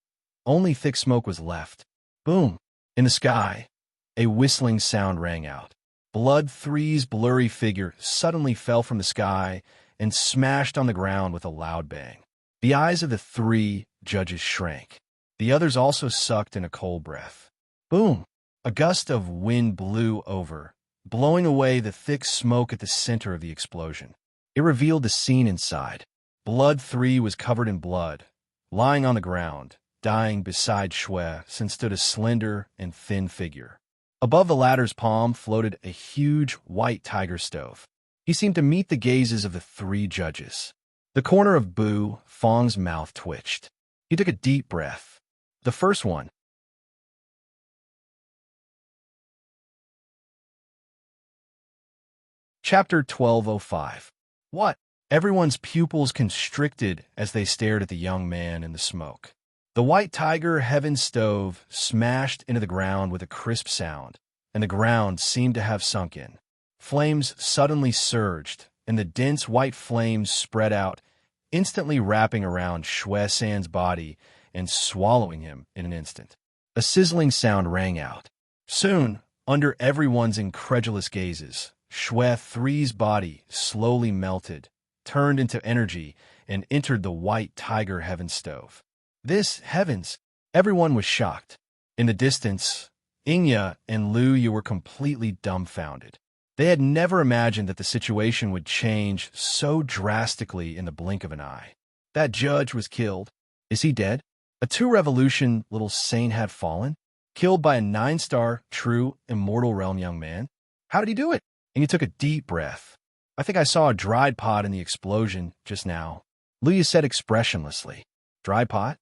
only thick smoke was left. Boom! In the sky, a whistling sound rang out. Blood Three's blurry figure suddenly fell from the sky and smashed on the ground with a loud bang. The eyes of the three judges shrank. The others also sucked in a cold breath. Boom! A gust of wind blew over, blowing away the thick smoke at the center of the explosion. It revealed the scene inside. Blood Three was covered in blood, lying on the ground. Dying beside Shui Sin stood a slender and thin figure. Above the latter's palm floated a huge white tiger stove. He seemed to meet the gazes of the three judges. The corner of Bu Fong's mouth twitched. He took a deep breath. The first one. Chapter 1205. What? Everyone's pupils constricted as they stared at the young man in the smoke. The white tiger heaven stove smashed into the ground with a crisp sound, and the ground seemed to have sunk in. Flames suddenly surged, and the dense white flames spread out, instantly wrapping around Shui San's body and swallowing him in an instant. A sizzling sound rang out. Soon, under everyone's incredulous gazes, Shui Three's body slowly melted, turned into energy, and entered the white tiger heaven stove. This, heavens! Everyone was shocked. In the distance, Ingya and Lu Yu were completely dumbfounded. They had never imagined that the situation would change so drastically in the blink of an eye. That judge was killed. Is he dead? A 2-revolution little saint had fallen? Killed by a 9-star, true, immortal realm young man? How did he do it? And he took a deep breath. I think I saw a dried pot in the explosion just now. Lu Yu said expressionlessly. Dried pot?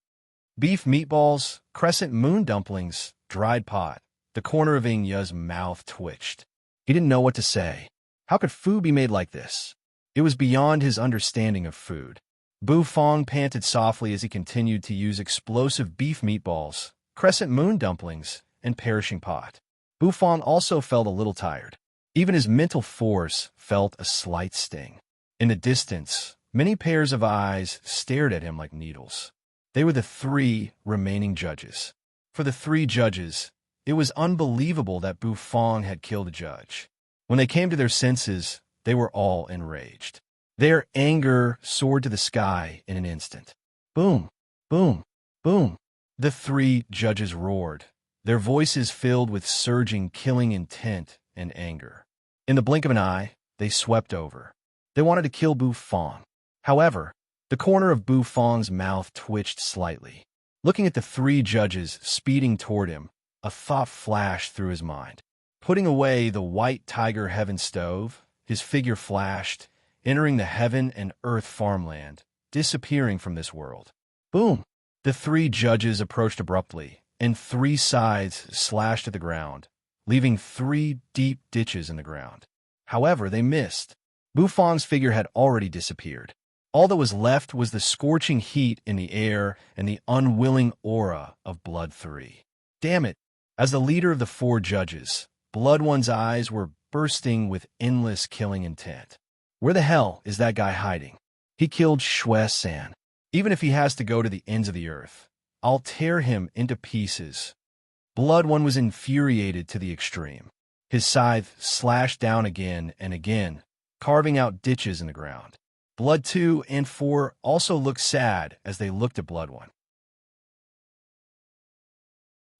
Beef meatballs, crescent moon dumplings, dried pot. The corner of Ingya's mouth twitched. He didn't know what to say. How could food be made like this? It was beyond his understanding of food. Bu Fong panted softly as he continued to use explosive beef meatballs, crescent moon dumplings, and perishing pot. Bu Fong also felt a little tired. Even his mental force felt a slight sting. In the distance, many pairs of eyes stared at him like needles. They were the three remaining judges. For the three judges, it was unbelievable that Bu Fong had killed a judge. When they came to their senses, they were all enraged. Their anger soared to the sky in an instant. Boom, boom, boom. The three judges roared, their voices filled with surging, killing intent and anger. In the blink of an eye, they swept over. They wanted to kill Bu Fong. However, the corner of Bu Fong's mouth twitched slightly. Looking at the three judges speeding toward him, a thought flashed through his mind. Putting away the white tiger heaven stove, his figure flashed, entering the heaven and earth farmland, disappearing from this world. Boom! The three judges approached abruptly, and three scythes slashed at the ground, leaving 3 deep ditches in the ground. However, they missed. Bu Fong's figure had already disappeared. All that was left was the scorching heat in the air and the unwilling aura of Blood 3. Damn it! As the leader of the 4 judges, Blood 1's eyes were bursting with endless killing intent. Where the hell is that guy hiding? He killed Shue-san. Even if he has to go to the ends of the earth, I'll tear him into pieces. Blood 1 was infuriated to the extreme. His scythe slashed down again and again, carving out ditches in the ground. Blood 2 and 4 also looked sad as they looked at Blood 1.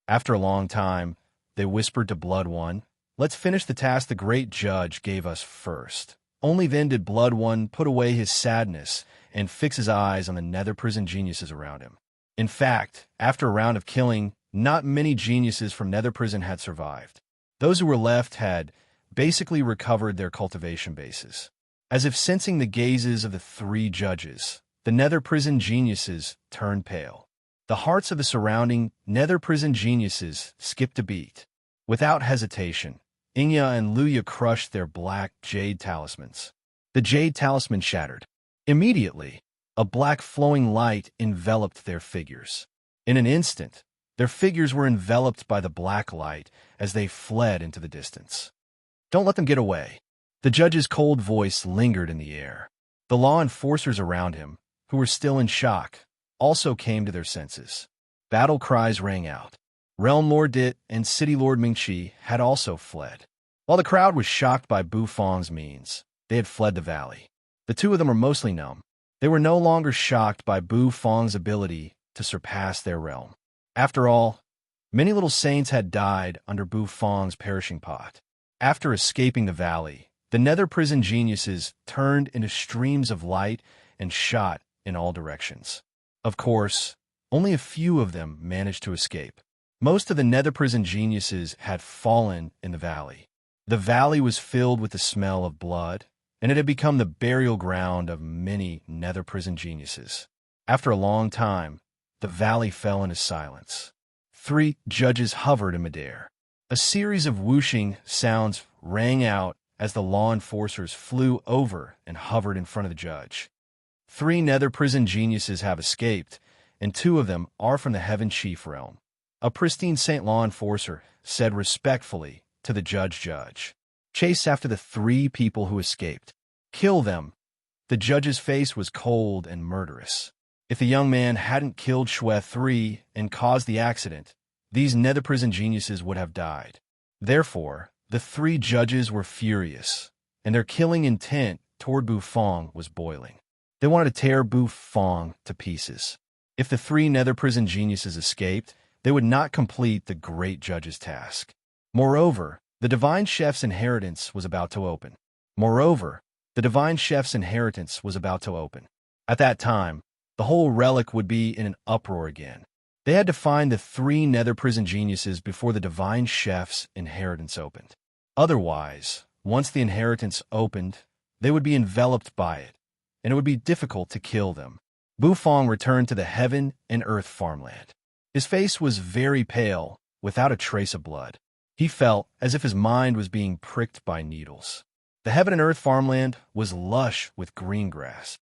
After a long time, they whispered to Blood 1, "Let's finish the task the great judge gave us first." Only then did Blood 1 put away his sadness and fix his eyes on the nether prison geniuses around him. In fact, after a round of killing, not many geniuses from nether prison had survived. Those who were left had basically recovered their cultivation bases. As if sensing the gazes of the 3 judges, the nether prison geniuses turned pale. The hearts of the surrounding nether prison geniuses skipped a beat. Without hesitation, Inya and Luya crushed their black jade talismans. The jade talisman shattered. Immediately, a black flowing light enveloped their figures. In an instant, their figures were enveloped by the black light as they fled into the distance. "Don't let them get away." The judge's cold voice lingered in the air. The law enforcers around him, who were still in shock, also came to their senses. Battle cries rang out. Realm Lord Dit and City Lord Mingqi had also fled. While the crowd was shocked by Bu Fang's means, they had fled the valley. The 2 of them were mostly numb. They were no longer shocked by Bu Fang's ability to surpass their realm. After all, many little saints had died under Bu Fang's perishing pot. After escaping the valley, the nether prison geniuses turned into streams of light and shot in all directions. Of course, only a few of them managed to escape. Most of the nether prison geniuses had fallen in the valley. The valley was filled with the smell of blood, and it had become the burial ground of many nether prison geniuses. After a long time, the valley fell into silence. 3 judges hovered in midair. A series of whooshing sounds rang out as the law enforcers flew over and hovered in front of the judge. 3 nether prison geniuses have escaped, and 2 of them are from the Heaven Chief realm. A pristine saint law enforcer said respectfully to the judge, "Chase after the 3 people who escaped. Kill them." The judge's face was cold and murderous. If the young man hadn't killed Shue 3 and caused the accident, these nether prison geniuses would have died. Therefore, the 3 judges were furious, and their killing intent toward Bu Fang was boiling. They wanted to tear Bu Fang to pieces. If the 3 nether prison geniuses escaped, they would not complete the great judge's task. Moreover, the divine chef's inheritance was about to open. At that time, the whole relic would be in an uproar again. They had to find the 3 nether prison geniuses before the divine chef's inheritance opened. Otherwise, once the inheritance opened, they would be enveloped by it, and it would be difficult to kill them. Bu Fang returned to the heaven and earth farmland. His face was very pale, without a trace of blood. He felt as if his mind was being pricked by needles. The heaven and earth farmland was lush with green grass.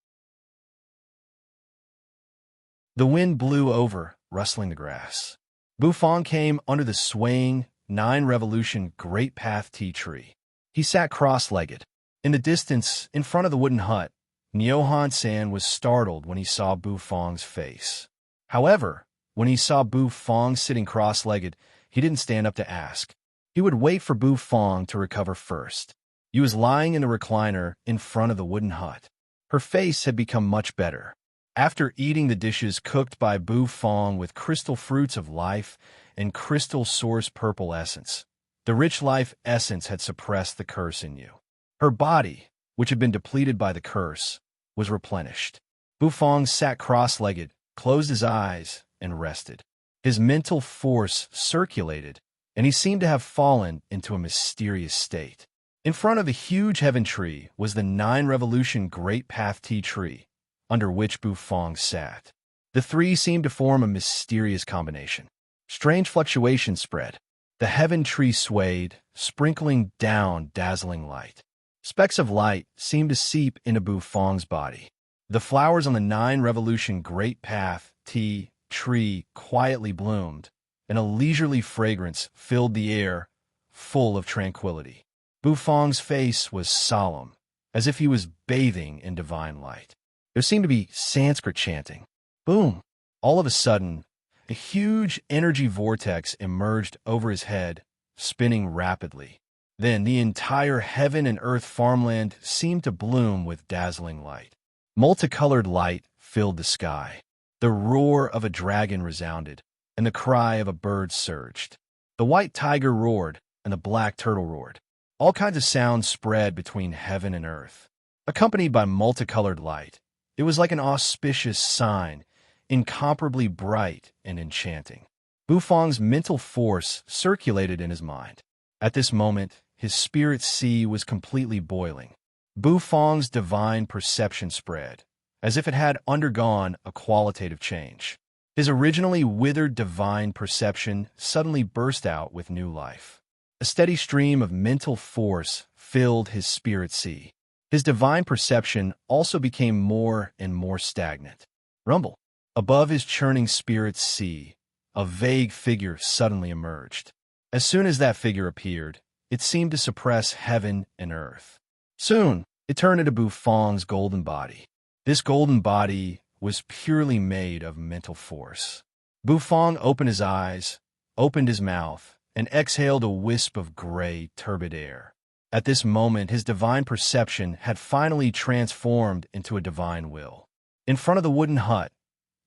The wind blew over, rustling the grass. Bu Fang came under the swaying, 9-revolution great path tea tree. He sat cross-legged. In the distance, in front of the wooden hut, Nyohan-san was startled when he saw Bu Fang's face. However, when he saw Bu Fang sitting cross-legged, he didn't stand up to ask. He would wait for Bu Fang to recover first. He was lying in the recliner in front of the wooden hut. Her face had become much better. After eating the dishes cooked by Bu Fang with crystal fruits of life and crystal source purple essence, the rich life essence had suppressed the curse in you. Her body, which had been depleted by the curse, was replenished. Bu Fang sat cross-legged, closed his eyes, and rested. His mental force circulated, and he seemed to have fallen into a mysterious state. In front of the huge heaven tree was the 9-revolution great path tea tree, under which Bu Fang sat. The 3 seemed to form a mysterious combination. Strange fluctuations spread. The heaven tree swayed, sprinkling down dazzling light. Specks of light seemed to seep into Bu Fang's body. The flowers on the 9 Revolution Great Path tea tree quietly bloomed, and a leisurely fragrance filled the air, full of tranquility. Bufong's face was solemn, as if he was bathing in divine light. There seemed to be Sanskrit chanting. Boom! All of a sudden, a huge energy vortex emerged over his head, spinning rapidly. Then the entire heaven and earth farmland seemed to bloom with dazzling light. Multicolored light filled the sky. The roar of a dragon resounded, and the cry of a bird surged. The white tiger roared, and the black turtle roared. All kinds of sounds spread between heaven and earth. Accompanied by multicolored light, it was like an auspicious sign, incomparably bright and enchanting. Bufong's mental force circulated in his mind. At this moment, his spirit sea was completely boiling. Bufong's divine perception spread, as if it had undergone a qualitative change. His originally withered divine perception suddenly burst out with new life. A steady stream of mental force filled his spirit sea. His divine perception also became more and more stagnant. Rumble. Above his churning spirit sea, a vague figure suddenly emerged. As soon as that figure appeared, it seemed to suppress heaven and earth. Soon, it turned into Bufong's golden body. This golden body was purely made of mental force. Bufong opened his eyes, opened his mouth, and exhaled a wisp of gray, turbid air. At this moment, his divine perception had finally transformed into a divine will. In front of the wooden hut,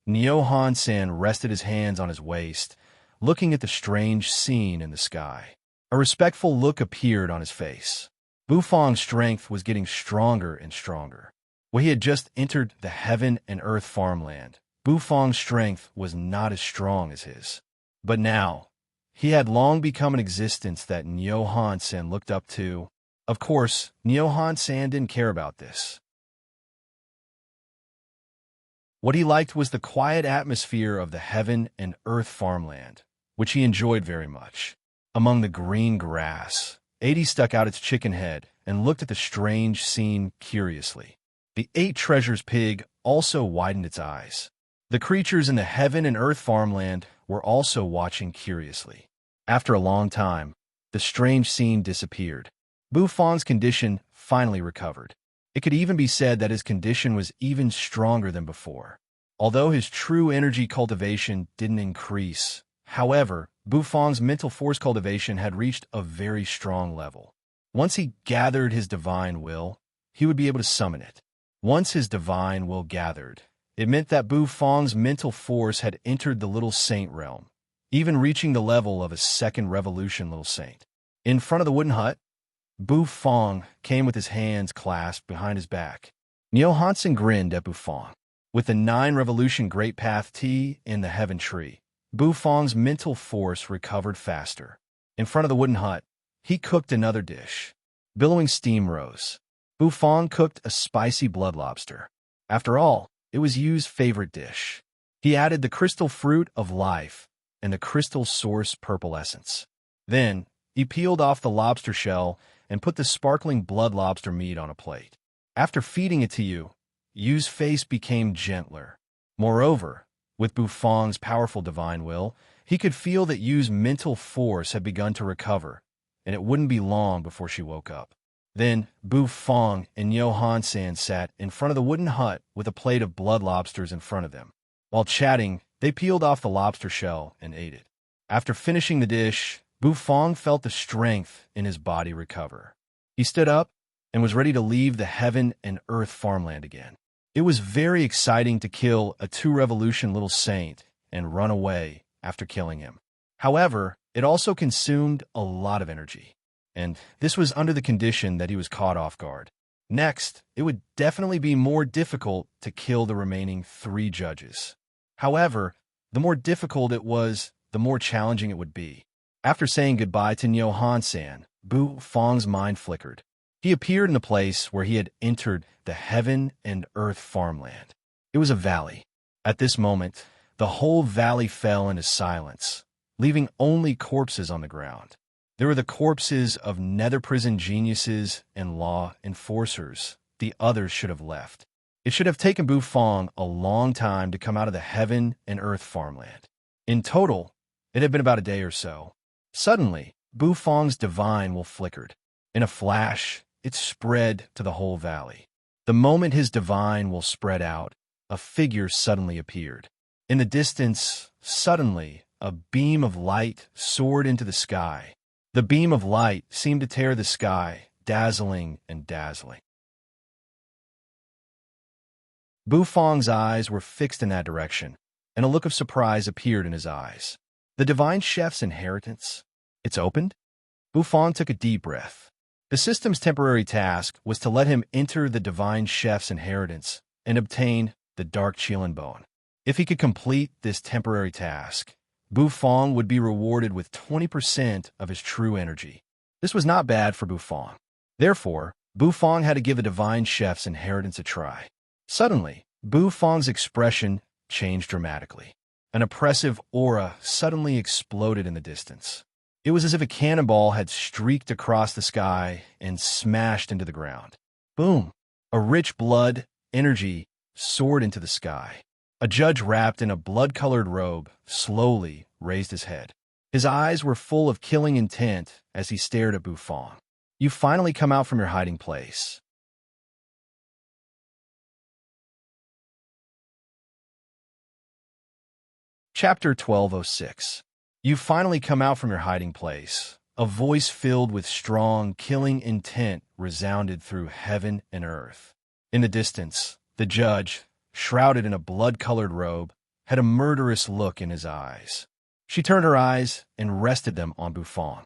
Nyo Han-san rested his hands on his waist, looking at the strange scene in the sky. A respectful look appeared on his face. Bufong's strength was getting stronger and stronger. When he had just entered the heaven and earth farmland, Bufong's strength was not as strong as his. But now, he had long become an existence that Nyo Han-san looked up to. Of course, Nyo Han-san didn't care about this. What he liked was the quiet atmosphere of the heaven and earth farmland, which he enjoyed very much. Among the green grass, 80 stuck out its chicken head and looked at the strange scene curiously. The 8 Treasures pig also widened its eyes. The creatures in the heaven and earth farmland were also watching curiously. After a long time, the strange scene disappeared. Bufong's condition finally recovered. It could even be said that his condition was even stronger than before. Although his true energy cultivation didn't increase, however, Bufong's mental force cultivation had reached a very strong level. Once he gathered his divine will, he would be able to summon it. Once his divine will gathered, it meant that Bufong's mental force had entered the little saint realm, even reaching the level of a 2nd Revolution little saint. In front of the wooden hut, Bufong came with his hands clasped behind his back. Nyo Han-san grinned at Bufong. With the 9 Revolution Great Path tea in the heaven tree, Bufong's mental force recovered faster. In front of the wooden hut, he cooked another dish. Billowing steam rose. Bufong cooked a spicy blood lobster. After all, it was Yu's favorite dish. He added the crystal fruit of life and the crystal source purple essence. Then, he peeled off the lobster shell and put the sparkling blood lobster meat on a plate. After feeding it to Yu's face became gentler. Moreover, with Bufong's powerful divine will, he could feel that Yu's mental force had begun to recover, and it wouldn't be long before she woke up. Then, Bufong and Nyo Han-san sat in front of the wooden hut with a plate of blood lobsters in front of them. While chatting, they peeled off the lobster shell and ate it. After finishing the dish, Bufong felt the strength in his body recover. He stood up and was ready to leave the heaven and earth farmland again. It was very exciting to kill a 2 Revolution little saint and run away after killing him. However, it also consumed a lot of energy, and this was under the condition that he was caught off guard. Next, it would definitely be more difficult to kill the remaining 3 judges. However, the more difficult it was, the more challenging it would be. After saying goodbye to Nyo Han-san, Bufong's mind flickered. He appeared in the place where he had entered the heaven and earth farmland. It was a valley. At this moment, the whole valley fell into silence, leaving only corpses on the ground. There were the corpses of nether prison geniuses and law enforcers the others should have left. It should have taken Bufong a long time to come out of the heaven and earth farmland. In total, it had been about a day or so. Suddenly, Bufong's divine will flickered. In a flash, it spread to the whole valley. The moment his divine will spread out, a figure suddenly appeared. In the distance, suddenly, a beam of light soared into the sky. The beam of light seemed to tear the sky, dazzling and dazzling. Bufong's eyes were fixed in that direction, and a look of surprise appeared in his eyes. The divine chef's inheritance? It's opened? Bufong took a deep breath. The system's temporary task was to let him enter the divine chef's inheritance and obtain the dark Qilin bone. If he could complete this temporary task, Bufong would be rewarded with 20% of his true energy. This was not bad for Bufong. Therefore, Bufong had to give a divine chef's inheritance a try. Suddenly, Bufong's expression changed dramatically. An oppressive aura suddenly exploded in the distance. It was as if a cannonball had streaked across the sky and smashed into the ground. Boom! A rich blood energy soared into the sky. A judge wrapped in a blood-colored robe slowly raised his head. His eyes were full of killing intent as he stared at Bufong. "You finally come out from your hiding place." Chapter 1206. You finally come out from your hiding place. A voice filled with strong, killing intent resounded through heaven and earth. In the distance, the judge, shrouded in a blood-colored robe, had a murderous look in his eyes. She turned her eyes and rested them on Bufong.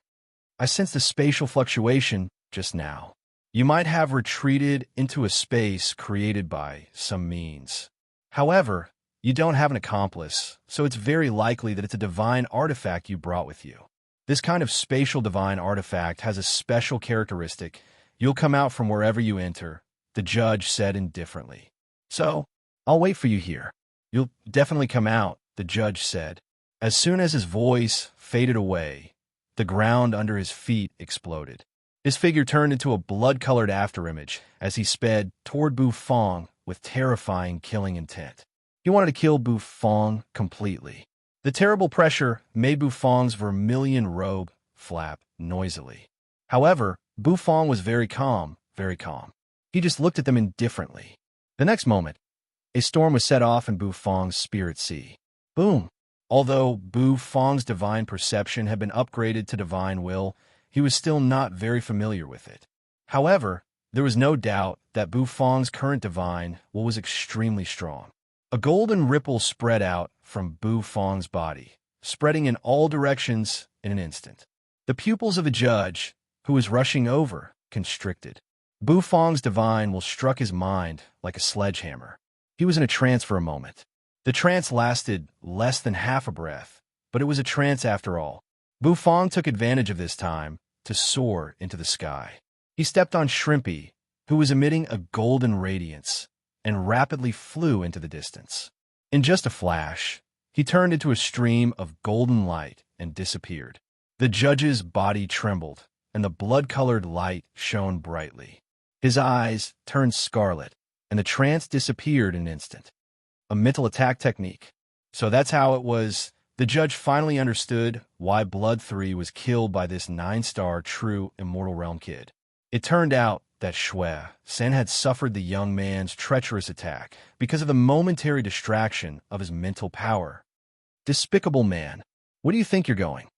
"I sensed a spatial fluctuation just now. You might have retreated into a space created by some means. However, you don't have an accomplice, so it's very likely that it's a divine artifact you brought with you. This kind of spatial divine artifact has a special characteristic. You'll come out from wherever you enter," the judge said indifferently. "So, I'll wait for you here." "You'll definitely come out," the judge said. As soon as his voice faded away, the ground under his feet exploded. His figure turned into a blood-colored afterimage as he sped toward Bufong with terrifying killing intent. He wanted to kill Bufong completely. The terrible pressure made Bufong's vermilion robe flap noisily. However, Bufong was very calm, very calm. He just looked at them indifferently. The next moment, a storm was set off in Bufong's spirit sea. Boom! Although Bufong's divine perception had been upgraded to divine will, he was still not very familiar with it. However, there was no doubt that Bufong's current divine will was extremely strong. A golden ripple spread out from Bufong's body, spreading in all directions in an instant. The pupils of the judge, who was rushing over, constricted. Bufong's divine will struck his mind like a sledgehammer. He was in a trance for a moment. The trance lasted less than half a breath, but it was a trance after all. Bufong took advantage of this time to soar into the sky. He stepped on Shrimpy, who was emitting a golden radiance, and rapidly flew into the distance. In just a flash, he turned into a stream of golden light and disappeared. The judge's body trembled, and the blood-colored light shone brightly. His eyes turned scarlet, and the trance disappeared in an instant. A mental attack technique. So that's how it was. The judge finally understood why Blood 3 was killed by this 9-star true Immortal Realm kid. It turned out that Shui Sen had suffered the young man's treacherous attack because of the momentary distraction of his mental power. Despicable man. Where do you think you're going?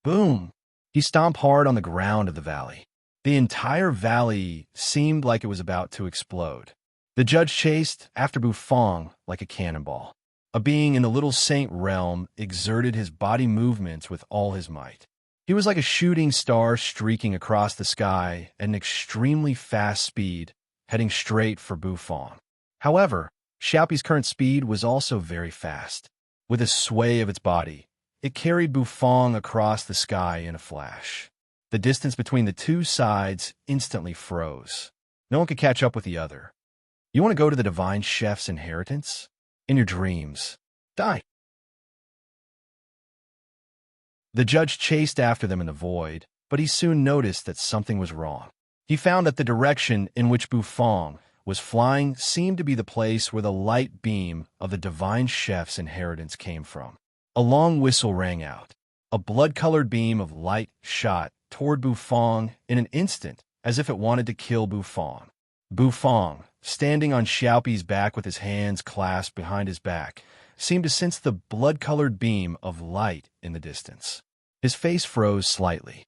Boom! He stomped hard on the ground of the valley. The entire valley seemed like it was about to explode. The judge chased after Bufong like a cannonball. A being in the little saint realm exerted his body movements with all his might. He was like a shooting star streaking across the sky at an extremely fast speed, heading straight for Bufong. However, Xiaopi's current speed was also very fast. With a sway of its body, it carried Bufong across the sky in a flash. The distance between the two sides instantly froze. No one could catch up with the other. You want to go to the divine chef's inheritance? In your dreams. Die. The judge chased after them in the void, but he soon noticed that something was wrong. He found that the direction in which Bufong was flying seemed to be the place where the light beam of the divine chef's inheritance came from. A long whistle rang out. A blood-colored beam of light shot toward Bufong in an instant, as if it wanted to kill Bufong. Bufong, standing on Xiaopi's back with his hands clasped behind his back, seemed to sense the blood-colored beam of light in the distance. His face froze slightly.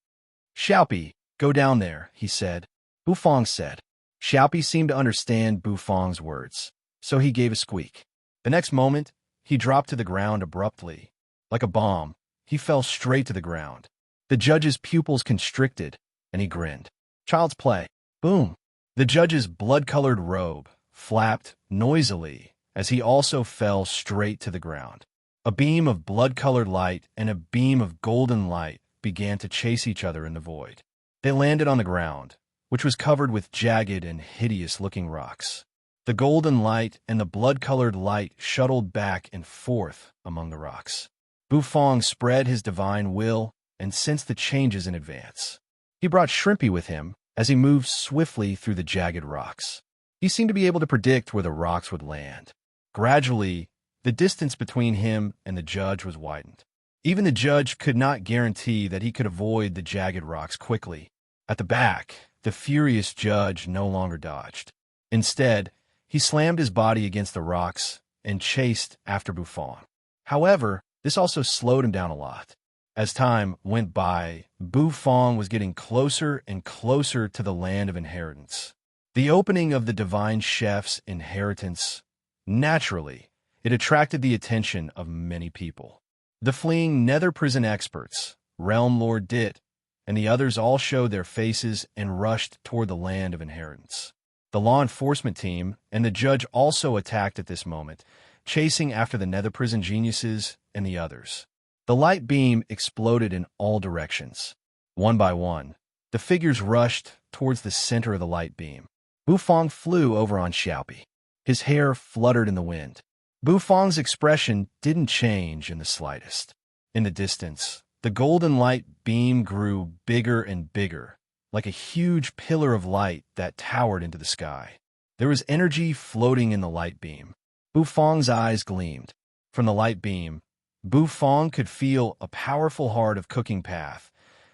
"Xiaopi, go down there," he said. Bufong said. Xiaopi seemed to understand Bufong's words, so he gave a squeak. The next moment, he dropped to the ground abruptly. Like a bomb, he fell straight to the ground. The judge's pupils constricted, and he grinned. Child's play. Boom. The judge's blood-colored robe flapped noisily as he also fell straight to the ground. A beam of blood-colored light and a beam of golden light began to chase each other in the void. They landed on the ground, which was covered with jagged and hideous-looking rocks. The golden light and the blood-colored light shuttled back and forth among the rocks. Bufong spread his divine will and sensed the changes in advance. He brought Shrimpy with him as he moved swiftly through the jagged rocks. He seemed to be able to predict where the rocks would land. Gradually, the distance between him and the judge was widened. Even the judge could not guarantee that he could avoid the jagged rocks quickly. At the back, the furious judge no longer dodged. Instead, he slammed his body against the rocks and chased after Bufong. However, this also slowed him down a lot. As time went by, Bufong was getting closer and closer to the land of inheritance. The opening of the divine chef's inheritance, naturally, it attracted the attention of many people. The fleeing nether prison experts, Realm Lord Dit, and the others all showed their faces and rushed toward the land of inheritance. The law enforcement team and the judge also attacked at this moment, chasing after the nether prison geniuses and the others. The light beam exploded in all directions. One by one, the figures rushed towards the center of the light beam. Bufong flew over on Xiaopi. His hair fluttered in the wind. Bufong's expression didn't change in the slightest. In the distance, the golden light beam grew bigger and bigger, like a huge pillar of light that towered into the sky. There was energy floating in the light beam. Bufong's eyes gleamed. From the light beam, Bufong could feel a powerful heart of cooking path.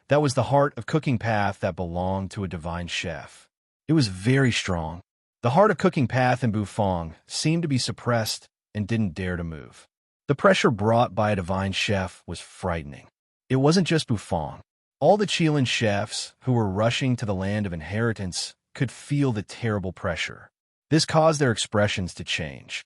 That was the heart of cooking path that belonged to a divine chef. It was very strong. The heart of cooking path in Bufong seemed to be suppressed and didn't dare to move. The pressure brought by a divine chef was frightening. It wasn't just Bufong. All the Chilean chefs who were rushing to the land of inheritance could feel the terrible pressure. This caused their expressions to change.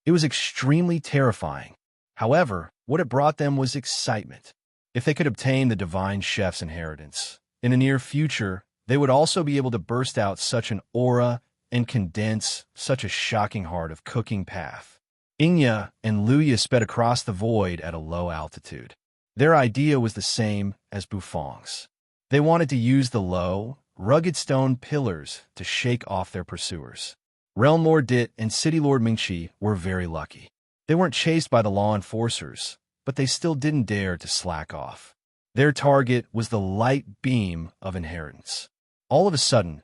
It was extremely terrifying. However, what it brought them was excitement. If they could obtain the divine chef's inheritance, in the near future, they would also be able to burst out such an aura and condense such a shocking heart of cooking path. Inya and Luya sped across the void at a low altitude. Their idea was the same as Bufong's. They wanted to use the low, rugged stone pillars to shake off their pursuers. Realm Lord Dit and City Lord Mingqi were very lucky. They weren't chased by the law enforcers, but they still didn't dare to slack off. Their target was the light beam of inheritance. All of a sudden,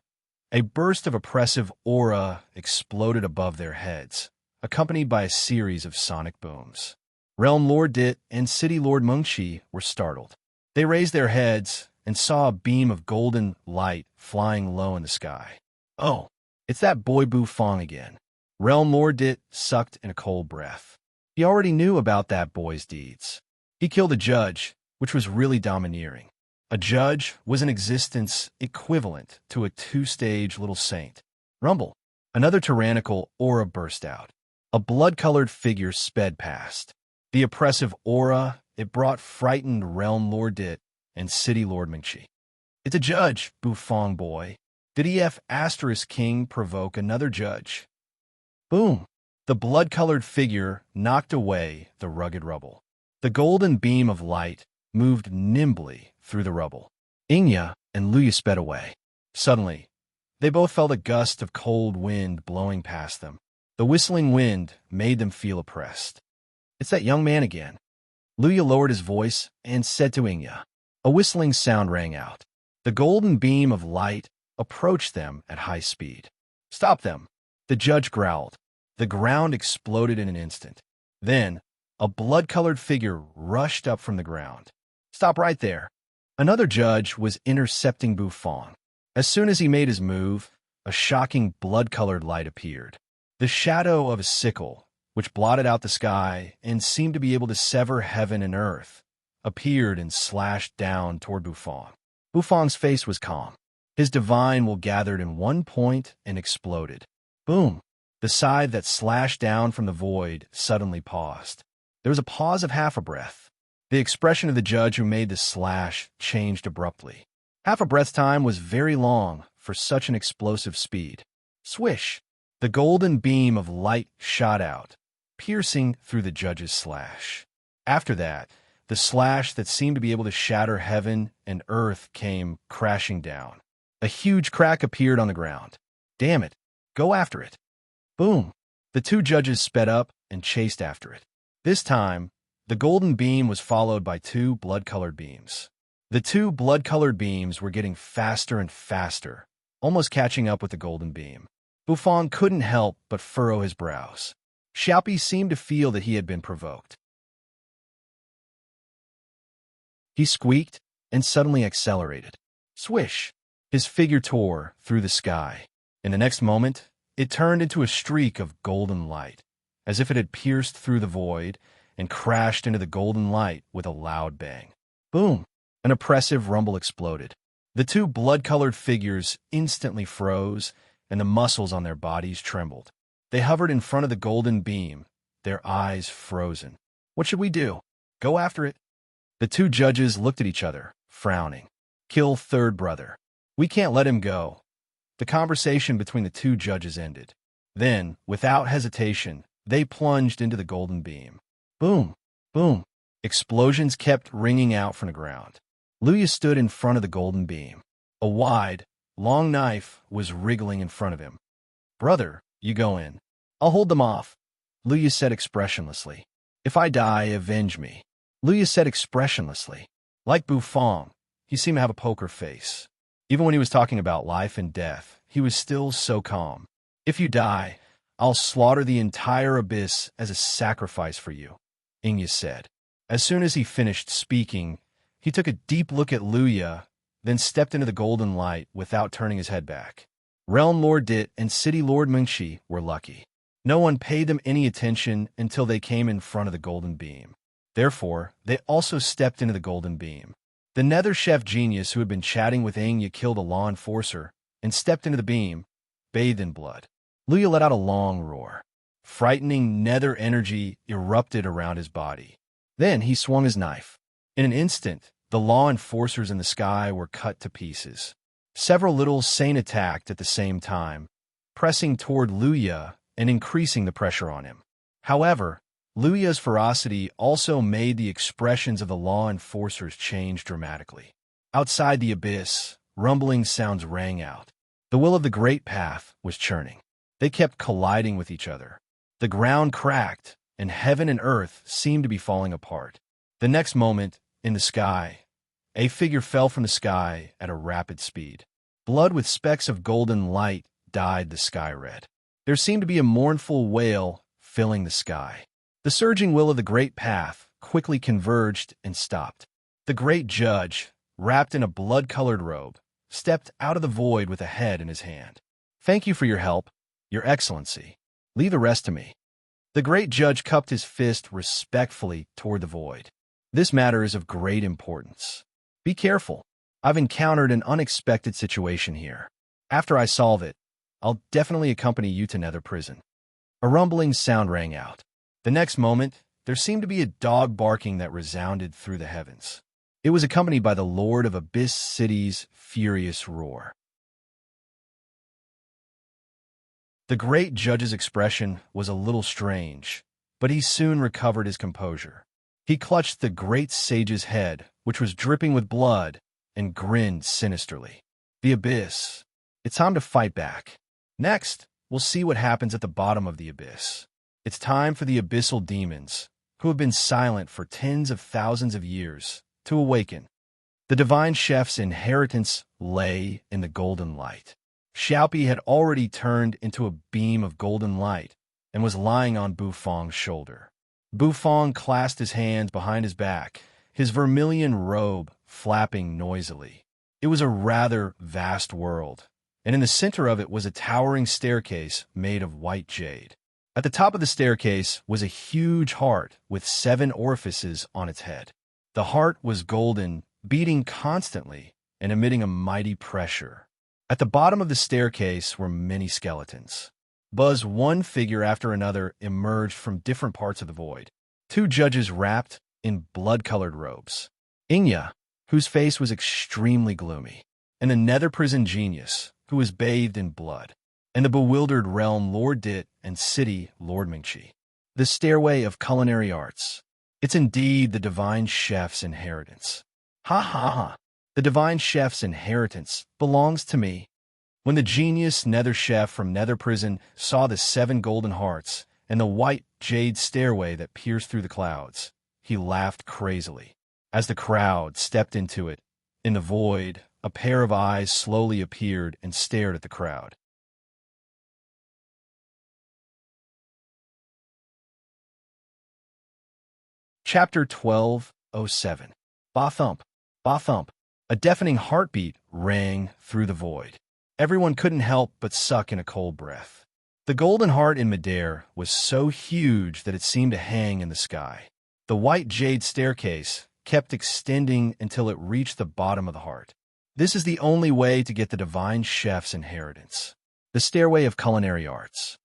a burst of oppressive aura exploded above their heads, accompanied by a series of sonic booms. Realm Lord Dit and City Lord Mingqi were startled. They raised their heads and saw a beam of golden light flying low in the sky. Oh, it's that boy Bufong again. Realm Lord Dit sucked in a cold breath. He already knew about that boy's deeds. He killed a judge, which was really domineering. A judge was an existence equivalent to a two-stage little saint. Rumble. Another tyrannical aura burst out. A blood-colored figure sped past. The oppressive aura, it brought frightened Realm Lord Dit and City Lord Mingqi. It's a judge, Bufong boy. Did EF Asterisk King provoke another judge? Boom! The blood-colored figure knocked away the rugged rubble. The golden beam of light moved nimbly through the rubble. Inya and Luya sped away. Suddenly, they both felt a gust of cold wind blowing past them. The whistling wind made them feel oppressed. It's that young man again. Luya lowered his voice and said to Inya. A whistling sound rang out. The golden beam of light approached them at high speed. "Stop them!" the judge growled. The ground exploded in an instant. Then, a blood-colored figure rushed up from the ground. "Stop right there!" Another judge was intercepting Bufong. As soon as he made his move, a shocking blood-colored light appeared. The shadow of a sickle, which blotted out the sky and seemed to be able to sever heaven and earth, appeared and slashed down toward Bufong. Bufong's face was calm. His divine will gathered in one point and exploded. Boom! The scythe that slashed down from the void suddenly paused. There was a pause of half a breath. The expression of the judge who made the slash changed abruptly. Half a breath's time was very long for such an explosive speed. Swish! The golden beam of light shot out, piercing through the judge's slash. After that, the slash that seemed to be able to shatter heaven and earth came crashing down. A huge crack appeared on the ground. "Damn it! Go after it!" Boom! The two judges sped up and chased after it. This time, the golden beam was followed by two blood-colored beams. The two blood-colored beams were getting faster and faster, almost catching up with the golden beam. Bufong couldn't help but furrow his brows. Xiaopi seemed to feel that he had been provoked. He squeaked and suddenly accelerated. Swish! His figure tore through the sky. In the next moment, it turned into a streak of golden light, as if it had pierced through the void and crashed into the golden light with a loud bang. Boom! An oppressive rumble exploded. The two blood-colored figures instantly froze, and the muscles on their bodies trembled. They hovered in front of the golden beam, their eyes frozen. "What should we do? Go after it?" The two judges looked at each other, frowning. "Kill third brother. We can't let him go." The conversation between the two judges ended. Then, without hesitation, they plunged into the golden beam. Boom! Boom! Explosions kept ringing out from the ground. Luya stood in front of the golden beam. A wide, long knife was wriggling in front of him. "Brother, you go in. I'll hold them off," Luya said expressionlessly. "If I die, avenge me," Luya said expressionlessly. Like Bufong, he seemed to have a poker face. Even when he was talking about life and death, he was still so calm. "If you die, I'll slaughter the entire abyss as a sacrifice for you," Ingya said. As soon as he finished speaking, he took a deep look at Luya, then stepped into the golden light without turning his head back. Realm Lord Dit and City Lord Mengshi were lucky. No one paid them any attention until they came in front of the golden beam. Therefore, they also stepped into the golden beam. The nether chef genius who had been chatting with Ingya killed a law enforcer and stepped into the beam, bathed in blood. Luya let out a long roar. Frightening nether energy erupted around his body. Then he swung his knife. In an instant, the law enforcers in the sky were cut to pieces. Several little Saint attacked at the same time, pressing toward Luya and increasing the pressure on him. However, Luya's ferocity also made the expressions of the law enforcers change dramatically. Outside the abyss, rumbling sounds rang out. The will of the great path was churning. They kept colliding with each other. The ground cracked, and heaven and earth seemed to be falling apart. The next moment, in the sky, a figure fell from the sky at a rapid speed. Blood with specks of golden light dyed the sky red. There seemed to be a mournful wail filling the sky. The surging will of the great path quickly converged and stopped. The great judge, wrapped in a blood-colored robe, stepped out of the void with a head in his hand. "Thank you for your help, Your Excellency. Leave the rest to me." The great judge cupped his fist respectfully toward the void. "This matter is of great importance. Be careful. I've encountered an unexpected situation here. After I solve it, I'll definitely accompany you to Nether Prison." A rumbling sound rang out. The next moment, there seemed to be a dog barking that resounded through the heavens. It was accompanied by the Lord of Abyss City's furious roar. The great judge's expression was a little strange, but he soon recovered his composure. He clutched the great sage's head, which was dripping with blood, and grinned sinisterly. "The abyss. It's time to fight back. Next, we'll see what happens at the bottom of the abyss. It's time for the abyssal demons, who have been silent for tens of thousands of years, to awaken." The divine chef's inheritance lay in the golden light. Xiaopi had already turned into a beam of golden light and was lying on Bufang's shoulder. Bufang clasped his hands behind his back, his vermilion robe flapping noisily. It was a rather vast world, and in the center of it was a towering staircase made of white jade. At the top of the staircase was a huge heart with 7 orifices on its head. The heart was golden, beating constantly and emitting a mighty pressure. At the bottom of the staircase were many skeletons. One figure after another emerged from different parts of the void. 2 judges wrapped in blood-colored robes. Inya, whose face was extremely gloomy, and the nether prison genius, who was bathed in blood, and the bewildered realm Lord Dit and city Lord Mingqi. The stairway of culinary arts. It's indeed the divine chef's inheritance. Ha ha ha. The divine chef's inheritance belongs to me. When the genius nether chef from nether prison saw the 7 golden hearts and the white jade stairway that pierced through the clouds, he laughed crazily. As the crowd stepped into it, in the void, a pair of eyes slowly appeared and stared at the crowd. Chapter 12:07. Ba thump, ba thump. A deafening heartbeat rang through the void. Everyone couldn't help but suck in a cold breath. The golden heart in midair was so huge that it seemed to hang in the sky. The white jade staircase kept extending until it reached the bottom of the heart. This is the only way to get the divine chef's inheritance. The stairway of culinary arts.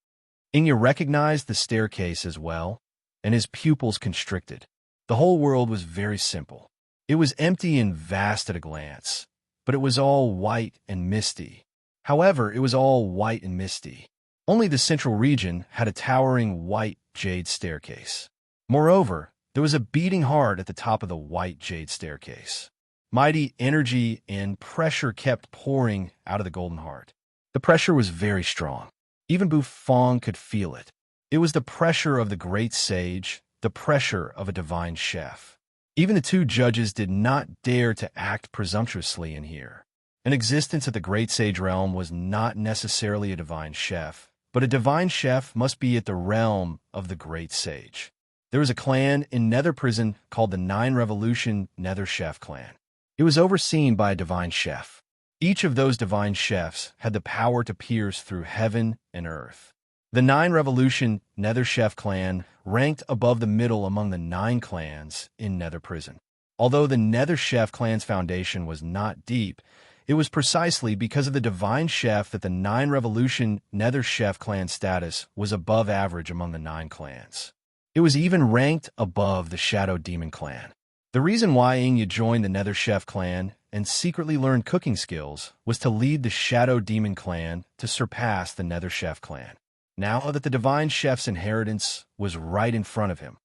Inya recognized the staircase as well, and his pupils constricted. The whole world was very simple. It was empty and vast at a glance, but it was all white and misty. However, it was all white and misty. Only the central region had a towering white jade staircase. Moreover, there was a beating heart at the top of the white jade staircase. Mighty energy and pressure kept pouring out of the golden heart. The pressure was very strong. Even Bufang could feel it. It was the pressure of the great sage, the pressure of a divine chef. Even the 2 judges did not dare to act presumptuously in here. An existence of the great sage realm was not necessarily a divine chef, but a divine chef must be at the realm of the great sage. There was a clan in Nether Prison called the 9 Revolution Nether Chef clan. It was overseen by a divine chef. Each of those divine chefs had the power to pierce through heaven and earth. The 9 Revolution Nether Chef clan ranked above the middle among the 9 clans in Nether Prison. Although the Nether Chef clan's foundation was not deep, it was precisely because of the divine chef that the 9 Revolution Nether Chef clan status was above average among the 9 clans. It was even ranked above the Shadow Demon clan. The reason why Inya joined the Nether Chef clan and secretly learned cooking skills was to lead the Shadow Demon clan to surpass the Nether Chef clan. Now that the divine chef's inheritance was right in front of him,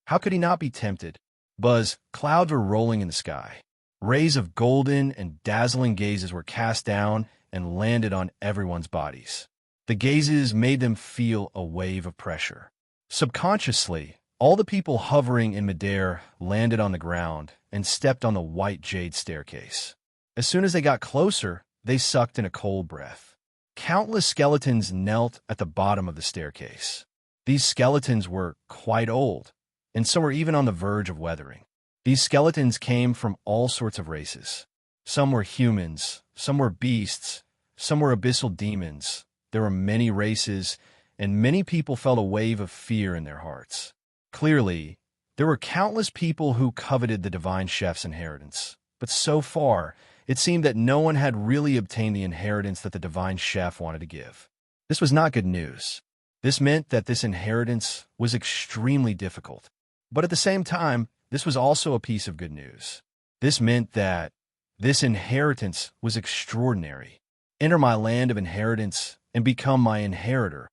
how could he not be tempted? Clouds were rolling in the sky. Rays of golden and dazzling gazes were cast down and landed on everyone's bodies. The gazes made them feel a wave of pressure. Subconsciously, all the people hovering in midair landed on the ground and stepped on the white jade staircase. As soon as they got closer, they sucked in a cold breath. Countless skeletons knelt at the bottom of the staircase. These skeletons were quite old, and some were even on the verge of weathering. These skeletons came from all sorts of races. Some were humans, some were beasts, some were abyssal demons. There were many races, and many people felt a wave of fear in their hearts. Clearly, there were countless people who coveted the divine chef's inheritance, but so far, it seemed that no one had really obtained the inheritance that the divine chef wanted to give. This was not good news. This meant that this inheritance was extremely difficult. But at the same time, this was also a piece of good news. This meant that this inheritance was extraordinary. Enter my land of inheritance and become my inheritor.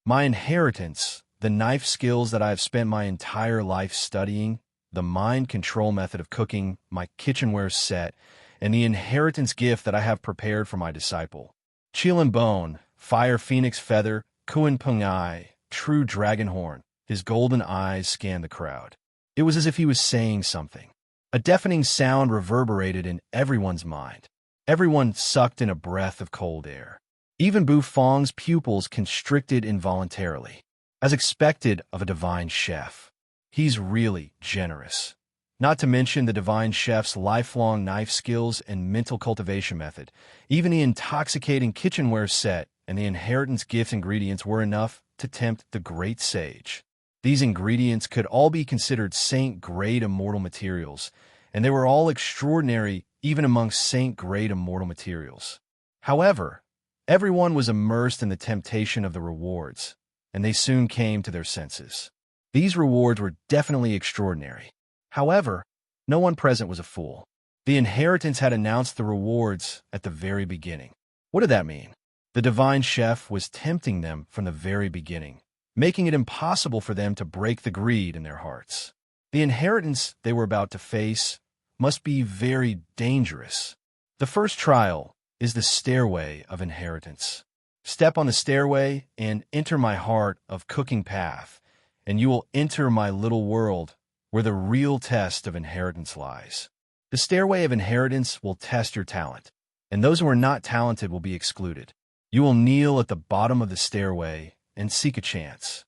My inheritance, the knife skills that I have spent my entire life studying, the mind control method of cooking, my kitchenware set, and the inheritance gift that I have prepared for my disciple. Chilin Bone, Fire Phoenix Feather, Kuan Pung Ai, True Dragon Horn. His golden eyes scanned the crowd. It was as if he was saying something. A deafening sound reverberated in everyone's mind. Everyone sucked in a breath of cold air. Even Bufong's pupils constricted involuntarily. As expected of a divine chef. He's really generous. Not to mention the divine chef's lifelong knife skills and mental cultivation method. Even the intoxicating kitchenware set and the inheritance gift ingredients were enough to tempt the great sage. These ingredients could all be considered saint-grade immortal materials, and they were all extraordinary even amongst saint-grade immortal materials. However, everyone was immersed in the temptation of the rewards, and they soon came to their senses. These rewards were definitely extraordinary. However, no one present was a fool. The inheritance had announced the rewards at the very beginning. What did that mean? The divine chef was tempting them from the very beginning, making it impossible for them to break the greed in their hearts. The inheritance they were about to face must be very dangerous. The first trial is the stairway of inheritance. Step on the stairway and enter my heart of cooking path, and you will enter my little world where the real test of inheritance lies. The stairway of inheritance will test your talent, and those who are not talented will be excluded. You will kneel at the bottom of the stairway and seek a chance.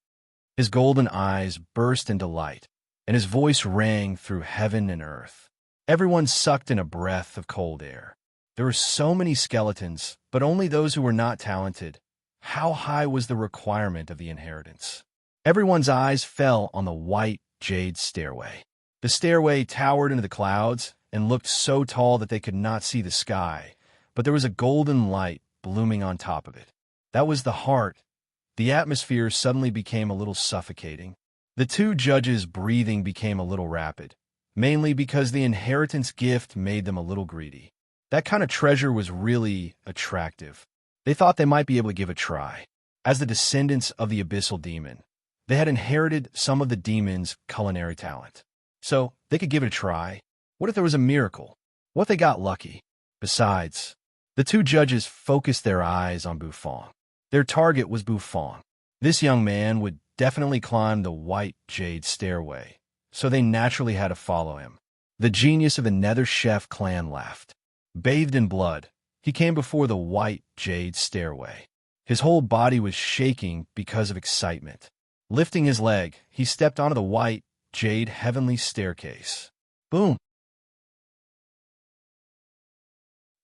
His golden eyes burst into light, and his voice rang through heaven and earth. Everyone sucked in a breath of cold air. There were so many skeletons, but only those who were not talented. How high was the requirement of the inheritance? Everyone's eyes fell on the white jade stairway. The stairway towered into the clouds and looked so tall that they could not see the sky, but there was a golden light blooming on top of it. That was the heart. The atmosphere suddenly became a little suffocating. The two judges' breathing became a little rapid, mainly because the inheritance gift made them a little greedy. That kind of treasure was really attractive. They thought they might be able to give a try. As the descendants of the abyssal demon, they had inherited some of the demon's culinary talent. So they could give it a try. What if there was a miracle? What if they got lucky? Besides, the two judges focused their eyes on Bufong. Their target was Bufong. This young man would definitely climb the white jade stairway, so they naturally had to follow him. The genius of the Nether Chef clan laughed. Bathed in blood, he came before the white jade stairway. His whole body was shaking because of excitement. Lifting his leg, he stepped onto the white jade heavenly staircase. Boom!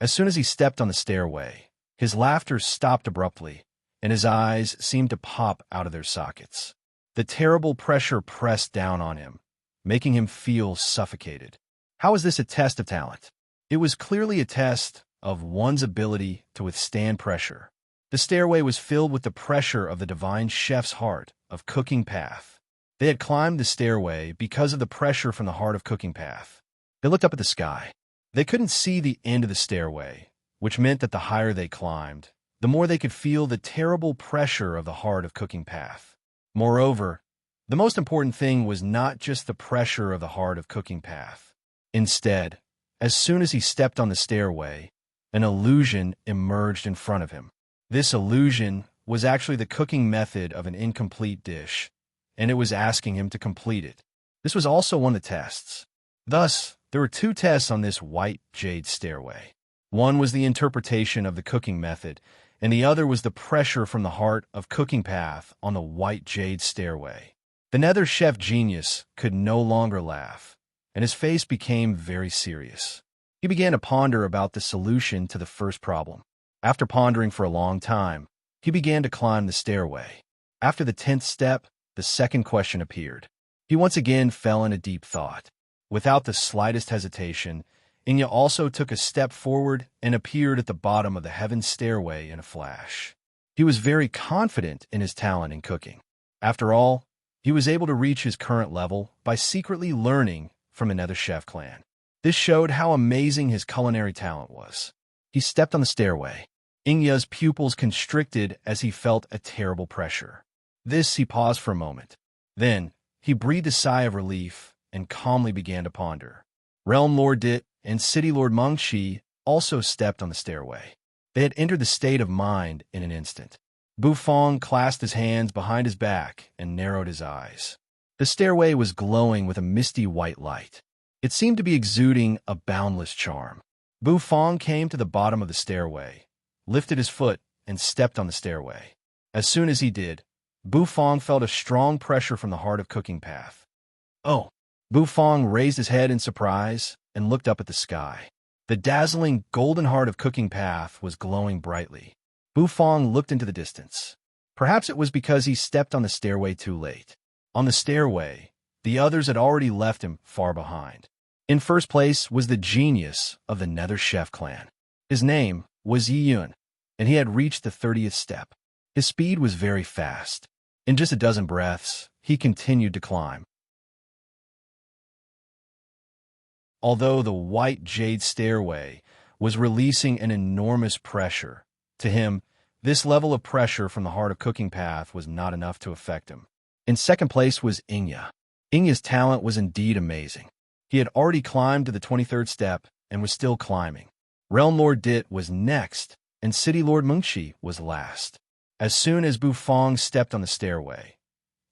As soon as he stepped on the stairway, his laughter stopped abruptly, and his eyes seemed to pop out of their sockets. The terrible pressure pressed down on him, making him feel suffocated. How was this a test of talent? It was clearly a test of one's ability to withstand pressure. The stairway was filled with the pressure of the divine chef's heart of cooking path. They had climbed the stairway because of the pressure from the heart of cooking path. They looked up at the sky. They couldn't see the end of the stairway, which meant that the higher they climbed, the more they could feel the terrible pressure of the heart of cooking path. Moreover, the most important thing was not just the pressure of the heart of cooking path. Instead, as soon as he stepped on the stairway, an illusion emerged in front of him. This illusion was actually the cooking method of an incomplete dish, and it was asking him to complete it. This was also one of the tests. Thus, there were two tests on this white jade stairway. One was the interpretation of the cooking method, and the other was the pressure from the heart of cooking path on the white jade stairway. The Nether Chef genius could no longer laugh, and his face became very serious. He began to ponder about the solution to the first problem. After pondering for a long time, he began to climb the stairway. After the 10th step, the second question appeared. He once again fell into deep thought. Without the slightest hesitation, Inya also took a step forward and appeared at the bottom of the heaven stairway in a flash. He was very confident in his talent in cooking. After all, he was able to reach his current level by secretly learning from another chef clan. This showed how amazing his culinary talent was. He stepped on the stairway. Inya's pupils constricted as he felt a terrible pressure. He paused for a moment. Then, he breathed a sigh of relief and calmly began to ponder. Realm Lord Dit and City Lord Mengshi also stepped on the stairway. They had entered the state of mind in an instant. Bufong clasped his hands behind his back and narrowed his eyes. The stairway was glowing with a misty white light. It seemed to be exuding a boundless charm. Bufong came to the bottom of the stairway, lifted his foot, and stepped on the stairway. As soon as he did, Bufong felt a strong pressure from the heart of cooking path. Oh! Bufong raised his head in surprise and looked up at the sky. The dazzling golden heart of cooking path was glowing brightly. Bufong looked into the distance. Perhaps it was because he stepped on the stairway too late. On the stairway, the others had already left him far behind. In first place was the genius of the Nether Chef clan. His name was Yi Yun, and he had reached the 30th step. His speed was very fast. In just a dozen breaths, he continued to climb. Although the white jade stairway was releasing an enormous pressure, to him, this level of pressure from the heart of cooking path was not enough to affect him. In second place was Inya. Inya's talent was indeed amazing. He had already climbed to the 23rd step and was still climbing. Realm Lord Dit was next, and City Lord Mengshi was last. As soon as Bufong stepped on the stairway,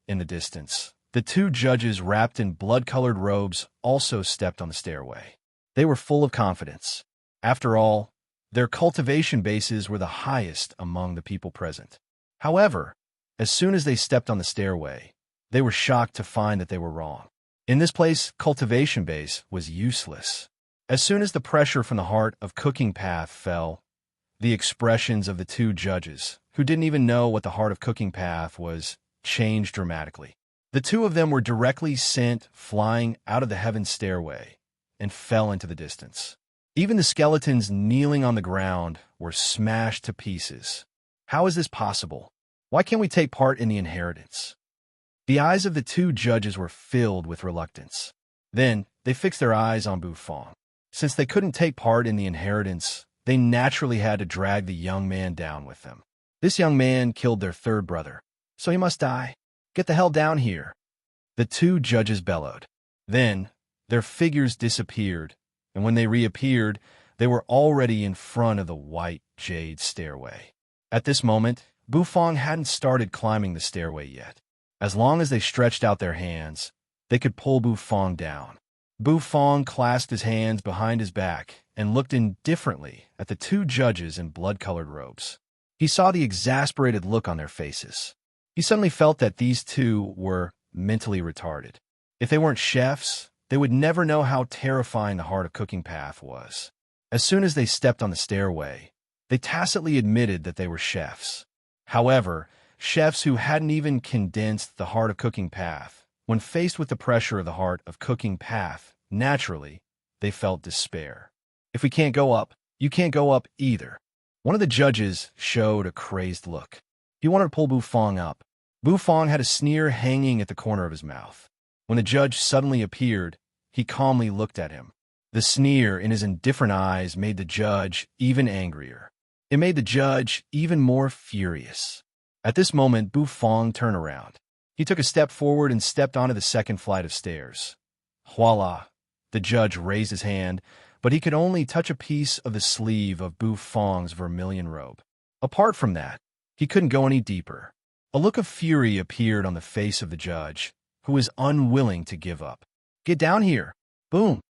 in the distance, the two judges wrapped in blood-colored robes also stepped on the stairway. They were full of confidence. After all, their cultivation bases were the highest among the people present. However, as soon as they stepped on the stairway, they were shocked to find that they were wrong. In this place, cultivation base was useless. As soon as the pressure from the heart of cooking path fell, the expressions of the two judges, who didn't even know what the heart of cooking path was, changed dramatically. The two of them were directly sent flying out of the heaven stairway and fell into the distance. Even the skeletons kneeling on the ground were smashed to pieces. How is this possible? Why can't we take part in the inheritance? The eyes of the two judges were filled with reluctance. Then they fixed their eyes on Bufong. Since they couldn't take part in the inheritance, they naturally had to drag the young man down with them. This young man killed their third brother, so he must die. Get the hell down here. The two judges bellowed. Then their figures disappeared, and when they reappeared, they were already in front of the white jade stairway. At this moment, Bufong hadn't started climbing the stairway yet. As long as they stretched out their hands, they could pull Bufong down. Bufong clasped his hands behind his back and looked indifferently at the two judges in blood-colored robes. He saw the exasperated look on their faces. He suddenly felt that these two were mentally retarded. If they weren't chefs, they would never know how terrifying the heart of cooking path was. As soon as they stepped on the stairway, they tacitly admitted that they were chefs. However, chefs who hadn't even condensed the heart of cooking path, when faced with the pressure of the heart of cooking path, naturally, they felt despair. If we can't go up, you can't go up either. One of the judges showed a crazed look. He wanted to pull Bufong up. Bufong had a sneer hanging at the corner of his mouth. When the judge suddenly appeared, he calmly looked at him. The sneer in his indifferent eyes made the judge even angrier. It made the judge even more furious. At this moment, Bufong turned around. He took a step forward and stepped onto the second flight of stairs. Voila! The judge raised his hand, but he could only touch a piece of the sleeve of Bufong's vermilion robe. Apart from that, he couldn't go any deeper. A look of fury appeared on the face of the judge, who was unwilling to give up. Get down here! Boom!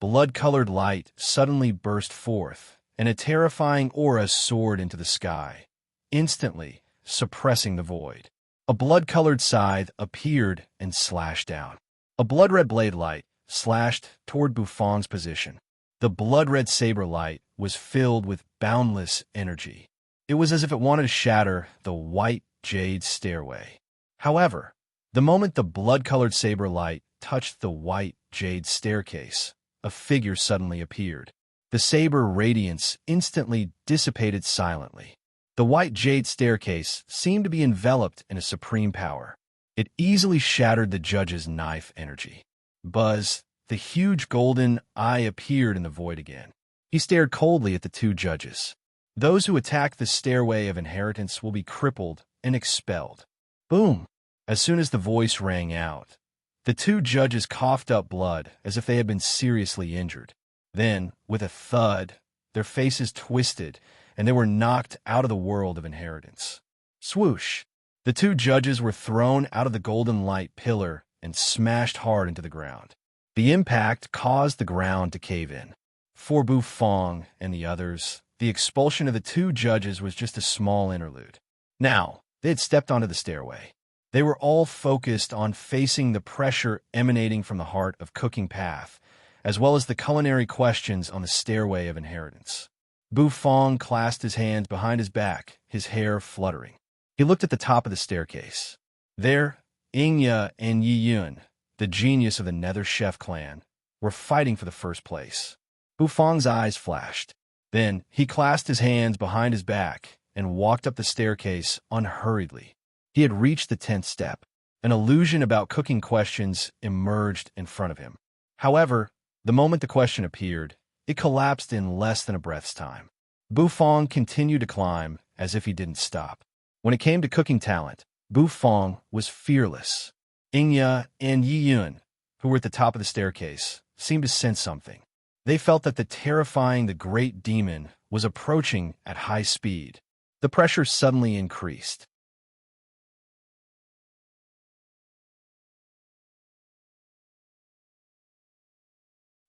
Blood-colored light suddenly burst forth, and a terrifying aura soared into the sky, instantly suppressing the void. A blood-colored scythe appeared and slashed down. A blood-red blade light slashed toward Bufong's position. The blood-red saber light was filled with boundless energy. It was as if it wanted to shatter the white jade stairway. However, the moment the blood-colored saber light touched the white jade staircase, a figure suddenly appeared. The saber radiance instantly dissipated silently. The white jade staircase seemed to be enveloped in a supreme power. It easily shattered the judge's knife energy. Buzz, the huge golden eye, appeared in the void again. He stared coldly at the two judges. Those who attack the stairway of inheritance will be crippled and expelled. Boom! As soon as the voice rang out, the two judges coughed up blood as if they had been seriously injured. Then, with a thud, their faces twisted, and they were knocked out of the world of inheritance. Swoosh! The two judges were thrown out of the golden light pillar and smashed hard into the ground. The impact caused the ground to cave in. For Bufong and the others, the expulsion of the two judges was just a small interlude. Now, they had stepped onto the stairway. They were all focused on facing the pressure emanating from the heart of cooking path, as well as the culinary questions on the stairway of inheritance. Bufong clasped his hands behind his back, his hair fluttering. He looked at the top of the staircase. There, Ingya and Yi Yun, the genius of the Nether Chef clan, were fighting for the first place. Bufong's eyes flashed. Then he clasped his hands behind his back and walked up the staircase unhurriedly. He had reached the 10th step. An illusion about cooking questions emerged in front of him. However, the moment the question appeared, it collapsed in less than a breath's time. Bufong continued to climb as if he didn't stop. When it came to cooking talent, Bufong was fearless. Ingya and Yi Yun, who were at the top of the staircase, seemed to sense something. They felt that the great demon was approaching at high speed. The pressure suddenly increased.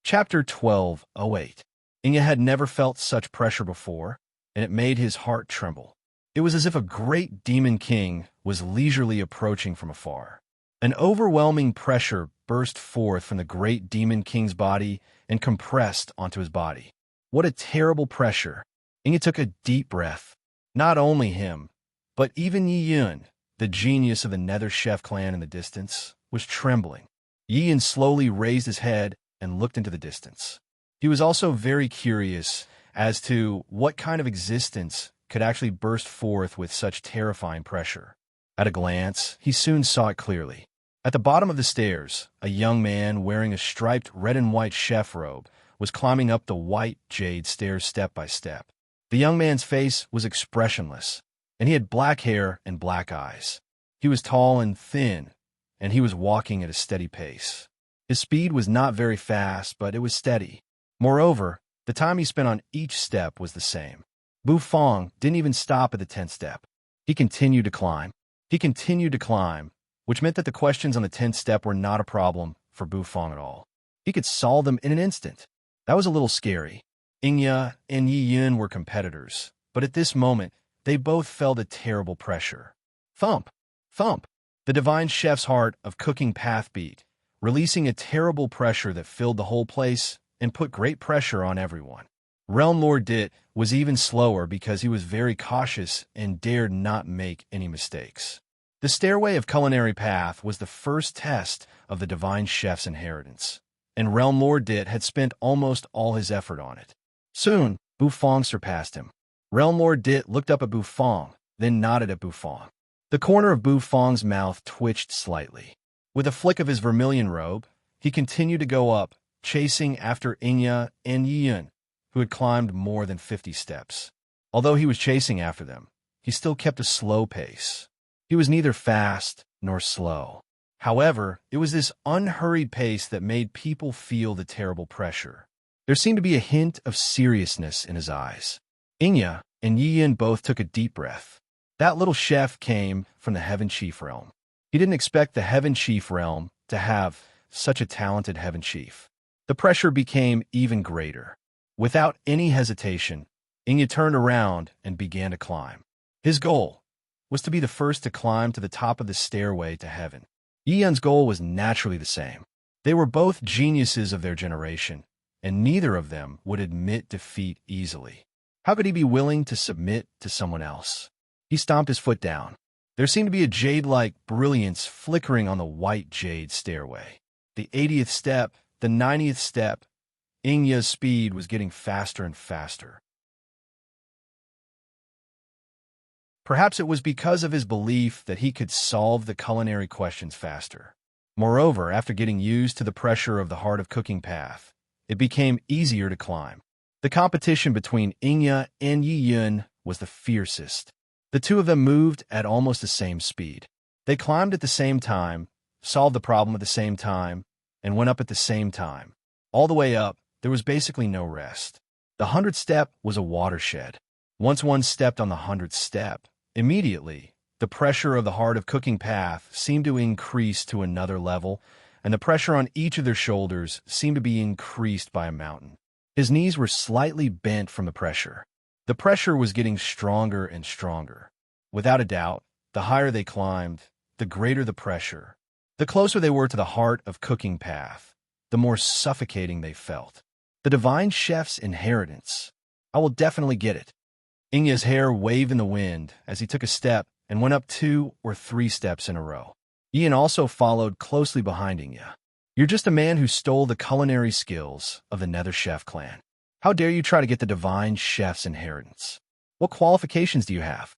Chapter 12:08. Ingya had never felt such pressure before, and it made his heart tremble. It was as if a great demon king was leisurely approaching from afar. An overwhelming pressure burst forth from the great demon king's body and compressed onto his body. What a terrible pressure! Ingya took a deep breath. Not only him, but even Yi Yun, the genius of the Nether Chef clan in the distance, was trembling. Yi Yun slowly raised his head and looked into the distance. He was also very curious as to what kind of existence could actually burst forth with such terrifying pressure. At a glance, he soon saw it clearly. At the bottom of the stairs, a young man wearing a striped red and white chef robe was climbing up the white jade stairs step by step. The young man's face was expressionless, and he had black hair and black eyes. He was tall and thin, and he was walking at a steady pace. His speed was not very fast, but it was steady. Moreover, the time he spent on each step was the same. Bufong didn't even stop at the 10th step. He continued to climb. He continued to climb, which meant that the questions on the 10th step were not a problem for Bufong at all. He could solve them in an instant. That was a little scary. Ingya and Yi Yun were competitors, but at this moment, they both felt a terrible pressure. Thump! Thump! The divine chef's heart of cooking path beat, releasing a terrible pressure that filled the whole place and put great pressure on everyone. Realm Lord Dit was even slower because he was very cautious and dared not make any mistakes. The stairway of culinary path was the first test of the divine chef's inheritance, and Realm Lord Dit had spent almost all his effort on it. Soon, Bufong surpassed him. Realm Lord Dit looked up at Bufong, then nodded at Bufong. The corner of Bufong's mouth twitched slightly. With a flick of his vermilion robe, he continued to go up, chasing after Ingya and Yi Yun, who had climbed more than 50 steps. Although he was chasing after them, he still kept a slow pace. He was neither fast nor slow. However, it was this unhurried pace that made people feel the terrible pressure. There seemed to be a hint of seriousness in his eyes. Ingya and Yi Yun both took a deep breath. That little chef came from the Heaven Chief realm. He didn't expect the Heaven Chief realm to have such a talented Heaven Chief. The pressure became even greater. Without any hesitation, Ingya turned around and began to climb. His goal was to be the first to climb to the top of the stairway to heaven. Yi Yun's goal was naturally the same. They were both geniuses of their generation, and neither of them would admit defeat easily. How could he be willing to submit to someone else? He stomped his foot down. There seemed to be a jade-like brilliance flickering on the white jade stairway. The 80th step, the 90th step, Ingya's speed was getting faster and faster. Perhaps it was because of his belief that he could solve the culinary questions faster. Moreover, after getting used to the pressure of the heart of cooking path, it became easier to climb. The competition between Ingya and Yi Yun was the fiercest. The two of them moved at almost the same speed. They climbed at the same time, solved the problem at the same time, and went up at the same time. All the way up, there was basically no rest. The 100th step was a watershed. Once one stepped on the 100th step, immediately, The pressure of the heart of cooking path seemed to increase to another level, and the pressure on each of their shoulders seemed to be increased by a mountain. His knees were slightly bent from the pressure. The pressure was getting stronger and stronger. Without a doubt, the higher they climbed, the greater the pressure. The closer they were to the heart of cooking path, the more suffocating they felt. The divine chef's inheritance. I will definitely get it. Inya's hair waved in the wind as he took a step and went up 2 or 3 steps in a row. Ian also followed closely behind Inya. You're just a man who stole the culinary skills of the Nether Chef clan. How dare you try to get the divine chef's inheritance? What qualifications do you have?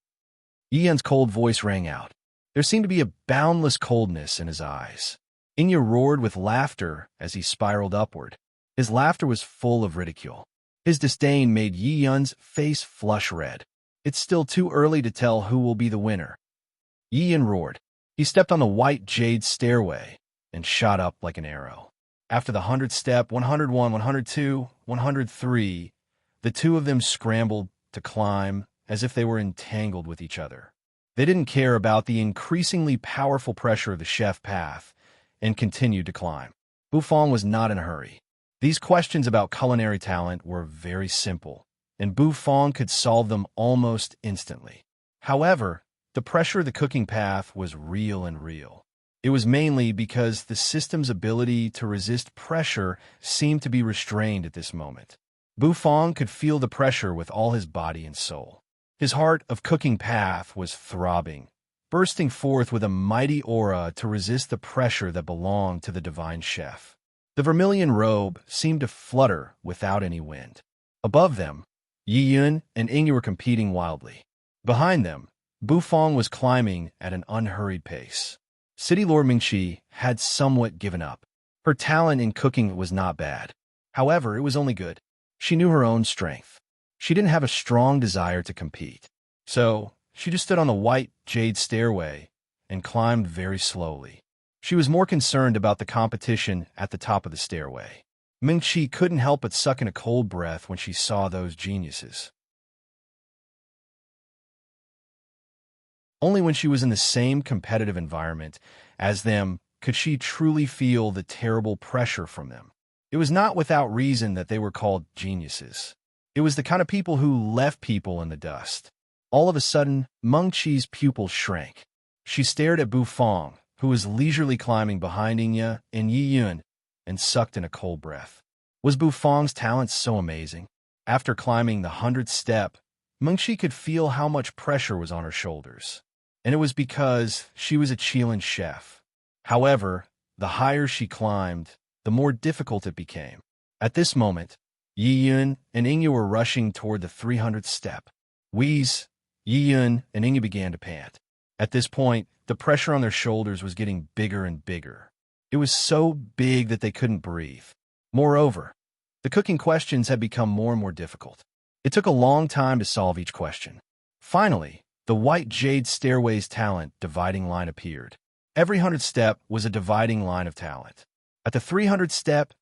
Ian's cold voice rang out. There seemed to be a boundless coldness in his eyes. Inya roared with laughter as he spiraled upward. His laughter was full of ridicule. His disdain made Yi Yun's face flush red. It's still too early to tell who will be the winner. Yi Yun roared. He stepped on the white jade stairway and shot up like an arrow. After the 100th step, 101, 102, 103, the two of them scrambled to climb as if they were entangled with each other. They didn't care about the increasingly powerful pressure of the chef path and continued to climb. Bufang was not in a hurry. These questions about culinary talent were very simple, and Bufang could solve them almost instantly. However, the pressure of the cooking path was real and real. It was mainly because the system's ability to resist pressure seemed to be restrained at this moment. Bufang could feel the pressure with all his body and soul. His heart of cooking path was throbbing, bursting forth with a mighty aura to resist the pressure that belonged to the divine chef. The vermilion robe seemed to flutter without any wind. Above them, Yi Yun and Ingyu were competing wildly. Behind them, Bufang was climbing at an unhurried pace. City Lord Mingqi had somewhat given up. Her talent in cooking was not bad. However, it was only good. She knew her own strength. She didn't have a strong desire to compete. So, she just stood on the white jade stairway and climbed very slowly. She was more concerned about the competition at the top of the stairway. Mingqi couldn't help but suck in a cold breath when she saw those geniuses. Only when she was in the same competitive environment as them could she truly feel the terrible pressure from them. It was not without reason that they were called geniuses. It was the kind of people who left people in the dust. All of a sudden, Mengqi's pupils shrank. She stared at Bufang, who was leisurely climbing behind Inya and Yi Yun, and sucked in a cold breath. Was Bufang's talent so amazing? After climbing the 100th step, Mengqi could feel how much pressure was on her shoulders. And it was because she was a Qilin chef. However, the higher she climbed, the more difficult it became. At this moment, Yi Yun and Ingyu were rushing toward the 300th step. Wheeze, Yi Yun and Ingyu began to pant. At this point, the pressure on their shoulders was getting bigger and bigger. It was so big that they couldn't breathe. Moreover, the cooking questions had become more and more difficult. It took a long time to solve each question. Finally, the white jade stairway's talent dividing line appeared. Every 100th step was a dividing line of talent. At the 300th step,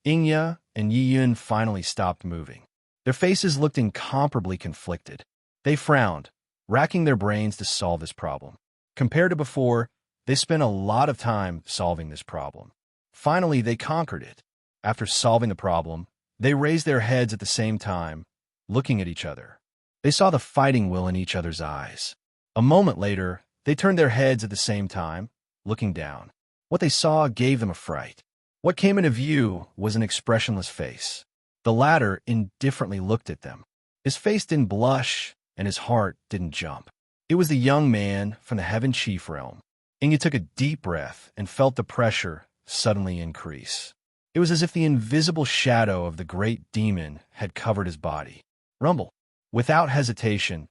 Ingya and Yi Yun finally stopped moving. Their faces looked incomparably conflicted. They frowned, racking their brains to solve this problem. Compared to before, they spent a lot of time solving this problem. Finally, they conquered it. After solving the problem, they raised their heads at the same time, looking at each other. They saw the fighting will in each other's eyes. A moment later, they turned their heads at the same time, looking down. What they saw gave them a fright. What came into view was an expressionless face. The latter indifferently looked at them. His face didn't blush, and his heart didn't jump. It was the young man from the Heaven Chief realm. Ingyu took a deep breath and felt the pressure suddenly increase. It was as if the invisible shadow of the great demon had covered his body. Rumble. Without hesitation,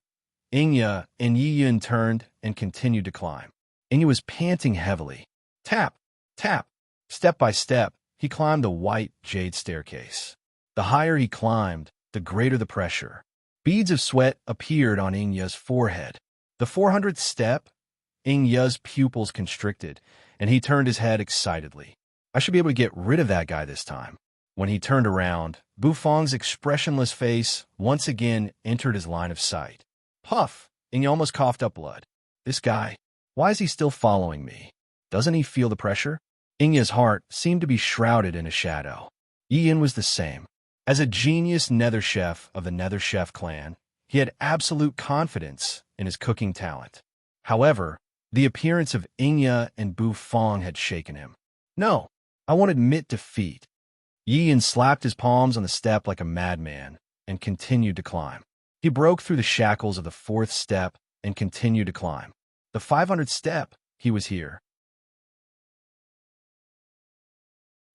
Ingya and Yi Yun turned and continued to climb. Ingyu was panting heavily. Tap, tap. Step by step, he climbed the white jade staircase. The higher he climbed, the greater the pressure. Beads of sweat appeared on Ingya's forehead. The 400th step, Ingya's pupils constricted, and he turned his head excitedly. I should be able to get rid of that guy this time. When he turned around, Bufang's expressionless face once again entered his line of sight. Puff! Ingya almost coughed up blood. This guy, why is he still following me? Doesn't he feel the pressure? Inya's heart seemed to be shrouded in a shadow. Yin was the same. As a genius nether chef of the Nether Chef clan, he had absolute confidence in his cooking talent. However, the appearance of Inya and Bu Fong had shaken him. No, I won't admit defeat. Yin slapped his palms on the step like a madman and continued to climb. He broke through the shackles of the 4th step and continued to climb. The 500th step, he was here.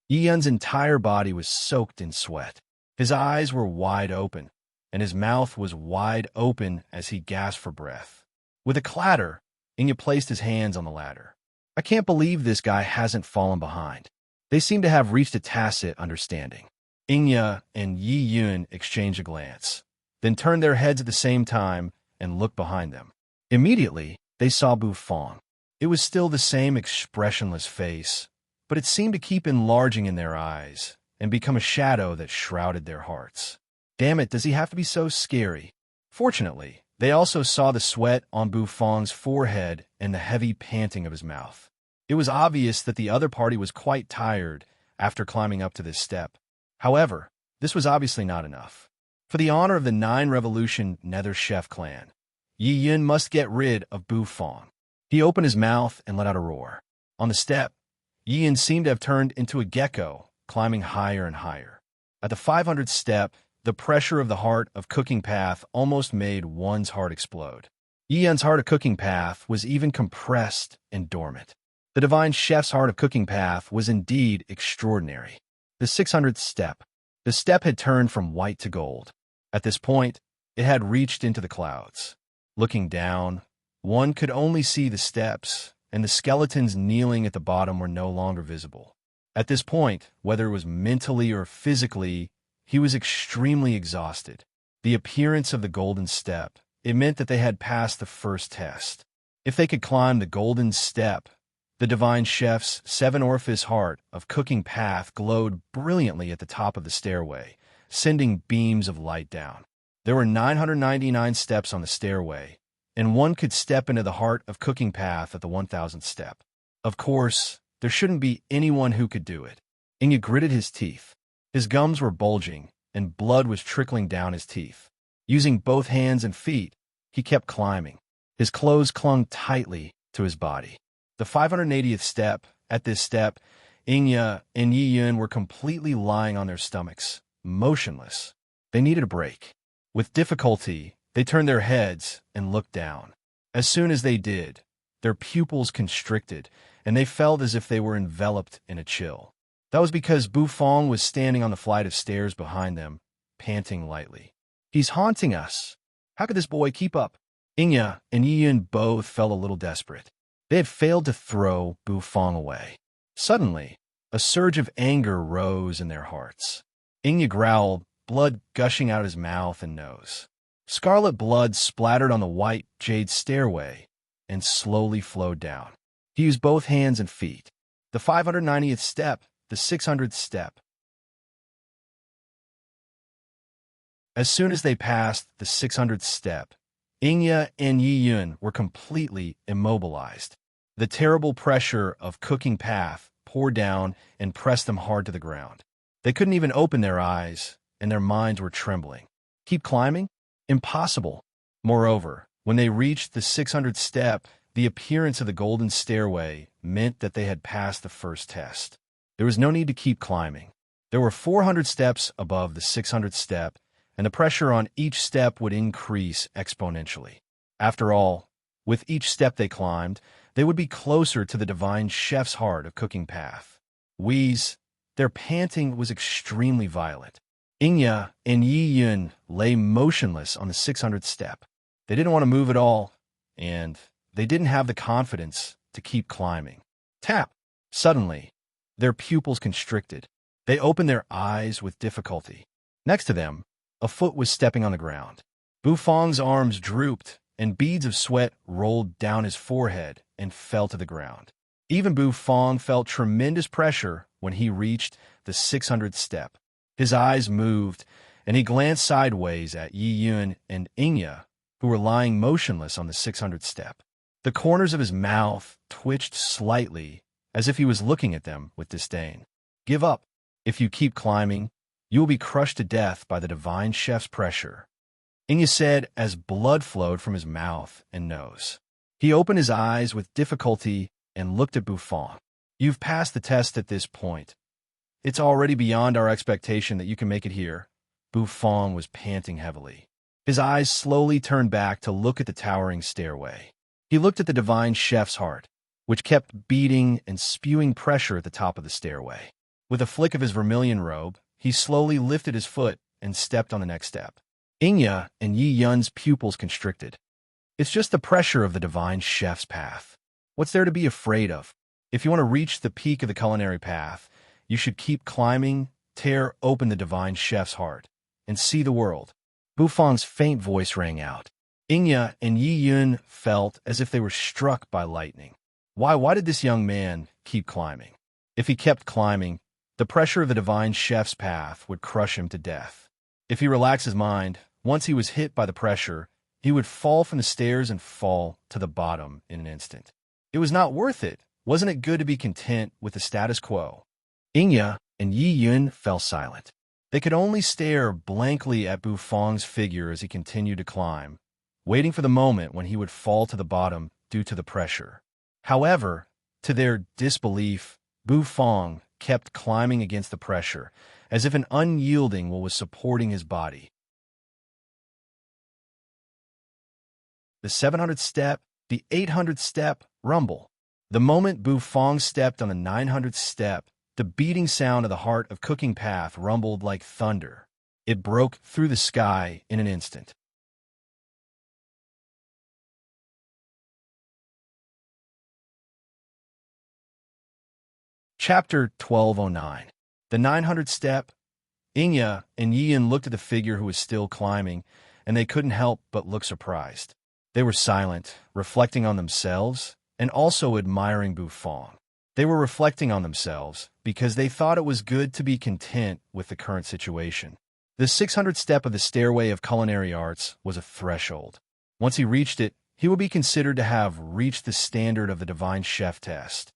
Yin's entire body was soaked in sweat. His eyes were wide open, and his mouth was wide open as he gasped for breath. With a clatter, Inya placed his hands on the ladder. I can't believe this guy hasn't fallen behind. They seem to have reached a tacit understanding. Inya and Yi Yun exchanged a glance, then turned their heads at the same time and looked behind them. Immediately, they saw Bu Fong. It was still the same expressionless face, but it seemed to keep enlarging in their eyes and become a shadow that shrouded their hearts. Damn it, does he have to be so scary? Fortunately, they also saw the sweat on Bu Fong's forehead and the heavy panting of his mouth. It was obvious that the other party was quite tired after climbing up to this step. However, this was obviously not enough. For the honor of the 9 Revolution Nether Chef clan, Yi Yun must get rid of Bu Fong. He opened his mouth and let out a roar. On the step, Yi Yun seemed to have turned into a gecko, climbing higher and higher. At the 500th step, the pressure of the heart of cooking path almost made one's heart explode. Yi Yun's heart of cooking path was even compressed and dormant. The divine chef's heart of cooking path was indeed extraordinary. The 600th step. The step had turned from white to gold. At this point, it had reached into the clouds. Looking down, one could only see the steps, and the skeletons kneeling at the bottom were no longer visible. At this point, whether it was mentally or physically, he was extremely exhausted. The appearance of the golden step, it meant that they had passed the first test. If they could climb the golden step, the divine chef's 7-orifice heart of cooking path glowed brilliantly at the top of the stairway, sending beams of light down. There were 999 steps on the stairway, and one could step into the heart of cooking path at the 1000th step. Of course, there shouldn't be anyone who could do it. Inya gritted his teeth. His gums were bulging, and blood was trickling down his teeth. Using both hands and feet, he kept climbing. His clothes clung tightly to his body. The 580th step, at this step, Inya and Yi Yun were completely lying on their stomachs, motionless. They needed a break. With difficulty, they turned their heads and looked down. As soon as they did, their pupils constricted, and they felt as if they were enveloped in a chill. That was because Bu Fong was standing on the flight of stairs behind them, panting lightly. He's haunting us. How could this boy keep up? Inya and Yi Yun both felt a little desperate. They had failed to throw Bu Fong away. Suddenly, a surge of anger rose in their hearts. Inya growled, blood gushing out his mouth and nose. Scarlet blood splattered on the white jade stairway and slowly flowed down. He used both hands and feet. The 590th step, the 600th step. As soon as they passed the 600th step, Inya and Yi Yun were completely immobilized. The terrible pressure of cooking path poured down and pressed them hard to the ground. They couldn't even open their eyes, and their minds were trembling. Keep climbing? Impossible. Moreover, when they reached the 600th step, the appearance of the golden stairway meant that they had passed the first test. There was no need to keep climbing. There were 400 steps above the 600th step, and the pressure on each step would increase exponentially. After all, with each step they climbed, they would be closer to the divine chef's heart of cooking path. Wheeze, their panting was extremely violent. Inya and Yi Yun lay motionless on the 600th step. They didn't want to move at all, and they didn't have the confidence to keep climbing. Tap! Suddenly, their pupils constricted. They opened their eyes with difficulty. Next to them, a foot was stepping on the ground. Bu Fong's arms drooped, and beads of sweat rolled down his forehead and fell to the ground. Even Bu Fong felt tremendous pressure when he reached the 600th step. His eyes moved, and he glanced sideways at Yi Yun and Inya, who were lying motionless on the 600th step. The corners of his mouth twitched slightly, as if he was looking at them with disdain. Give up. If you keep climbing, you will be crushed to death by the divine chef's pressure, Inya said as blood flowed from his mouth and nose. He opened his eyes with difficulty and looked at Bufang. You've passed the test at this point. It's already beyond our expectation that you can make it here. Bufang was panting heavily. His eyes slowly turned back to look at the towering stairway. He looked at the divine chef's heart, which kept beating and spewing pressure at the top of the stairway. With a flick of his vermilion robe, he slowly lifted his foot and stepped on the next step. Inya and Yi Yun's pupils constricted. It's just the pressure of the divine chef's path. What's there to be afraid of? If you want to reach the peak of the culinary path, you should keep climbing, tear open the divine chef's heart, and see the world. Bufang's faint voice rang out. Inya and Yi Yun felt as if they were struck by lightning. Why did this young man keep climbing? If he kept climbing, the pressure of the divine chef's path would crush him to death. If he relaxed his mind, once he was hit by the pressure, he would fall from the stairs and fall to the bottom in an instant. It was not worth it. Wasn't it good to be content with the status quo? Inya and Yi Yun fell silent. They could only stare blankly at Bufang's figure as he continued to climb, waiting for the moment when he would fall to the bottom due to the pressure. However, to their disbelief, Bufang kept climbing against the pressure, as if an unyielding will was supporting his body. The 700th step, the 800th step, rumble. The moment Bufang stepped on the 900th step, the beating sound of the heart of cooking path rumbled like thunder. It broke through the sky in an instant. Chapter 1209. The 900th step. Inya and Yian looked at the figure who was still climbing, and they couldn't help but look surprised. They were silent, reflecting on themselves, and also admiring Bufang. They were reflecting on themselves because they thought it was good to be content with the current situation. The 600th step of the stairway of culinary arts was a threshold. Once he reached it, he would be considered to have reached the standard of the divine chef test,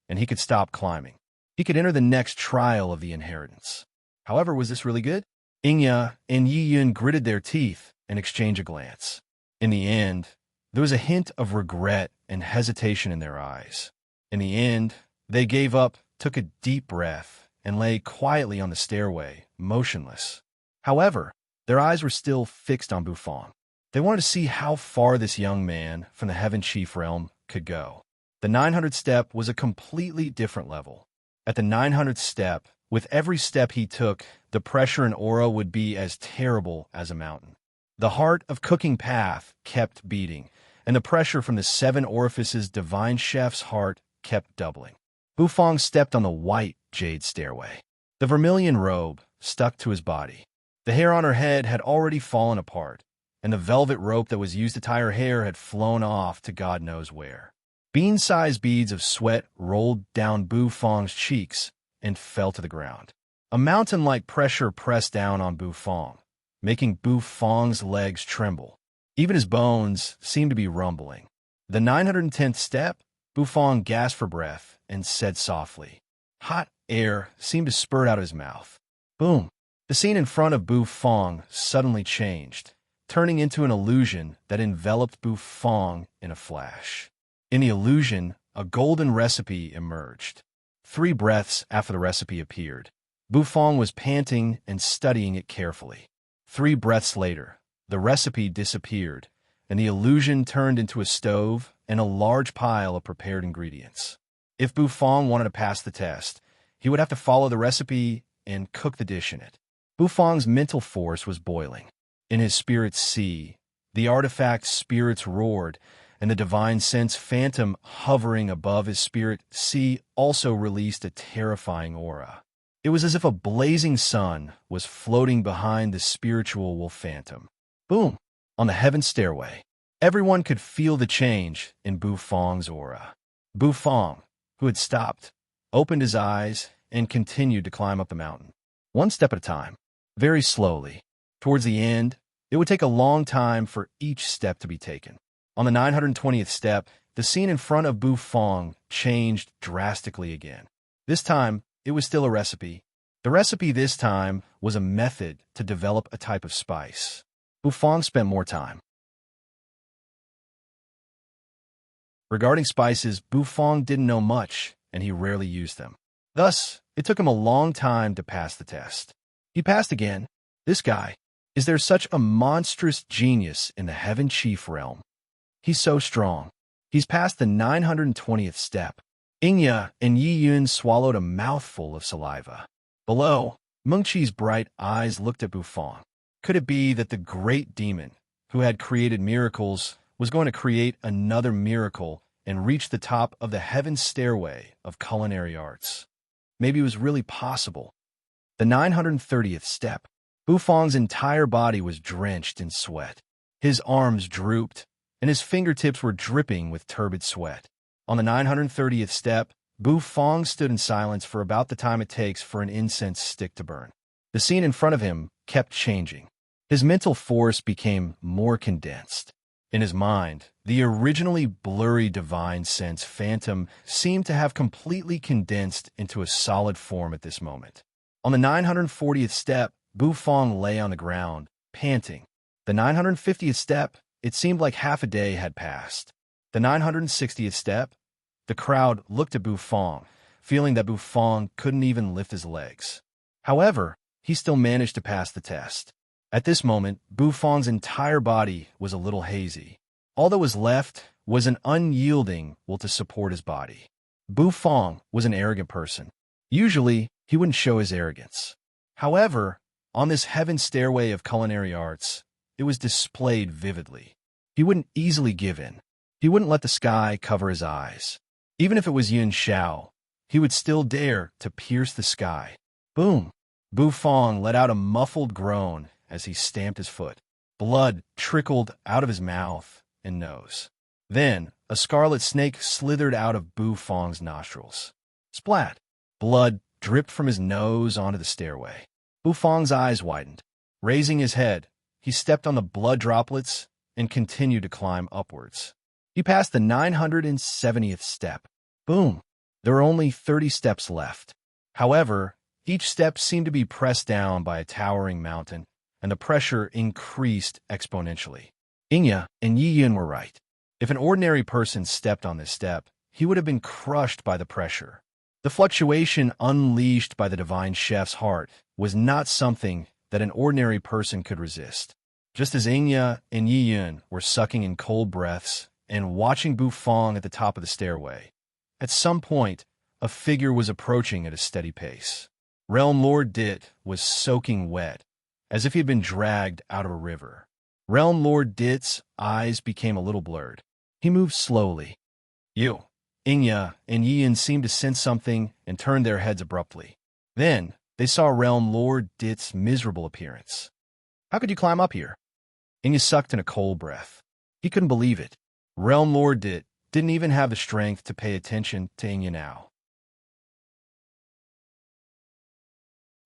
and he could stop climbing. He could enter the next trial of the inheritance. However, was this really good? Inya and Yi Yun gritted their teeth and exchanged a glance. In the end, there was a hint of regret and hesitation in their eyes. In the end, they gave up, took a deep breath, and lay quietly on the stairway, motionless. However, their eyes were still fixed on Bufang. They wanted to see how far this young man from the Heaven Chief realm could go. The 900th step was a completely different level. At the 900th step, with every step he took, the pressure and aura would be as terrible as a mountain. The heart of cooking path kept beating, and the pressure from the 7 orifices divine chef's heart kept doubling. Bufang stepped on the white jade stairway. The vermilion robe stuck to his body. The hair on her head had already fallen apart, and the velvet rope that was used to tie her hair had flown off to God knows where. Bean-sized beads of sweat rolled down Bufang's cheeks and fell to the ground. A mountain-like pressure pressed down on Bufang, making Bufang's legs tremble. Even his bones seemed to be rumbling. The 910th step, Bufang gasped for breath and said softly. Hot air seemed to spurt out of his mouth. Boom! The scene in front of Bufang suddenly changed, turning into an illusion that enveloped Bufang in a flash. In the illusion, a golden recipe emerged. 3 breaths after the recipe appeared, Bufang was panting and studying it carefully. 3 breaths later, the recipe disappeared, and the illusion turned into a stove and a large pile of prepared ingredients. If Bufang wanted to pass the test, he would have to follow the recipe and cook the dish in it. Bufang's mental force was boiling. In his spirit sea, the artifact spirits roared, and the divine sense phantom hovering above his spirit sea also released a terrifying aura. It was as if a blazing sun was floating behind the spiritual wolf phantom. Boom! On the heaven stairway, everyone could feel the change in Bufang's aura. Bufang, who had stopped, opened his eyes and continued to climb up the mountain. 1 step at a time, very slowly. Towards the end, it would take a long time for each step to be taken. On the 920th step, the scene in front of Bu Fong changed drastically again. This time, it was still a recipe. The recipe this time was a method to develop a type of spice. Bu Fong spent more time. Regarding spices, Bu Fong didn't know much, and he rarely used them. Thus, it took him a long time to pass the test. He passed again. This guy. Is there such a monstrous genius in the Heaven Chief realm? He's so strong. He's past the 920th step. Ingya and Yi Yun swallowed a mouthful of saliva. Below, Meng Qi's bright eyes looked at Bu Fong. Could it be that the great demon, who had created miracles, was going to create another miracle and reach the top of the heaven stairway of culinary arts? Maybe it was really possible. The 930th step. Bu Fong's entire body was drenched in sweat. His arms drooped, and his fingertips were dripping with turbid sweat. On the 930th step, Bu Fong stood in silence for about the time it takes for an incense stick to burn. The scene in front of him kept changing. His mental force became more condensed. In his mind, the originally blurry divine sense phantom seemed to have completely condensed into a solid form at this moment. On the 940th step, Bu Fong lay on the ground, panting. The 950th step, it seemed like half a day had passed. The 960th step, the crowd looked at Bu Fong, feeling that Bu Fong couldn't even lift his legs. However, he still managed to pass the test. At this moment, Bu Fong's entire body was a little hazy. All that was left was an unyielding will to support his body. Bu Fong was an arrogant person. Usually, he wouldn't show his arrogance. However, on this heaven stairway of culinary arts, it was displayed vividly. He wouldn't easily give in. He wouldn't let the sky cover his eyes. Even if it was Yin Xiao, he would still dare to pierce the sky. Boom! Bu Fong let out a muffled groan as he stamped his foot. Blood trickled out of his mouth and nose. Then, a scarlet snake slithered out of Bu Fong's nostrils. Splat! Blood dripped from his nose onto the stairway. Bu Fong's eyes widened. Raising his head, he stepped on the blood droplets and continued to climb upwards. He passed the 970th step. Boom! There were only 30 steps left. However, each step seemed to be pressed down by a towering mountain, and the pressure increased exponentially. Ingya and Yi Yun were right. If an ordinary person stepped on this step, he would have been crushed by the pressure. The fluctuation unleashed by the divine chef's heart was not something that an ordinary person could resist. Just as Ingya and Yi Yun were sucking in cold breaths and watching Bu Fong at the top of the stairway, at some point, a figure was approaching at a steady pace. Realm Lord Dit was soaking wet, as if he had been dragged out of a river. Realm Lord Dit's eyes became a little blurred. He moved slowly. You, Ingya and Yi Yun seemed to sense something and turned their heads abruptly. Then, they saw Realm Lord Dit's miserable appearance. How could you climb up here? Ingya sucked in a cold breath. He couldn't believe it. Realm Lord Dit didn't even have the strength to pay attention to Ingya now.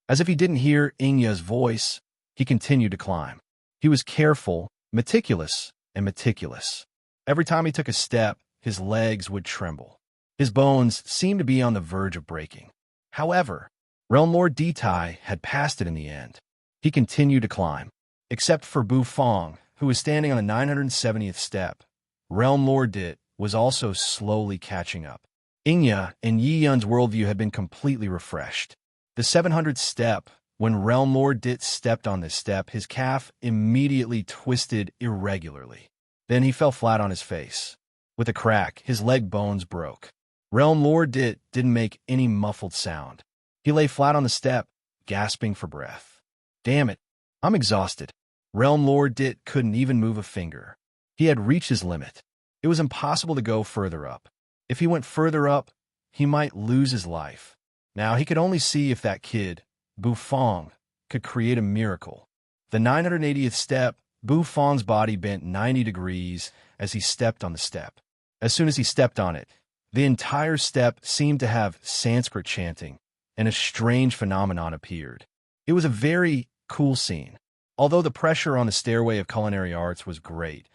As if he didn't hear Ingya's voice, he continued to climb. He was careful, meticulous, and meticulous. Every time he took a step, his legs would tremble. His bones seemed to be on the verge of breaking. However, Realm Lord Ditai had passed it in the end. He continued to climb. Except for Bu Fong, who was standing on the 970th step, Realm Lord Dit was also slowly catching up. Ingya and Yi Yun's worldview had been completely refreshed. The 700th step, when Realm Lord Dit stepped on this step, his calf immediately twisted irregularly. Then he fell flat on his face. With a crack, his leg bones broke. Realm Lord Dit didn't make any muffled sound. He lay flat on the step, gasping for breath. Damn it, I'm exhausted. Realm Lord Dit couldn't even move a finger. He had reached his limit. It was impossible to go further up. If he went further up, he might lose his life. Now he could only see if that kid, Bu Fong, could create a miracle. The 980th step, Bu Fong's body bent 90 degrees as he stepped on the step. As soon as he stepped on it, the entire step seemed to have Sanskrit chanting, and a strange phenomenon appeared. It was a very cool scene. Although the pressure on the stairway of culinary arts was great,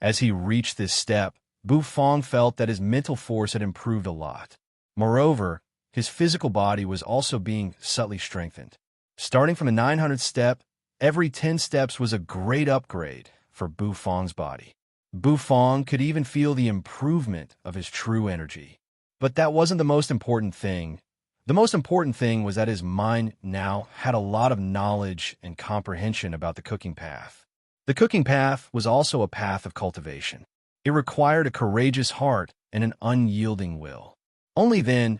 as he reached this step, Bu Fong felt that his mental force had improved a lot. Moreover, his physical body was also being subtly strengthened. Starting from the 900th step, every 10 steps was a great upgrade for Bu Fong's body. Bu Fong could even feel the improvement of his true energy. But that wasn't the most important thing. The most important thing was that his mind now had a lot of knowledge and comprehension about the cooking path. The cooking path was also a path of cultivation. It required a courageous heart and an unyielding will. Only then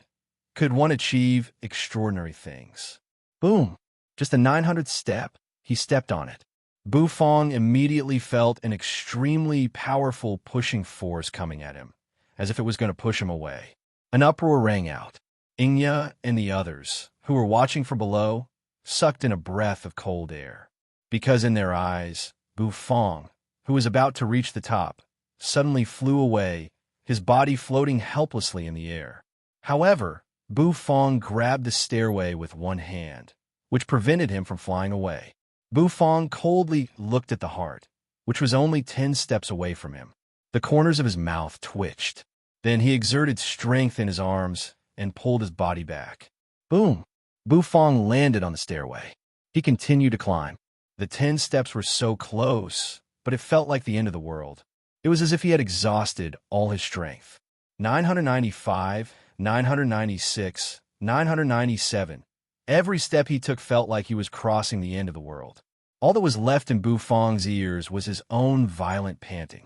could one achieve extraordinary things. Boom! Just the 900th step, he stepped on it. Bu Fong immediately felt an extremely powerful pushing force coming at him, as if it was going to push him away. An uproar rang out. Ingya and the others, who were watching from below, sucked in a breath of cold air. Because in their eyes, Bu Fong, who was about to reach the top, suddenly flew away, his body floating helplessly in the air. However, Bu Fong grabbed the stairway with one hand, which prevented him from flying away. Bu Fong coldly looked at the heart, which was only 10 steps away from him. The corners of his mouth twitched. Then he exerted strength in his arms and pulled his body back. Boom! Bu Fong landed on the stairway. He continued to climb. The 10 steps were so close, but it felt like the end of the world. It was as if he had exhausted all his strength. 995, 996, 997. Every step he took felt like he was crossing the end of the world. All that was left in Bu Fong's ears was his own violent panting.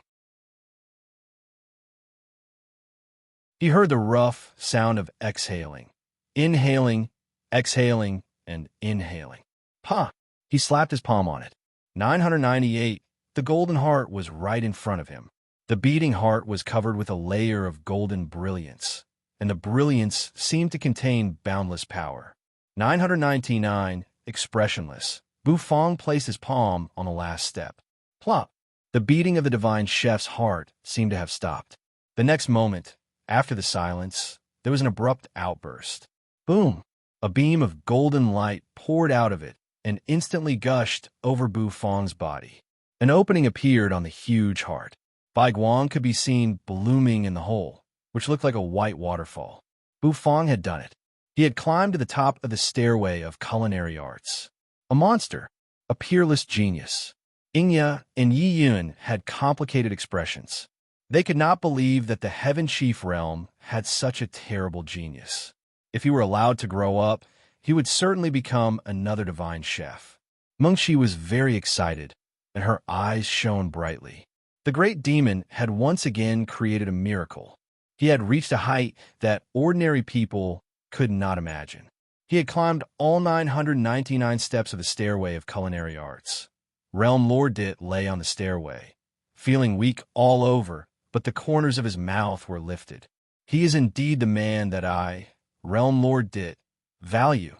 He heard the rough sound of exhaling, inhaling, exhaling, and inhaling. Ha! He slapped his palm on it. 998. The golden heart was right in front of him. The beating heart was covered with a layer of golden brilliance, and the brilliance seemed to contain boundless power. 999. Expressionless. Bu Fong placed his palm on the last step. Plop! The beating of the divine chef's heart seemed to have stopped. The next moment, after the silence, there was an abrupt outburst. Boom! A beam of golden light poured out of it and instantly gushed over Bu Fong's body. An opening appeared on the huge heart. Bai Guang could be seen blooming in the hole, which looked like a white waterfall. Bu Fong had done it. He had climbed to the top of the stairway of culinary arts. A monster, a peerless genius. Ingya and Yi Yun had complicated expressions. They could not believe that the Heaven Chief realm had such a terrible genius. If he were allowed to grow up, he would certainly become another divine chef. Mengshi was very excited, and her eyes shone brightly. The great demon had once again created a miracle. He had reached a height that ordinary people could not imagine. He had climbed all 999 steps of the stairway of culinary arts. Realm Lord Dit lay on the stairway, feeling weak all over, but the corners of his mouth were lifted. He is indeed the man that I, Realm Lord Dit, value.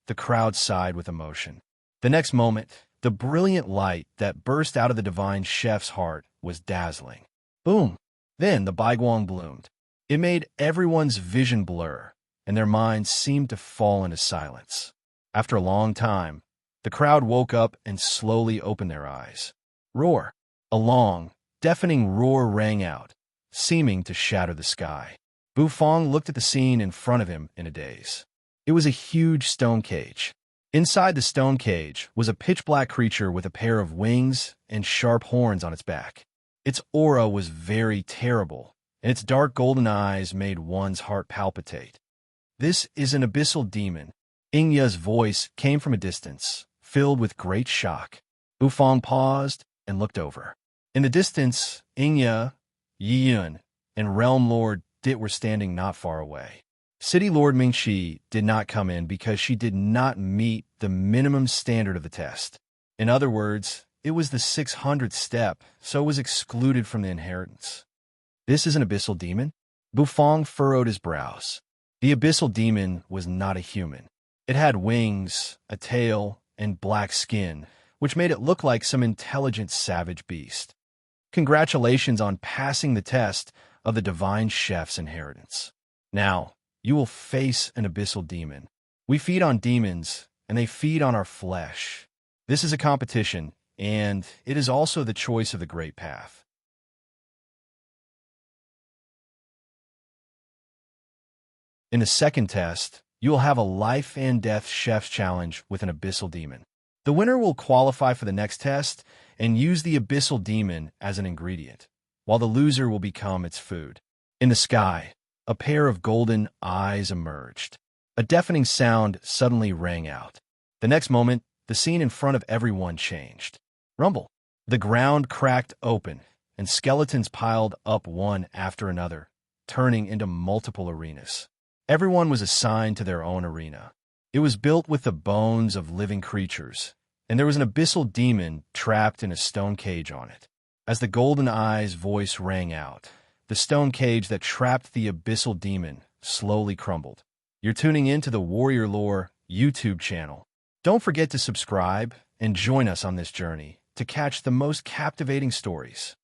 The crowd sighed with emotion. The next moment, the brilliant light that burst out of the divine chef's heart was dazzling. Boom! Then the Baiguang bloomed. It made everyone's vision blur, and their minds seemed to fall into silence. After a long time, the crowd woke up and slowly opened their eyes. Roar! A long, deafening roar rang out, seeming to shatter the sky. Bu Fong looked at the scene in front of him in a daze. It was a huge stone cage. Inside the stone cage was a pitch-black creature with a pair of wings and sharp horns on its back. Its aura was very terrible, and its dark golden eyes made one's heart palpitate. This is an abyssal demon. Ingya's voice came from a distance, filled with great shock. Bu Fong paused and looked over. In the distance, Ingya, Yi Yun, and Realm Lord Dit were standing not far away. City Lord Mingxi did not come in because she did not meet the minimum standard of the test. In other words, it was the 600th step, so it was excluded from the inheritance. This is an abyssal demon? Bu Fong furrowed his brows. The abyssal demon was not a human. It had wings, a tail, and black skin, which made it look like some intelligent savage beast. Congratulations on passing the test of the divine chef's inheritance. Now, you will face an abyssal demon. We feed on demons, and they feed on our flesh. This is a competition, and it is also the choice of the great path. In the second test, you will have a life and death chef's challenge with an abyssal demon. The winner will qualify for the next test and use the abyssal demon as an ingredient, while the loser will become its food. In the sky, a pair of golden eyes emerged. A deafening sound suddenly rang out. The next moment, the scene in front of everyone changed. Rumble. The ground cracked open, and skeletons piled up one after another, turning into multiple arenas. Everyone was assigned to their own arena. It was built with the bones of living creatures, and there was an abyssal demon trapped in a stone cage on it. As the golden eye's voice rang out, the stone cage that trapped the abyssal demon slowly crumbled. You're tuning in to the Warrior Lore YouTube channel. Don't forget to subscribe and join us on this journey to catch the most captivating stories.